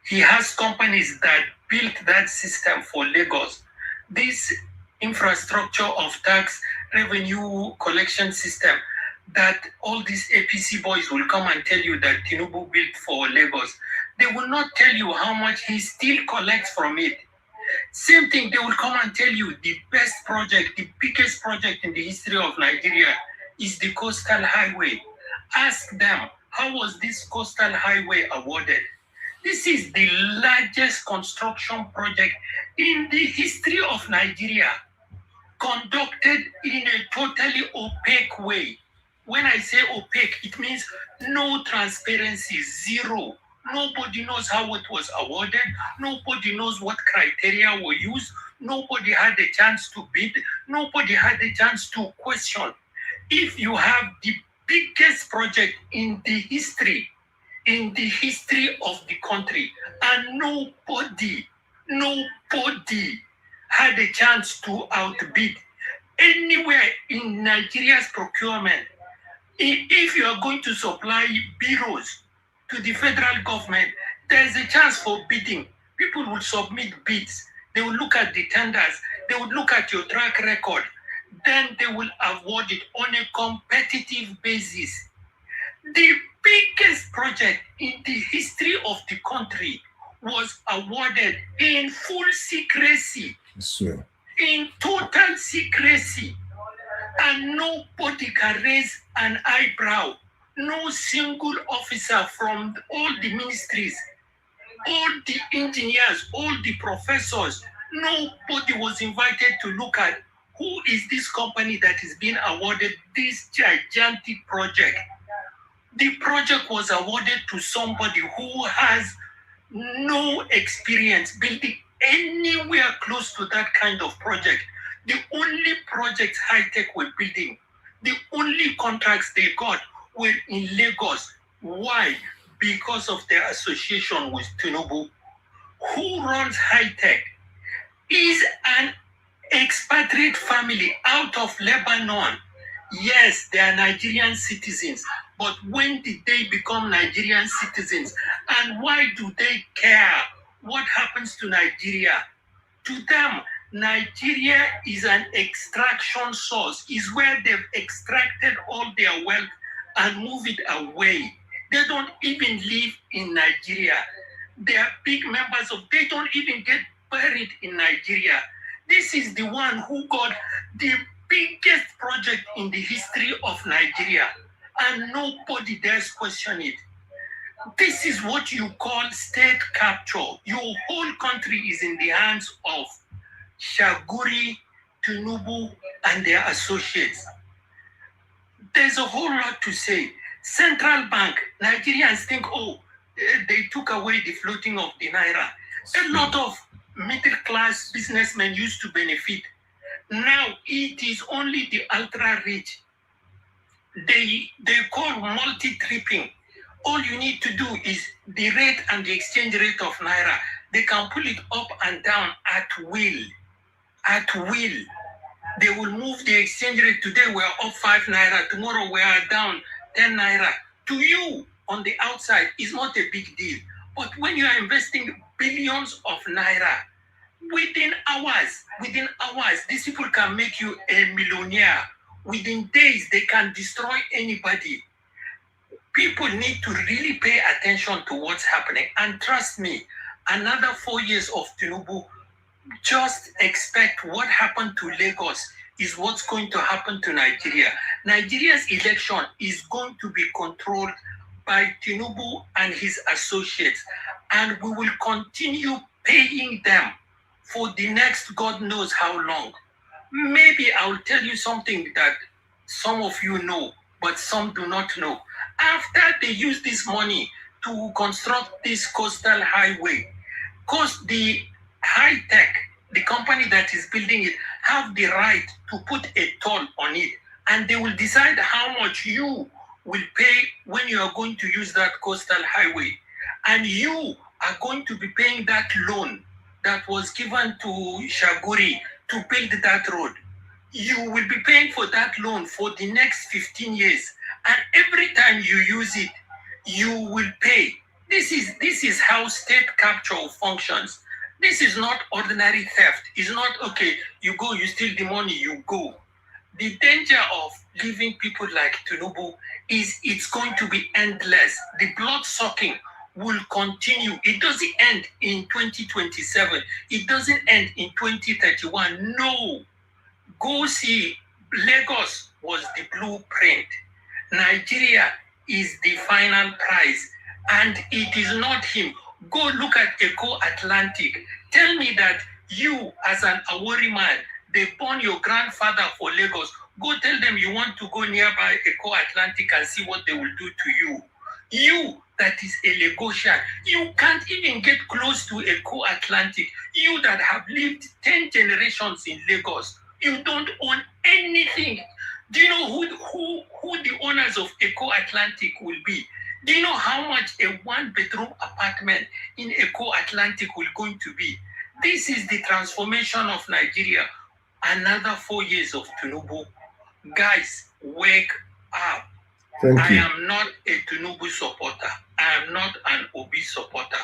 He has companies that built that system for Lagos. This infrastructure of tax revenue collection system that all these APC boys will come and tell you that Tinubu built for Lagos. They will not tell you how much he still collects from it. Same thing, they will come and tell you the best project, the biggest project in the history of Nigeria is the Coastal Highway. Ask them, how was this Coastal Highway awarded? This is the largest construction project in the history of Nigeria, conducted in a totally opaque way. When I say opaque, it means no transparency, zero. Nobody knows how it was awarded. Nobody knows what criteria were used. Nobody had a chance to bid. Nobody had a chance to question. If you have the biggest project in the history of the country, and nobody had a chance to outbid anywhere in Nigeria's procurement. If you are going to supply bureaus to the federal government, there's a chance for bidding. People will submit bids. They will look at the tenders. They will look at your track record. Then they will award it on a competitive basis. The biggest project in the history of the country was awarded in full secrecy. Sure. In total secrecy. And nobody can raise an eyebrow. No single officer from all the ministries, all the engineers, all the professors, nobody was invited to look at who is this company that is being awarded this gigantic project. The project was awarded to somebody who has no experience building anywhere close to that kind of project. The only projects high-tech were building, the only contracts they got were in Lagos. Why? Because of their association with Tinubu. Who runs high-tech is an expatriate family out of Lebanon. Yes, they are Nigerian citizens, but when did they become Nigerian citizens? And why do they care what happens to Nigeria? To them, Nigeria is an extraction source, is where they've extracted all their wealth and move it away. They don't even live in Nigeria. They are big members of, they don't even get buried in Nigeria. This is the one who got the biggest project in the history of Nigeria, and nobody dares question it. This is what you call state capture. Your whole country is in the hands of Shaguri, Tinubu, and their associates. There's a whole lot to say. Central bank, Nigerians think, they took away the floating of the naira. A lot of middle-class businessmen used to benefit. Now it is only the ultra-rich. They call multi-tripping. All you need to do is the rate and the exchange rate of naira. They can pull it up and down at will. At will. They will move the exchange rate. Today we're up 5 naira. Tomorrow we are down 10 naira. To you, on the outside, is not a big deal. But when you are investing billions of naira, Within hours, these people can make you a millionaire. Within days, they can destroy anybody. People need to really pay attention to what's happening. And trust me, another 4 years of Tinubu, just expect what happened to Lagos is what's going to happen to Nigeria. Nigeria's election is going to be controlled by Tinubu and his associates, and we will continue paying them for the next God knows how long. Maybe I'll tell you something that some of you know, but some do not know. After they use this money to construct this coastal highway, because the high tech, the company that is building it, have the right to put a toll on it, and they will decide how much you will pay when you are going to use that coastal highway. And you are going to be paying that loan that was given to Shaguri to build that road. You will be paying for that loan for the next 15 years. And every time you use it, you will pay. This is how state capture functions. This is not ordinary theft. It's not, okay, you go, you steal the money, you go. The danger of giving people like Tinubu is it's going to be endless. The blood sucking will continue. It doesn't end in 2027. It doesn't end in 2031. No. Go see, Lagos was the blueprint. Nigeria is the final prize, and it is not him. Go look at Eco Atlantic. Tell me that you, as an Awori man, they born your grandfather for Lagos. Go tell them you want to go nearby Eco Atlantic and see what they will do to you. You, that is a Lagosian, you can't even get close to Eco Atlantic. You that have lived 10 generations in Lagos, you don't own anything. Do you know who the owners of Eco Atlantic will be? Do you know how much a one-bedroom apartment in Eco Atlantic will going to be? This is the transformation of Nigeria. Another 4 years of Tinubu. Guys, wake up. I am not a Tinubu supporter. I am not an Obi supporter.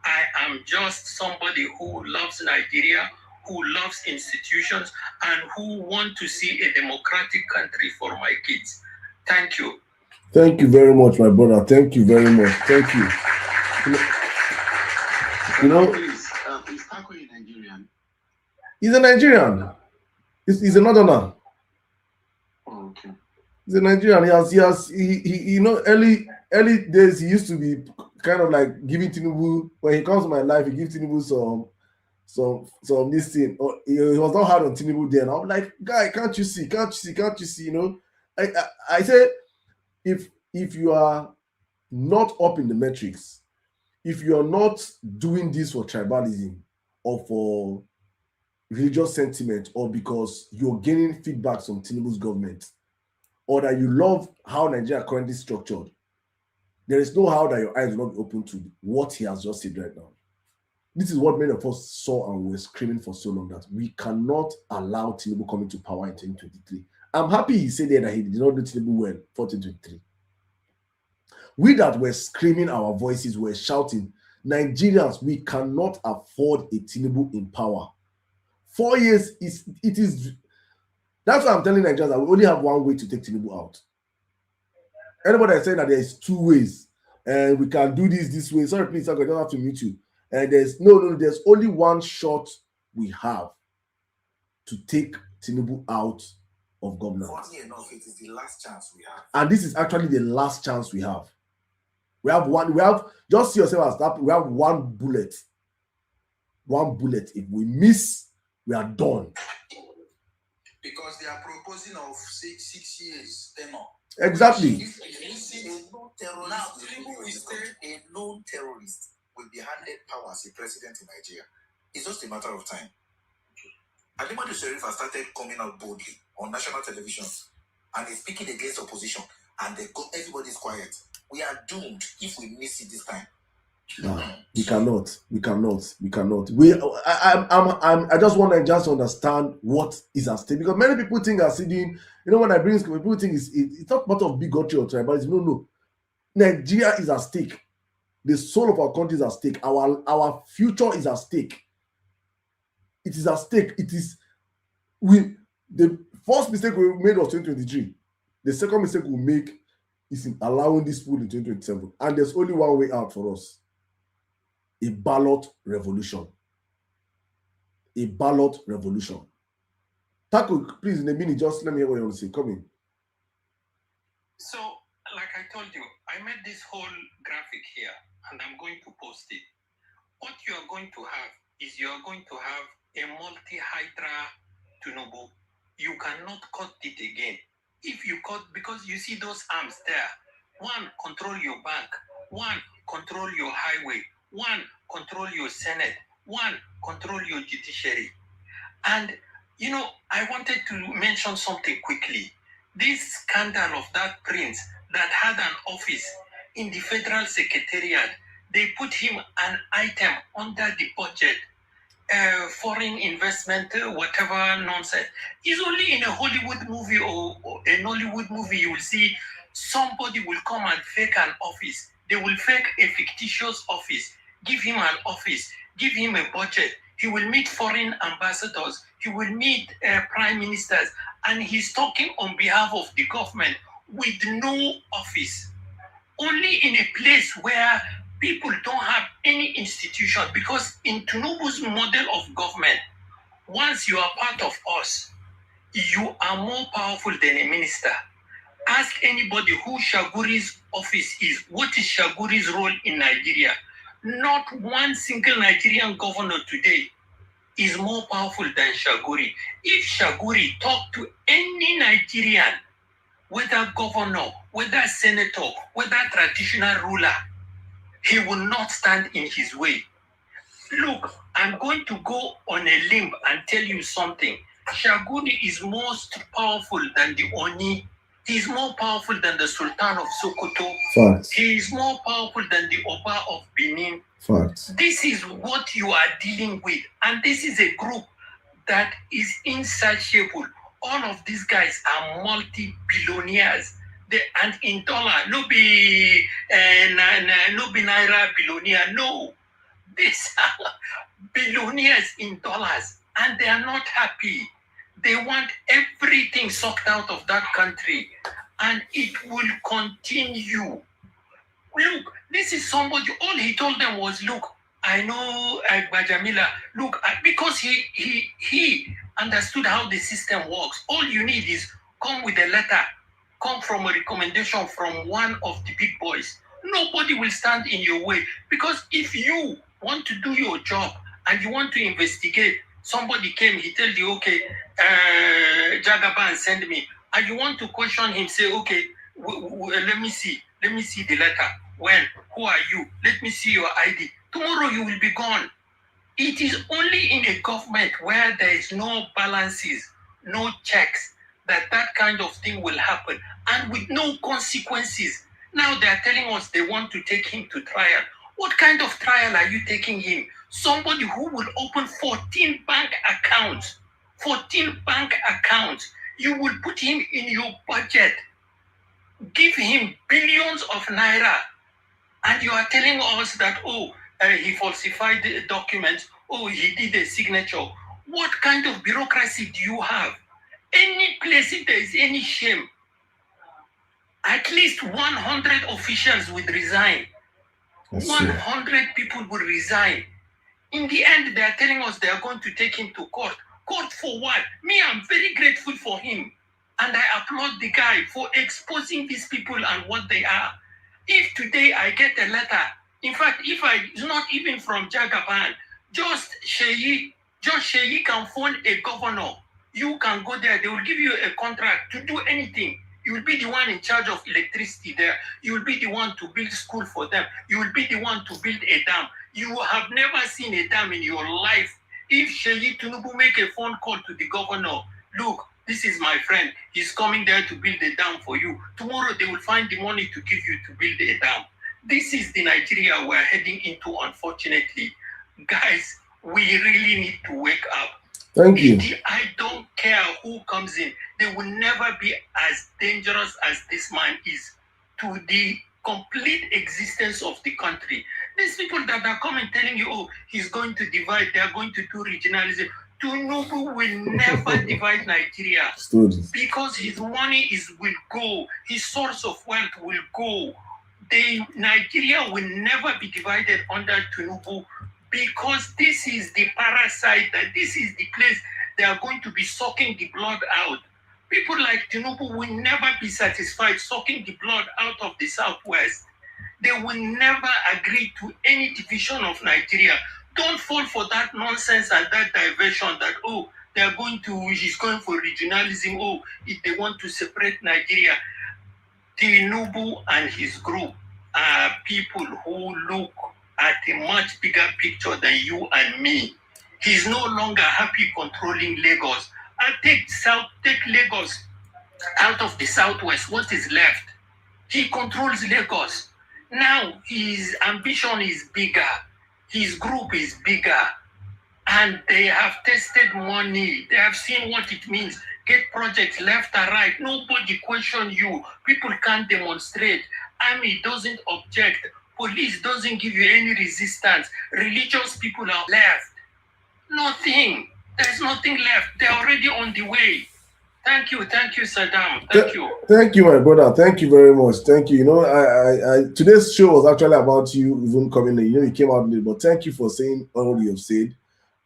I am just somebody who loves Nigeria, who loves institutions, and who want to see a democratic country for my kids. Thank you. Thank you very much, my brother. Thank you very much. Thank you. You know, is Tako a Nigerian? He's a Nigerian. He's a northerner. Oh, okay. He's a Nigerian. He you know, early days he used to be kind of like giving Tinubu, when he comes to my life, he gives Tinubu some this thing. Or he was not hard on Tinubu then. I'm like, guy, can't you see? You know, I say, if you are not up in the metrics, if you are not doing this for tribalism or for religious sentiment, or because you're gaining feedback from Tinubu's government, or that you love how Nigeria currently structured, there is no how that your eyes will not be open to what he has just said right now. This is what many of us saw and were screaming for so long, that we cannot allow Tinubu coming to power in 2023. I'm happy he said there that he did not do Tinubu well for 2023. We that were screaming our voices, were shouting, Nigerians, we cannot afford a Tinubu in power. 4 years is that's why I'm telling Nigerians that we only have one way to take Tinubu out. Anybody is saying that there is 2 ways and we can do this way, sorry, please, I don't have to mute you. And there's only one shot we have to take Tinubu out of government. Funny enough, it is the last chance we have. And this is actually the last chance we have. Just see yourself as that. We have one bullet. If we miss, we are done. Because they are proposing of 6 years tenure. Exactly. If you see a known terrorist will be handed power as a president in Nigeria. It's just a matter of time. Alimadu Sheriff has started coming out boldly on national television and is speaking against opposition, and everybody's quiet. We are doomed if we miss it this time. We cannot. I just want to just understand what is at stake, because many people think are sitting. You know, when I bring this, people think it's not part of bigotry or tribalism. No. Nigeria is at stake. The soul of our country is at stake. Our future is at stake. It is at stake. The first mistake we made was 2023. The second mistake we make is in allowing this pool in 2027. And there's only one way out for us. A ballot revolution. A ballot revolution. Taco, please, in a minute, just let me hear what you want to say. Come in. So, like I told you, I made this whole graphic here, and I'm going to post it. What you are going to have is you are going to have a multi-hydra Tinubu. You cannot cut it again. If you cut, because you see those arms there, one, control your bank, one, control your highway, one, control your Senate, one, control your judiciary. And, you know, I wanted to mention something quickly. This scandal of that prince that had an office in the federal secretariat, they put him an item under the budget, foreign investment, whatever nonsense. It's only in a Hollywood movie or a Nollywood movie you will see somebody will come and fake an office. They will fake a fictitious office, give him an office, give him a budget. He will meet foreign ambassadors. He will meet prime ministers. And he's talking on behalf of the government with no office. Only in a place where people don't have any institution. Because in Tinubu's model of government, once you are part of us, you are more powerful than a minister. Ask anybody who Shaguri's office is. What is Shaguri's role in Nigeria? Not one single Nigerian governor today is more powerful than Shaguri. If Shaguri talked to any Nigerian, whether governor, whether senator, whether traditional ruler, he will not stand in his way. Look, I'm going to go on a limb and tell you something. Shaguri is most powerful than the Oni. He's more powerful than the Sultan of Sokoto. Facts. He is more powerful than the Oba of Benin. Facts. This is what you are dealing with. And this is a group that is insatiable. All of these guys are multi-billionaires. And in dollar, no be naira billionaire. No. These are billionaires in dollars. And they are not happy. They want everything sucked out of that country. And it will continue. Look, this is somebody, all he told them was, look, I know Bajamila, look, because he understood how the system works. All you need is come with a letter, come from a recommendation from one of the big boys. Nobody will stand in your way. Because if you want to do your job and you want to investigate, somebody came, he tells you, okay, Jagaban send me. And you want to question him, say, okay, let me see the letter. When? Who are you? Let me see your ID. Tomorrow you will be gone. It is only in a government where there is no balances, no checks, that kind of thing will happen. And with no consequences. Now they are telling us they want to take him to trial. What kind of trial are you taking him? Somebody who will open 14 bank accounts. 14 bank accounts. You will put him in your budget. Give him billions of naira. And you are telling us that, he falsified the documents. He did a signature. What kind of bureaucracy do you have? Any place, if there is any shame, at least 100 officials would resign. 100 people will resign. In the end, they are telling us they are going to take him to court. Court for what? Me, I'm very grateful for him. And I applaud the guy for exposing these people and what they are. If today I get a letter, in fact, it's not even from Jagaban, just Sheyi can phone a governor. You can go there. They will give you a contract to do anything. You will be the one in charge of electricity there. You will be the one to build school for them. You will be the one to build a dam. You have never seen a dam in your life. If Sheyi Tinubu make a phone call to the governor, look, this is my friend. He's coming there to build a dam for you. Tomorrow they will find the money to give you to build a dam. This is the Nigeria we're heading into, unfortunately. Guys, we really need to wake up. Thank you. I don't care who comes in. They will never be as dangerous as this man is to the complete existence of the country. These people that are coming telling you, he's going to divide, they are going to do regionalism. Tinubu will never divide Nigeria because his money will go, his source of wealth will go. Nigeria will never be divided under Tinubu because this is the parasite, that this is the place they are going to be sucking the blood out. People like Tinubu will never be satisfied sucking the blood out of the Southwest. They will never agree to any division of Nigeria. Don't fall for that nonsense and that diversion that, he's going for regionalism. If they want to separate Nigeria. Tinubu and his group are people who look at a much bigger picture than you and me. He's no longer happy controlling Lagos. Take Lagos out of the Southwest. What is left? He controls Lagos. Now his ambition is bigger. His group is bigger. And they have tested money. They have seen what it means. Get projects left and right. Nobody question you. People can't demonstrate. Army doesn't object. Police doesn't give you any resistance. Religious people are left. Nothing. There's nothing left. They're already on the way. Thank you, Sirdam. Thank you. Thank you, my brother. Thank you very much. Thank you. You know, I today's show was actually about you even coming in. You know, you came out late, but thank you for saying all you have said.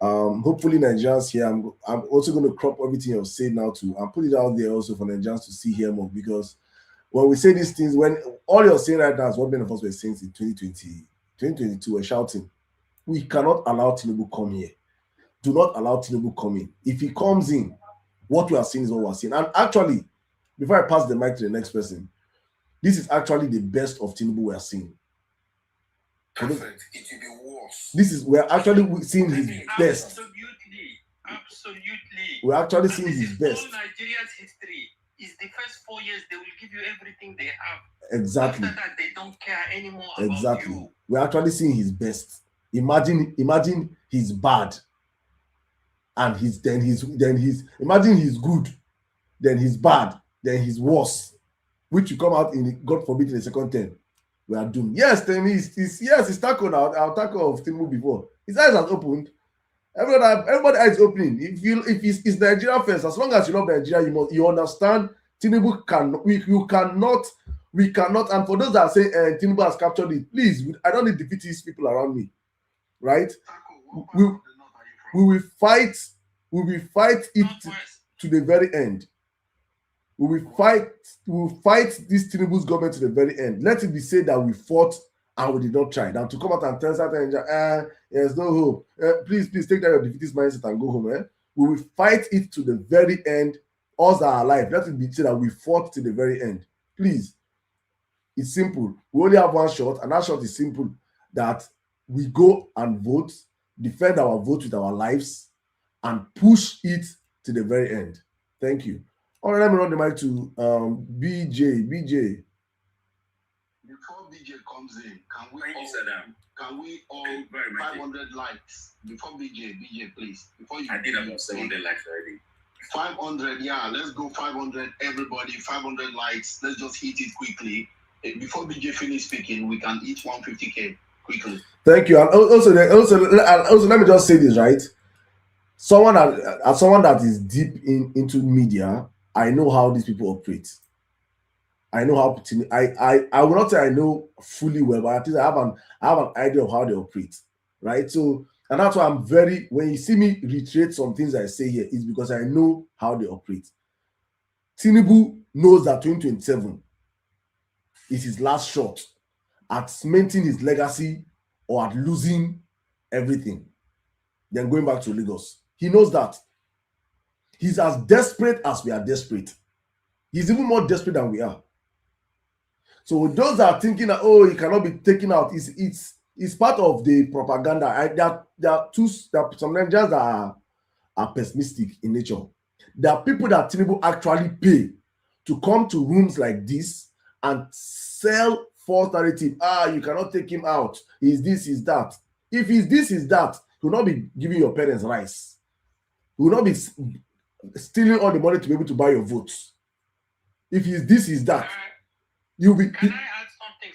Hopefully Nigerians here, I'm also going to crop everything you've said now too and put it out there also for Nigerians to see here more, because when we say these things, when all you're saying right now is what many of us were saying in 2022, we're shouting, we cannot allow Tinubu come here. Do not allow Tinubu come in. If he comes in, what we are seeing is what we're seeing. And actually, before I pass the mic to the next person, this is actually the best of Tinubu we are seeing. Perfect. It will be worse. We're actually seeing his best. Absolutely. We're actually seeing his best. All Nigeria's history is the first 4 years they will give you everything they have. Exactly. After that, they don't care anymore exactly. about you. We're actually seeing his best. Imagine he's bad. And imagine he's good, then he's bad, then he's worse, which will come out in, God forbid, in the second term. We are doomed. Yes, then he's tackled out. Our tackle of Tinubu before. His eyes has opened. Everybody eyes opening. If it's Nigeria first, as long as you love Nigeria, you understand Tinubu we cannot. And for those that say Tinubu has captured it, please, I don't need defeatist people around me, right? We will fight it to the very end. We will fight this Tinubu's government to the very end. Let it be said that we fought and we did not try. Now to come out and tell certain there's no hope. Please take down your defeatist mindset and go home. We will fight it to the very end. Us that are alive. Let it be said that we fought to the very end. Please. It's simple. We only have one shot, and that shot is simple. That we go and vote, defend our vote with our lives, and push it to the very end. Thank you. All right, let me run the mic to BJ. Before BJ comes in, can we all 500 likes before BJ, please? Before you, I did about 700 likes already. 500, yeah. Let's go 500. Everybody, 500 likes. Let's just hit it quickly. Before BJ finish speaking, we can hit 150K quickly. Thank you. And also, let me just say this, right? Someone that is deep into media, I know how these people operate. I know how I will not say I know fully well, but at least I have an idea of how they operate, right? So, and that's why I'm when you see me reiterate some things I say here, is because I know how they operate. Tinubu knows that 2027 is his last shot at cementing his legacy or at losing everything, then going back to Lagos. He knows that. He's as desperate as we are desperate. He's even more desperate than we are. So those that are thinking that, he cannot be taken out, it's part of the propaganda. There are some Nigerians that are pessimistic in nature. There are people that Tinubu actually pay to come to rooms like this and sell false narrative. You cannot take him out. He's this, he's that. If he's this, he's that, he will not be giving your parents rice. He will not be stealing all the money to be able to buy your votes. If he's this, he's that. You'll be. Can I add something,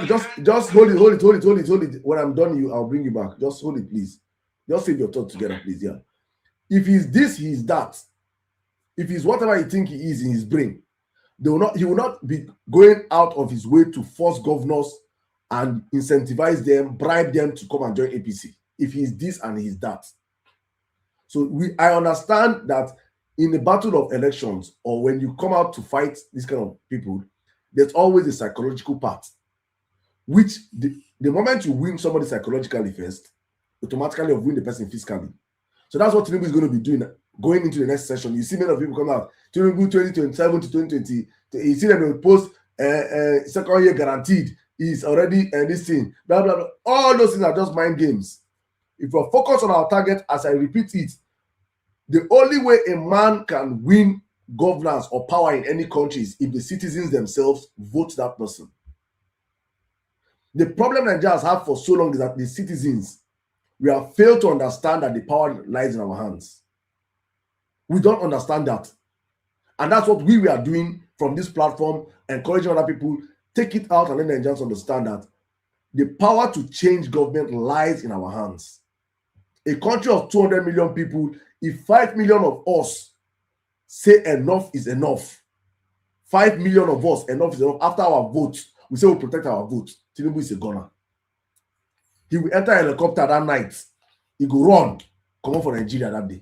Sirdam? Just hold it. When I'm done, I'll bring you back. Just hold it, please. Just save your thoughts together, please. Yeah. If he's this, he's that. If he's whatever you think he is in his brain, he will not be going out of his way to force governors and incentivize them, bribe them to come and join APC. If he's this and he's that. So I understand that in the battle of elections, or when you come out to fight this kind of people, there's always a psychological part, which the moment you win somebody psychologically first, automatically you win the person physically. So that's what Tinubu is going to be doing going into the next session. You see many of people come out, Tinubu 2027 to 2020, you see them post second year guaranteed, is already this thing, blah, blah, blah. All those things are just mind games. If we're focused on our target, as I repeat it, the only way a man can win governance or power in any country is if the citizens themselves vote that person. The problem Nigeria has had for so long is that the citizens, we have failed to understand that the power lies in our hands. We don't understand that. And that's what we are doing from this platform, encouraging other people, take it out and let Nigerians understand that the power to change government lies in our hands. A country of 200 million people, if 5 million of us say enough is enough, 5 million of us, enough is enough, after our vote, we say we'll protect our vote. Tinubu is a gunner. He will enter a helicopter that night. He go run, come on for Nigeria that day.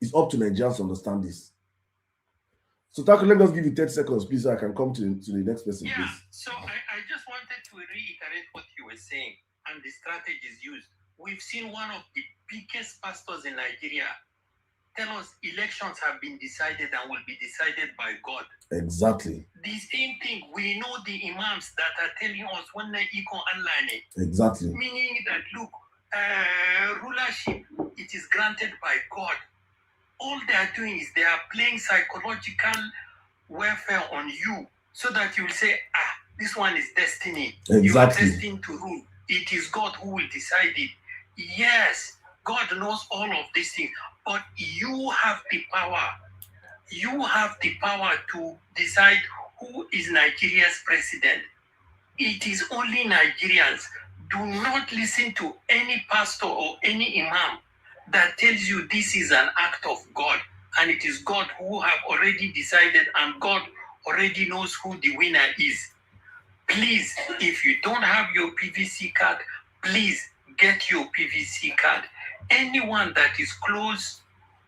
It's up to Nigerians to understand this. So, Taco, let us give you 30 seconds, please, so I can come to the next person, yeah, please. So I just wanted to reiterate what you were saying and the strategies used. We've seen one of the biggest pastors in Nigeria tell us elections have been decided and will be decided by God. Exactly. The same thing, we know the imams that are telling us when they equal online. Exactly. Meaning that, look, rulership, it is granted by God. All they are doing is they are playing psychological warfare on you so that you will say, this one is destiny. Exactly. You are destined to rule. It is God who will decide it. Yes, God knows all of these things, but you have the power. You have the power to decide who is Nigeria's president. It is only Nigerians. Do not listen to any pastor or any imam that tells you this is an act of God, and it is God who have already decided, and God already knows who the winner is. Please, if you don't have your PVC card, please get your PVC card. Anyone that is close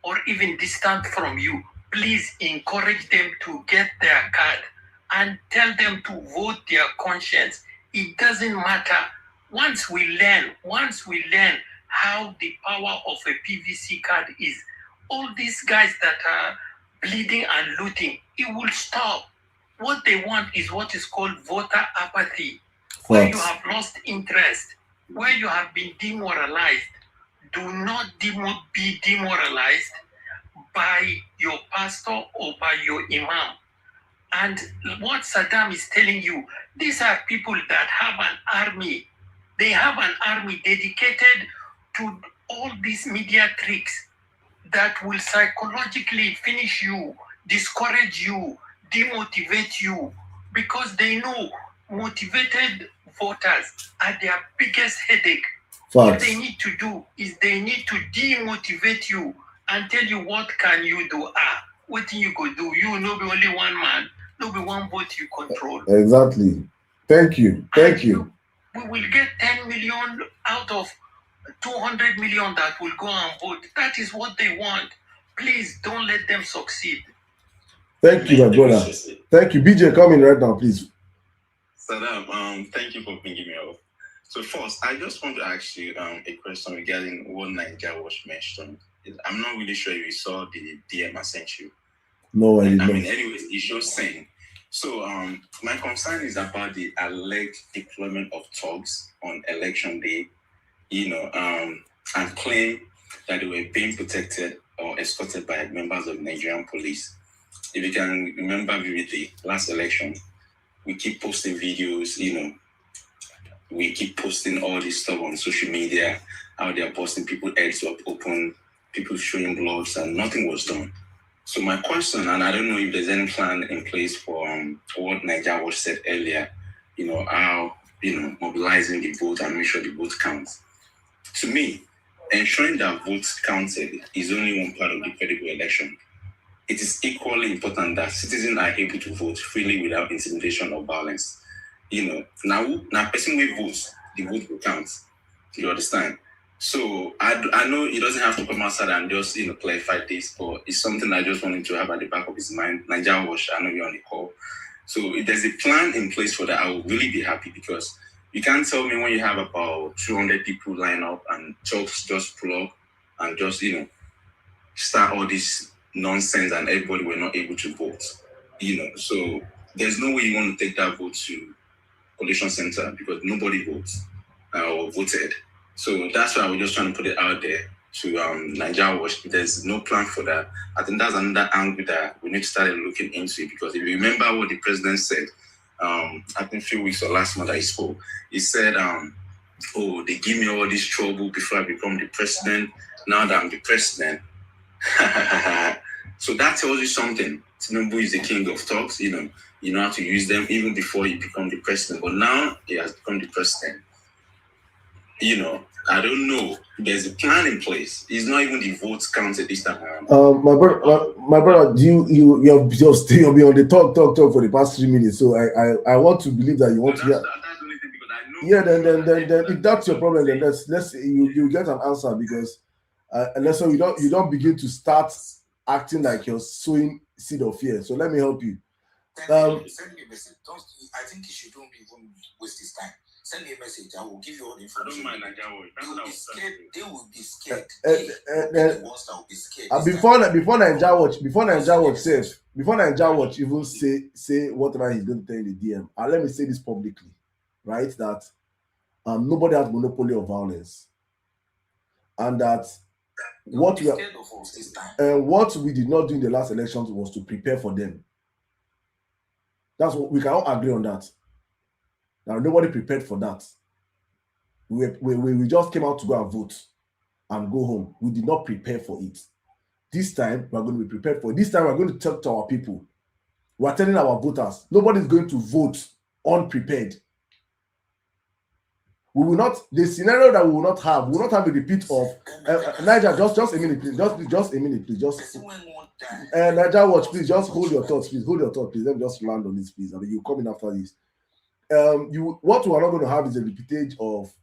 or even distant from you, please encourage them to get their card and tell them to vote their conscience. It doesn't matter. Once we learn how the power of a PVC card is, all these guys that are bleeding and looting, it will stop. What they want is what is called voter apathy, where you have lost interest, where you have been demoralized. Do not be demoralized by your pastor or by your imam. And what Saddam is telling you, these are people that have an army. They have an army dedicated to all these media tricks that will psychologically finish you, discourage you, demotivate you, because they know motivated voters are their biggest headache. What they need to do is they need to demotivate you and tell you what can you do. What can you go do? You no be only one man, no be one vote you control. Exactly. Thank you. Thank you. We will get 10 million out of 200 million that will go and vote. That is what they want. Please don't let them succeed. Thank you, my brother. Thank you. BJ, come in right now, please. Saddam, thank you for bringing me up. So first, I just want to ask you a question regarding what Nigeria was mentioned. I'm not really sure if you saw the DM I sent you. No, I did not. Anyways, it's just saying. So my concern is about the alleged deployment of thugs on election day, and claim that they were being protected or escorted by members of Nigerian police. If you can remember vividly, last election, we keep posting videos, we keep posting all this stuff on social media, how they're posting people heads up open, people showing blogs, and nothing was done. So my question, and I don't know if there's any plan in place for what Nigeria was said earlier, how, mobilizing the vote and make sure the vote counts. To me, ensuring that votes counted is only one part of the credible election. It is equally important that citizens are able to vote freely without intimidation or violence. Now person will vote, the vote will count. You understand? So I know he doesn't have to come outside and just clarify this, but it's something I just wanted to have at the back of his mind. Nigeria Watch, I know you're on the call. So if there's a plan in place for that, I will really be happy, because you can't tell me when you have about 200 people line up and talks just pull up and just start all this nonsense and everybody were not able to vote. So there's no way you want to take that vote to collation center because nobody votes or voted. So that's why we're just trying to put it out there to Nigeria Watch. There's no plan for that. I think that's another angle that we need to start looking into, because if you remember what the president said, I think a few weeks or last month that he spoke, he said, oh, they give me all this trouble before I become the president. Now that I'm the president. So that tells you something. Tinubu is the king of talks, you know how to use them even before you become the president. But now he has become the president. I don't know. There's a plan in place. It's not even the votes counted this time around. My brother, you're still be on the talk for the past 3 minutes. So I want to believe that you want to hear. That's the only thing, because I know. Yeah, then if that's your problem, then let's you get an answer, because unless so you don't begin to start acting like you're sowing seed of fear. So let me help you. Send me a message. I think you shouldn't even waste his time. Send me a message. I will give you all the information. I don't mind Nigeria. They will be scared. The ones that will be scared. Before Nigeria Watch even say whatever he's going to tell in the DM. And let me say this publicly, right? That nobody has monopoly of violence, and that what we did not do in the last elections was to prepare for them. That's what we can all agree on that. Now nobody prepared for that. We just came out to go and vote and go home. We did not prepare for it. This time we're going to be prepared for it. This time we're going to talk to our people. We're telling our voters, nobody's going to vote unprepared. We will not, the scenario that we will not have a repeat of Niger, just a minute, please. Just a minute, please. Niger Watch, please, just hold your thoughts, please. Let me just land on this, please. I mean, you come in after this. What we are not going to have is a repeatage of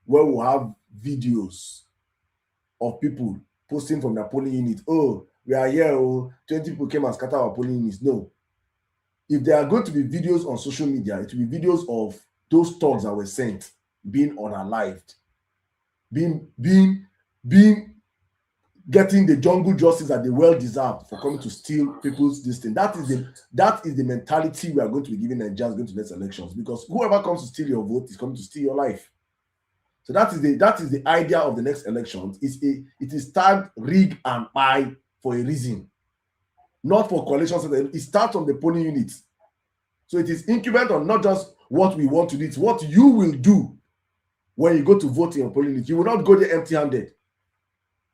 where we'll have videos of people posting from their polling unit. Oh, we are here, 20 people came and scattered our polling units. No. If there are going to be videos on social media, it will be videos of those thugs that were sent being unalived, getting the jungle justice that they well deserved for coming to steal people's this thing. That is the mentality we are going to be giving Nigerians going to next elections, because whoever comes to steal your vote is coming to steal your life. So that is the idea of the next elections. It is tagged rig and buy for a reason, not for coalitions. It starts on the polling units. So it is incumbent on not just what we want to do, it's what you will do when you go to vote in your polling unit. You will not go there empty-handed.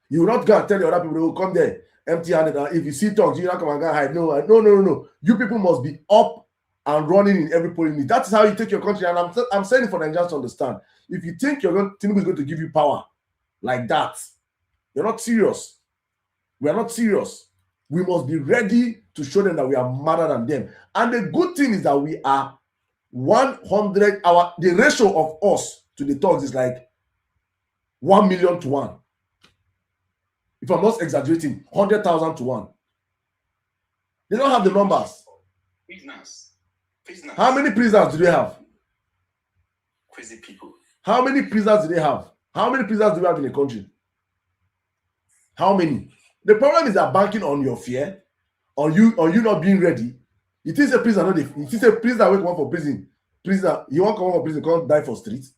You will not go and tell the other people they will come there empty-handed. And if you see talks, you not come and go hide. No. You people must be up and running in every polling unit. That is how you take your country. And I'm saying it for Nigerians to understand. If you think Tinubu is going to give you power like that, you're not serious. We are not serious. We must be ready to show them that we are madder than them. And the good thing is that we are 100. The ratio of us to the thugs is like 1 million to 1. If I'm not exaggerating, 100,000 to 1. They don't have the numbers. Prisoners. How many prisoners do they have? Crazy people. How many prisoners do they have? How many prisoners do we have in the country? How many? The problem is that banking on your fear, on you not being ready. It is a prisoner. It is a prisoner who come for prison. Prisoner, you won't come for prison, can't die for streets.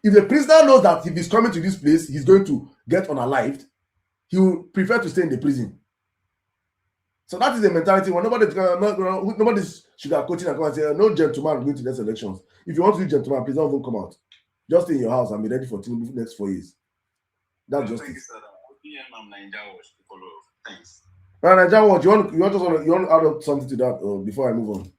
If the prisoner knows that if he's coming to this place, he's going to get unalived, he will prefer to stay in the prison. So that is the mentality. When nobody's sugarcoating and come and say, no gentleman going to next elections. If you want to be gentleman, please don't even come out. Just stay in your house and be ready for the next 4 years. That's just it. Thanks. Nigeria Watch, you want to add something to that before I move on?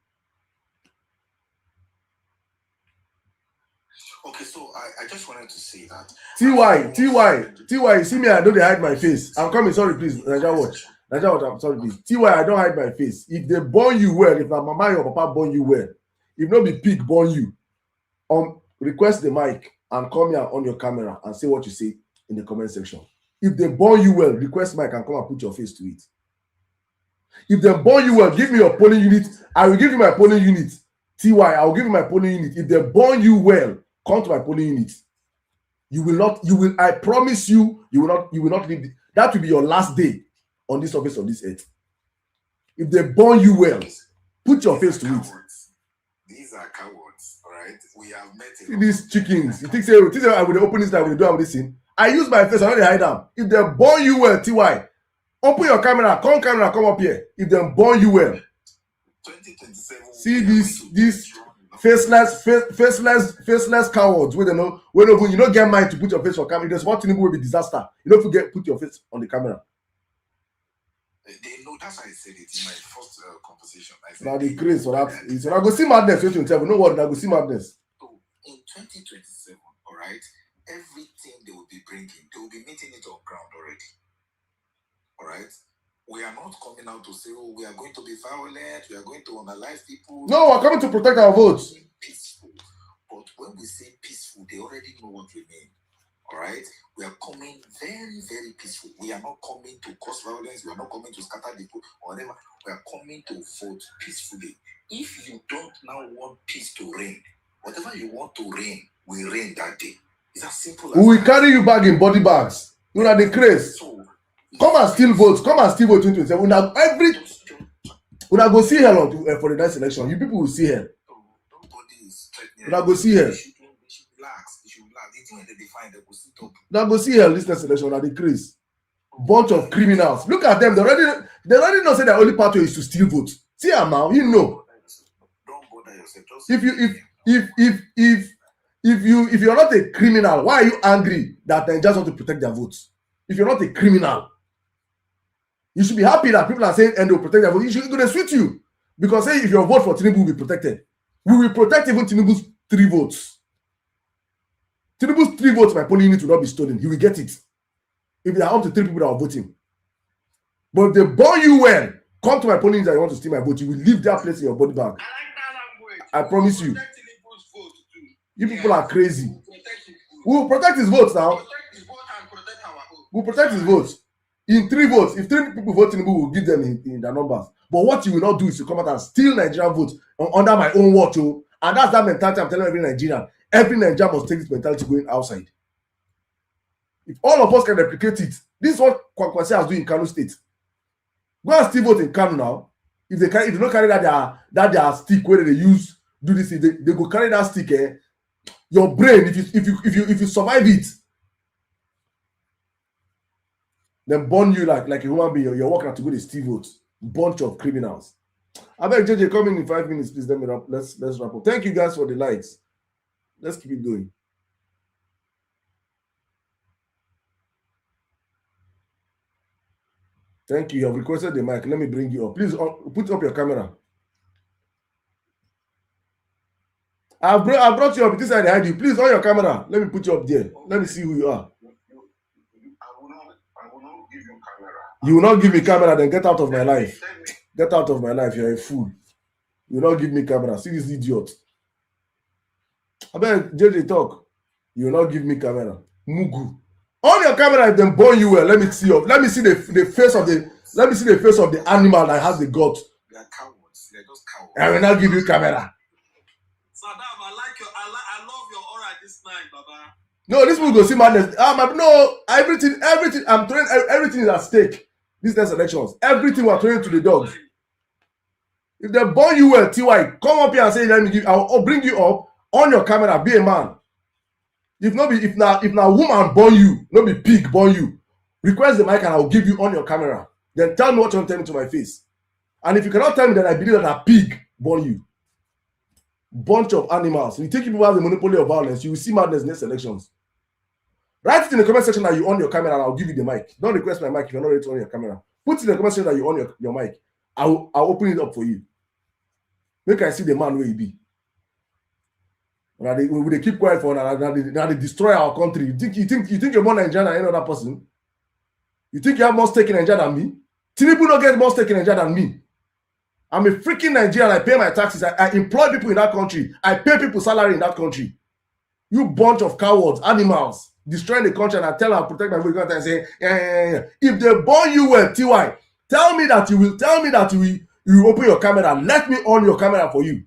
Okay, so I just wanted to say that. TY, you see me, I don't hide my face. I'm coming, sorry, please. Naija watch, I'm sorry, please. TY, I don't hide my face. If they born you well, if my mama or papa born you well, if not be pig born you, request the mic and come here on your camera and say what you say in the comment section. If they born you well, request mic and come and put your face to it. If they born you well, give me your polling unit. I will give you my polling unit. TY, I will give you my polling unit. If they born you well, come to my polling unit. I promise you, you will not leave. That will be your last day on this surface of this earth. If they born you well, put your face to it. These are cowards, all right? We have met these chickens. You think say I will open this, I will do this thing. I use my face, I don't hide them. If they born you well, TY, open your camera, come up here. If they born you well. 2027. See this faceless cowards. We don't know. You don't get mind to put your face for camera. There's one thing will be disaster. You don't forget put your face on the camera. They know that's why I said it in my first conversation. I said now the grace for that is I go see madness 2027. No worry, I go see madness. So in 2027, all right, everything they will be bringing, they will be meeting it on ground already. All right. We are not coming out to say, oh, we are going to be violent, we are going to analyze people. No, we're coming to protect our votes. Peaceful. But when we say peaceful, they already know what we mean. All right? We are coming very, very peaceful. We are not coming to cause violence. We are not coming to scatter the vote or whatever. We are coming to vote peacefully. If you don't now want peace to reign, whatever you want to reign will reign that day. It's as simple as we will carry you back in body bags. You know the craze. So, come and steal votes. 2027. When I go see hell for the next election, you people will see hell. Nobody is threatening. When I go see hell. They should relax. They should relax. They think they define. They go sit up. Now go see hell this next election at the craze. Bunch of criminals. Look at them. They already know say their only pathway is to steal votes. See them now. You know. Don't bother yourself. Just if you're not a criminal, why are you angry that they just want to protect their votes? If you're not a criminal, you should be happy that people are saying and they'll protect their vote. It should go to suit you. Because say if your vote for Tinubu will be protected, we will protect even Tinubu's 3 votes. Tinubu's 3 votes by polling unit will not be stolen. He will get it. If there are up to 3 people that are voting. But if they born you well, come to my polling unit and you want to steal my vote, you will leave that place in your body bag. I like that language. I promise you. Protect Tinubu's vote too. You people are crazy. We will protect his votes now. Protect his vote and protect our vote. We'll protect his votes. In 3 votes, if 3 people vote Tinubu, we'll give them in their numbers. But what you will not do is to come out and steal Nigerian votes under my own watch. Oh. And that's that mentality I'm telling every Nigerian. Every Nigerian must take this mentality going outside. If all of us can replicate it, this is what Kwakwasi has done in Kano State. Go and still vote in Kano now. If they don't carry that their stick where they use do this, they go carry that stick. Your brain, if you survive it, then burn you like a human being. You're walking out to go to steal votes. Bunch of criminals. I beg JJ, come in 5 minutes, please. Let me wrap. Let's wrap up. Thank you guys for the likes. Let's keep it going. Thank you. You have requested the mic. Let me bring you up. Please put up your camera. I brought you up. This side I hide you. Please on your camera. Let me put you up there. Let me see who you are. I will not give you camera. You will not give me camera, then get out of my life. Get out of my life. You're a fool. You will not give me camera. See this idiot. I bet JJ talk. You will not give me camera. Mugu. On your camera, if them born you well, let me see the face of the animal that has the gut. They are cowards. They are just cowards. I will not give you camera. Saddam, I love your aura this night, Baba. No, this will go see madness. No, everything. I'm throwing everything is at stake. These next elections, everything we're throwing to the dogs. If they born you well, TY, come up here and say, let me give. I'll bring you up on your camera. Be a man. If now woman born you, not be pig born you. Request the mic and I'll give you on your camera. Then tell me what you want to tell me to my face. And if you cannot tell me that I believe that a pig born you, bunch of animals. You take people who have the monopoly of violence, you will see madness next elections. Write it in the comment section that you on your camera and I'll give you the mic. Don't request my mic if you're not ready to on your camera. Put it in the comment section that you on your mic. I'll open it up for you. Make I see the man where he be. Now they keep quiet for now they destroy our country. You think you're more Nigerian than any other person? You think you have more stake in Nigeria than me? Tinubu don't get more stake in Nigeria than me. I'm a freaking Nigerian. I pay my taxes. I employ people in that country. I pay people salary in that country. You bunch of cowards, animals, destroying the country, and I tell them protect my country and say, yeah. If they born you well, TY, tell me that you will open your camera. Let me on your camera for you.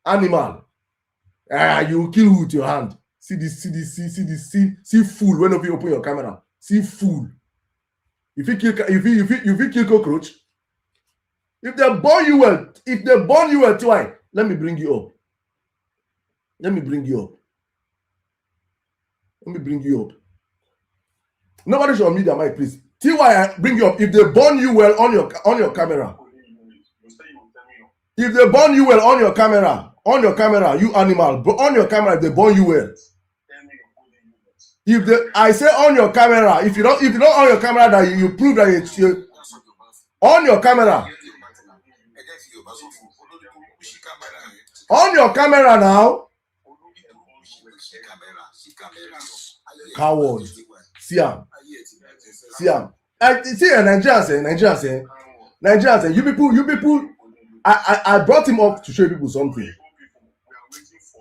Animal. You will kill with your hand. See fool when you open your camera. See fool. If you kill cockroach. If they born you well, TY, let me bring you up. Let me bring you up. Nobody should unmute their mic, please. TY, bring you up. If they born you well on your camera. If they born you well on your camera, you animal, but on your camera, if they born you well. I say on your camera, if you don't on your camera, that you prove that you on your camera. On your camera now. Coward. See him. Nigerians say, you people, I brought him up to show people something.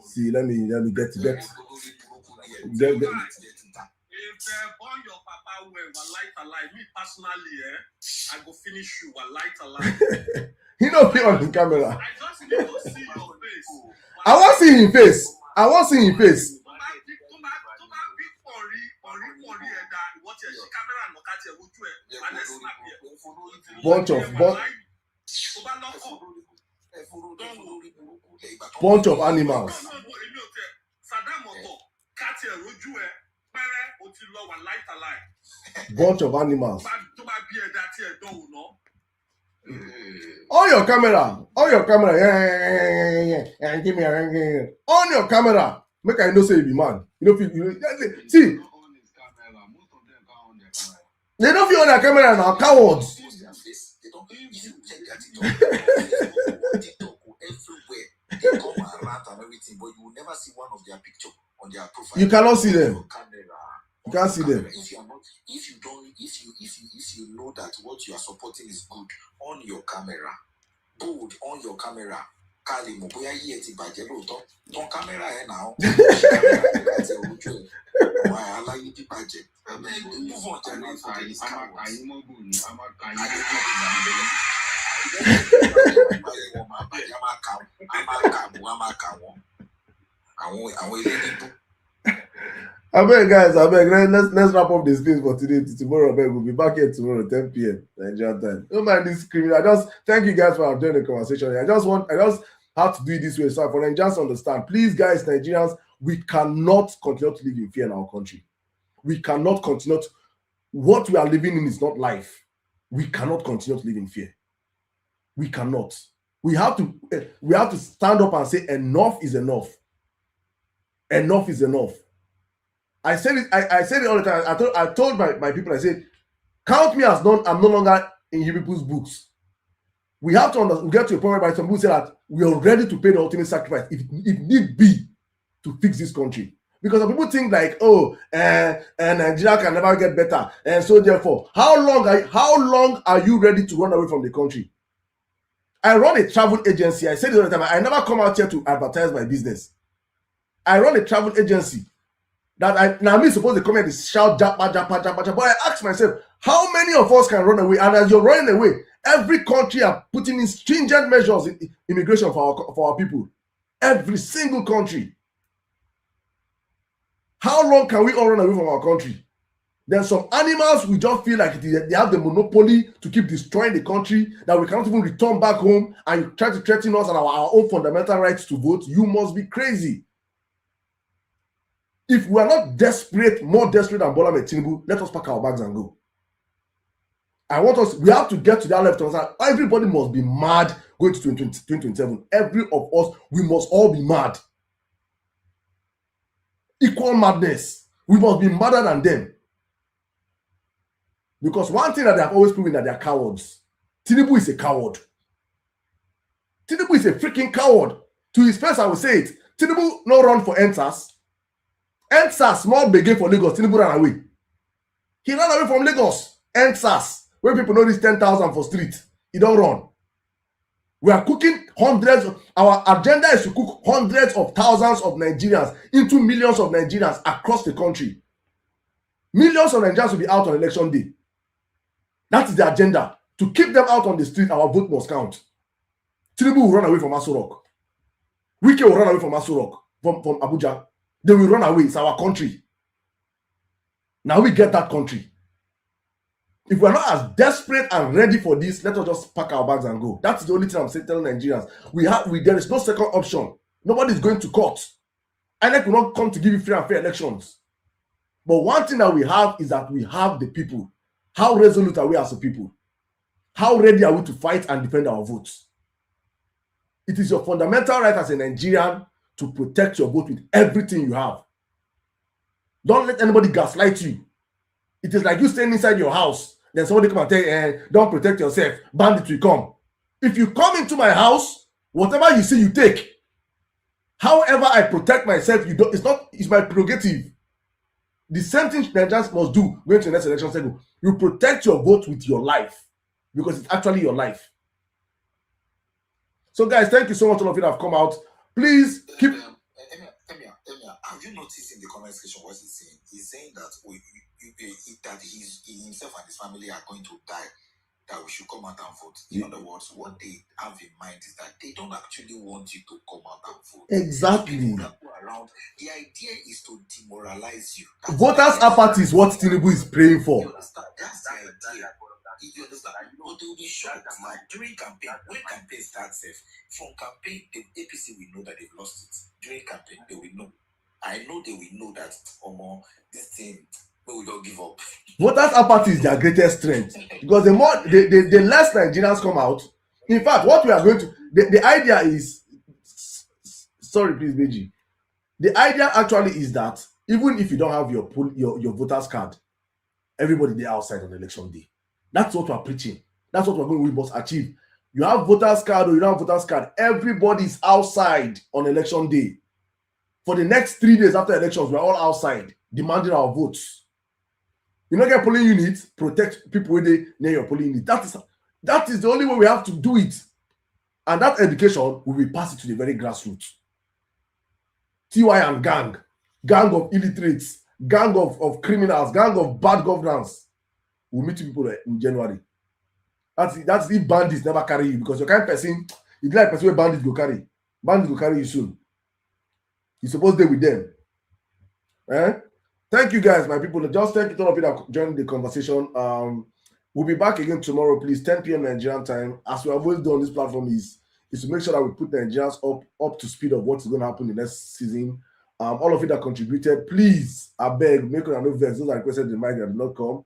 See, let me get. If they born your papa well, alive. Me personally, I go finish you alive. He don't be on the camera. I just need to see your face. I want to see his face. Bunch of animals. Bunch of animals. On your camera. Yeah. Give me a on your camera. Make I know say you be man. See. They don't feel on their camera now, cowards. They come around and everything, but you will never see one of their picture on their profile. You cannot see them. You can't see them. If you know that what you are supporting is good, on your camera, bold on your camera. Kali mo boya yi eti baje looto. Ton camera now. Why ala yi di baje. Move on to I beg guys, let's wrap up this space for today. Tomorrow, we'll be back here tomorrow 10 p.m. Nigerian time. Don't mind this screaming. I just thank you guys for joining the conversation. I just have to do it this way so for Nigerians to understand. Please, guys, Nigerians, we cannot continue to live in fear in our country. We cannot continue to, what we are living in is not life. We cannot continue to live in fear. We cannot. We have to stand up and say enough is enough. Enough is enough. I said it all the time. I told my people, I said, count me as I'm no longer in you people's books. We have to get to a point where some people say that we are ready to pay the ultimate sacrifice if need be to fix this country. Because some people think like, Nigeria can never get better, and so therefore, how long are you ready to run away from the country? I run a travel agency. I said it all the time. I never come out here to advertise my business. I run a travel agency. That I'm supposed to come here to shout japa. But I ask myself, how many of us can run away? And as you're running away, every country are putting in stringent measures in immigration for our people. Every single country. How long can we all run away from our country? Then some animals, we just feel like they have the monopoly to keep destroying the country, that we cannot even return back home, and you try to threaten us and our own fundamental rights to vote. You must be crazy. If we are not more desperate than Bola Tinubu, let us pack our bags and go. We have to get to that level. Everybody must be mad going to 2027. Every of us, we must all be mad. Equal madness. We must be madder than them. Because one thing that they have always proven that they are cowards. Tinubu is a coward. Tinubu is a freaking coward. To his face, I will say it. Tinubu no run for NSAS. NSAS, small begin for Lagos. Tinubu ran away. He ran away from Lagos. NSAS, where people know this 10,000 for street. He don't run. We are cooking hundreds. Our agenda is to cook hundreds of thousands of Nigerians into millions of Nigerians across the country. Millions of Nigerians will be out on election day. That is the agenda. To keep them out on the street, our vote must count. Tinubu will run away from Aso Rock. Wike will run away from Aso Rock, from Abuja. They will run away. It's our country. Now we get that country. If we're not as desperate and ready for this, let us just pack our bags and go. That's the only thing I'm saying, telling Nigerians. There is no second option. Nobody is going to court. INEC will not come to give you free and fair elections. But one thing that we have is that we have the people. How resolute are we as a people? How ready are we to fight and defend our votes? It is your fundamental right as a Nigerian to protect your vote with everything you have. Don't let anybody gaslight you. It is like you staying inside your house, then somebody come and tell you, don't protect yourself, bandit will come. If you come into my house, whatever you see, you take. However I protect myself, it's my prerogative. The same thing Nigerians must do going to the next election cycle. You protect your vote with your life, because it's actually your life. So guys, thank you so much all of you that have come out. Please keep... Emir, have you noticed in the comment section what he's saying? He's saying that he himself and his family are going to die, that we should come out and vote. In other words, what they have in mind is that they don't actually want you to come out and vote. Exactly. Around, the idea is to demoralize you. Voters' apathy is what Tinubu is praying for. You understand? That's the idea. You understand? But they will be shocked. Like during campaign, when campaign starts, from campaign, the APC will know that they've lost it. During campaign, they will know. I know they will know that this thing, we will not give up. Voters' apathy is their greatest strength, because the less Nigerians come out. In fact, what we are going to the idea is, sorry please, Beji. The idea actually is that even if you don't have your voters card, everybody there outside on election day. That's what we're preaching. That's what we must achieve. You have voters card or you don't have voters card, everybody's outside on election day. For the next 3 days after elections, we're all outside demanding our votes. You don't get polling units, protect people near your polling unit. That is the only way we have to do it. And that education will be passed to the very grassroots. TY and gang of illiterates, gang of criminals, gang of bad governance. We'll meet people in January. That's if bandits never carry you, because your kind of person, it's like person where bandits go carry. Bandits will carry you soon. You're supposed to be with them. Thank you guys, my people. Just thank you to all of you that joined the conversation. We'll be back again tomorrow, please, 10 p.m. Nigerian time. As we have always done on this platform is to make sure that we put Nigerians up to speed of what's going to happen in the next season. All of you that contributed, please, I beg, make sure I know vex. Those that requested the mic that did not come.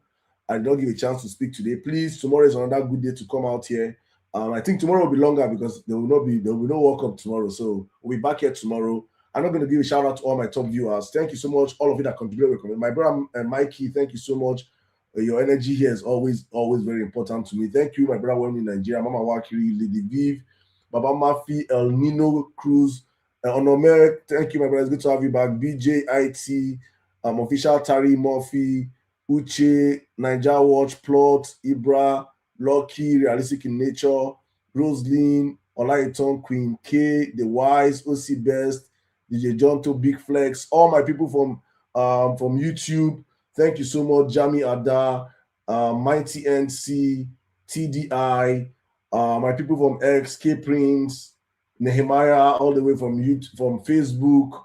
I did not give a chance to speak today. Please, tomorrow is another good day to come out here. I think tomorrow will be longer because there will be no World Cup tomorrow. So we'll be back here tomorrow. I'm not going to give a shout out to all my top viewers. Thank you so much, all of you that contributed. My brother Mikey, thank you so much. Your energy here is always very important to me. Thank you, my brother Wemi Nigeria, Mama Wakiri, Lady Viv, Baba Mafi, El Nino Cruz, Onomer. Thank you, my brother. It's good to have you back. BJ IT, Official Tari Murphy, Uche, Niger Watch, Plot, Ibra, Lucky, Realistic in Nature, Roslyn, Olaiton, Queen K, The Wise, OC Best, DJ Jonto, Big Flex, all my people from YouTube. Thank you so much, Jami Ada, Mighty NC, TDI, my people from X, K Prince, Nehemiah, all the way from YouTube, from Facebook,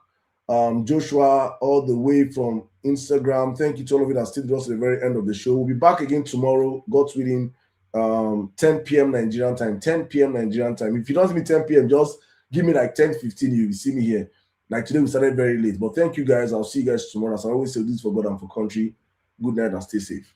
Joshua, all the way from Instagram. Thank you to all of you that stayed with us at the very end of the show. We'll be back again tomorrow, God's willing, 10 p.m. Nigerian time. 10 p.m. Nigerian time. If you don't see me 10 p.m., just give me like 10:15. You will see me here. Like today, we started very late. But thank you guys. I'll see you guys tomorrow. As I always say, this for God and for country. Good night and stay safe.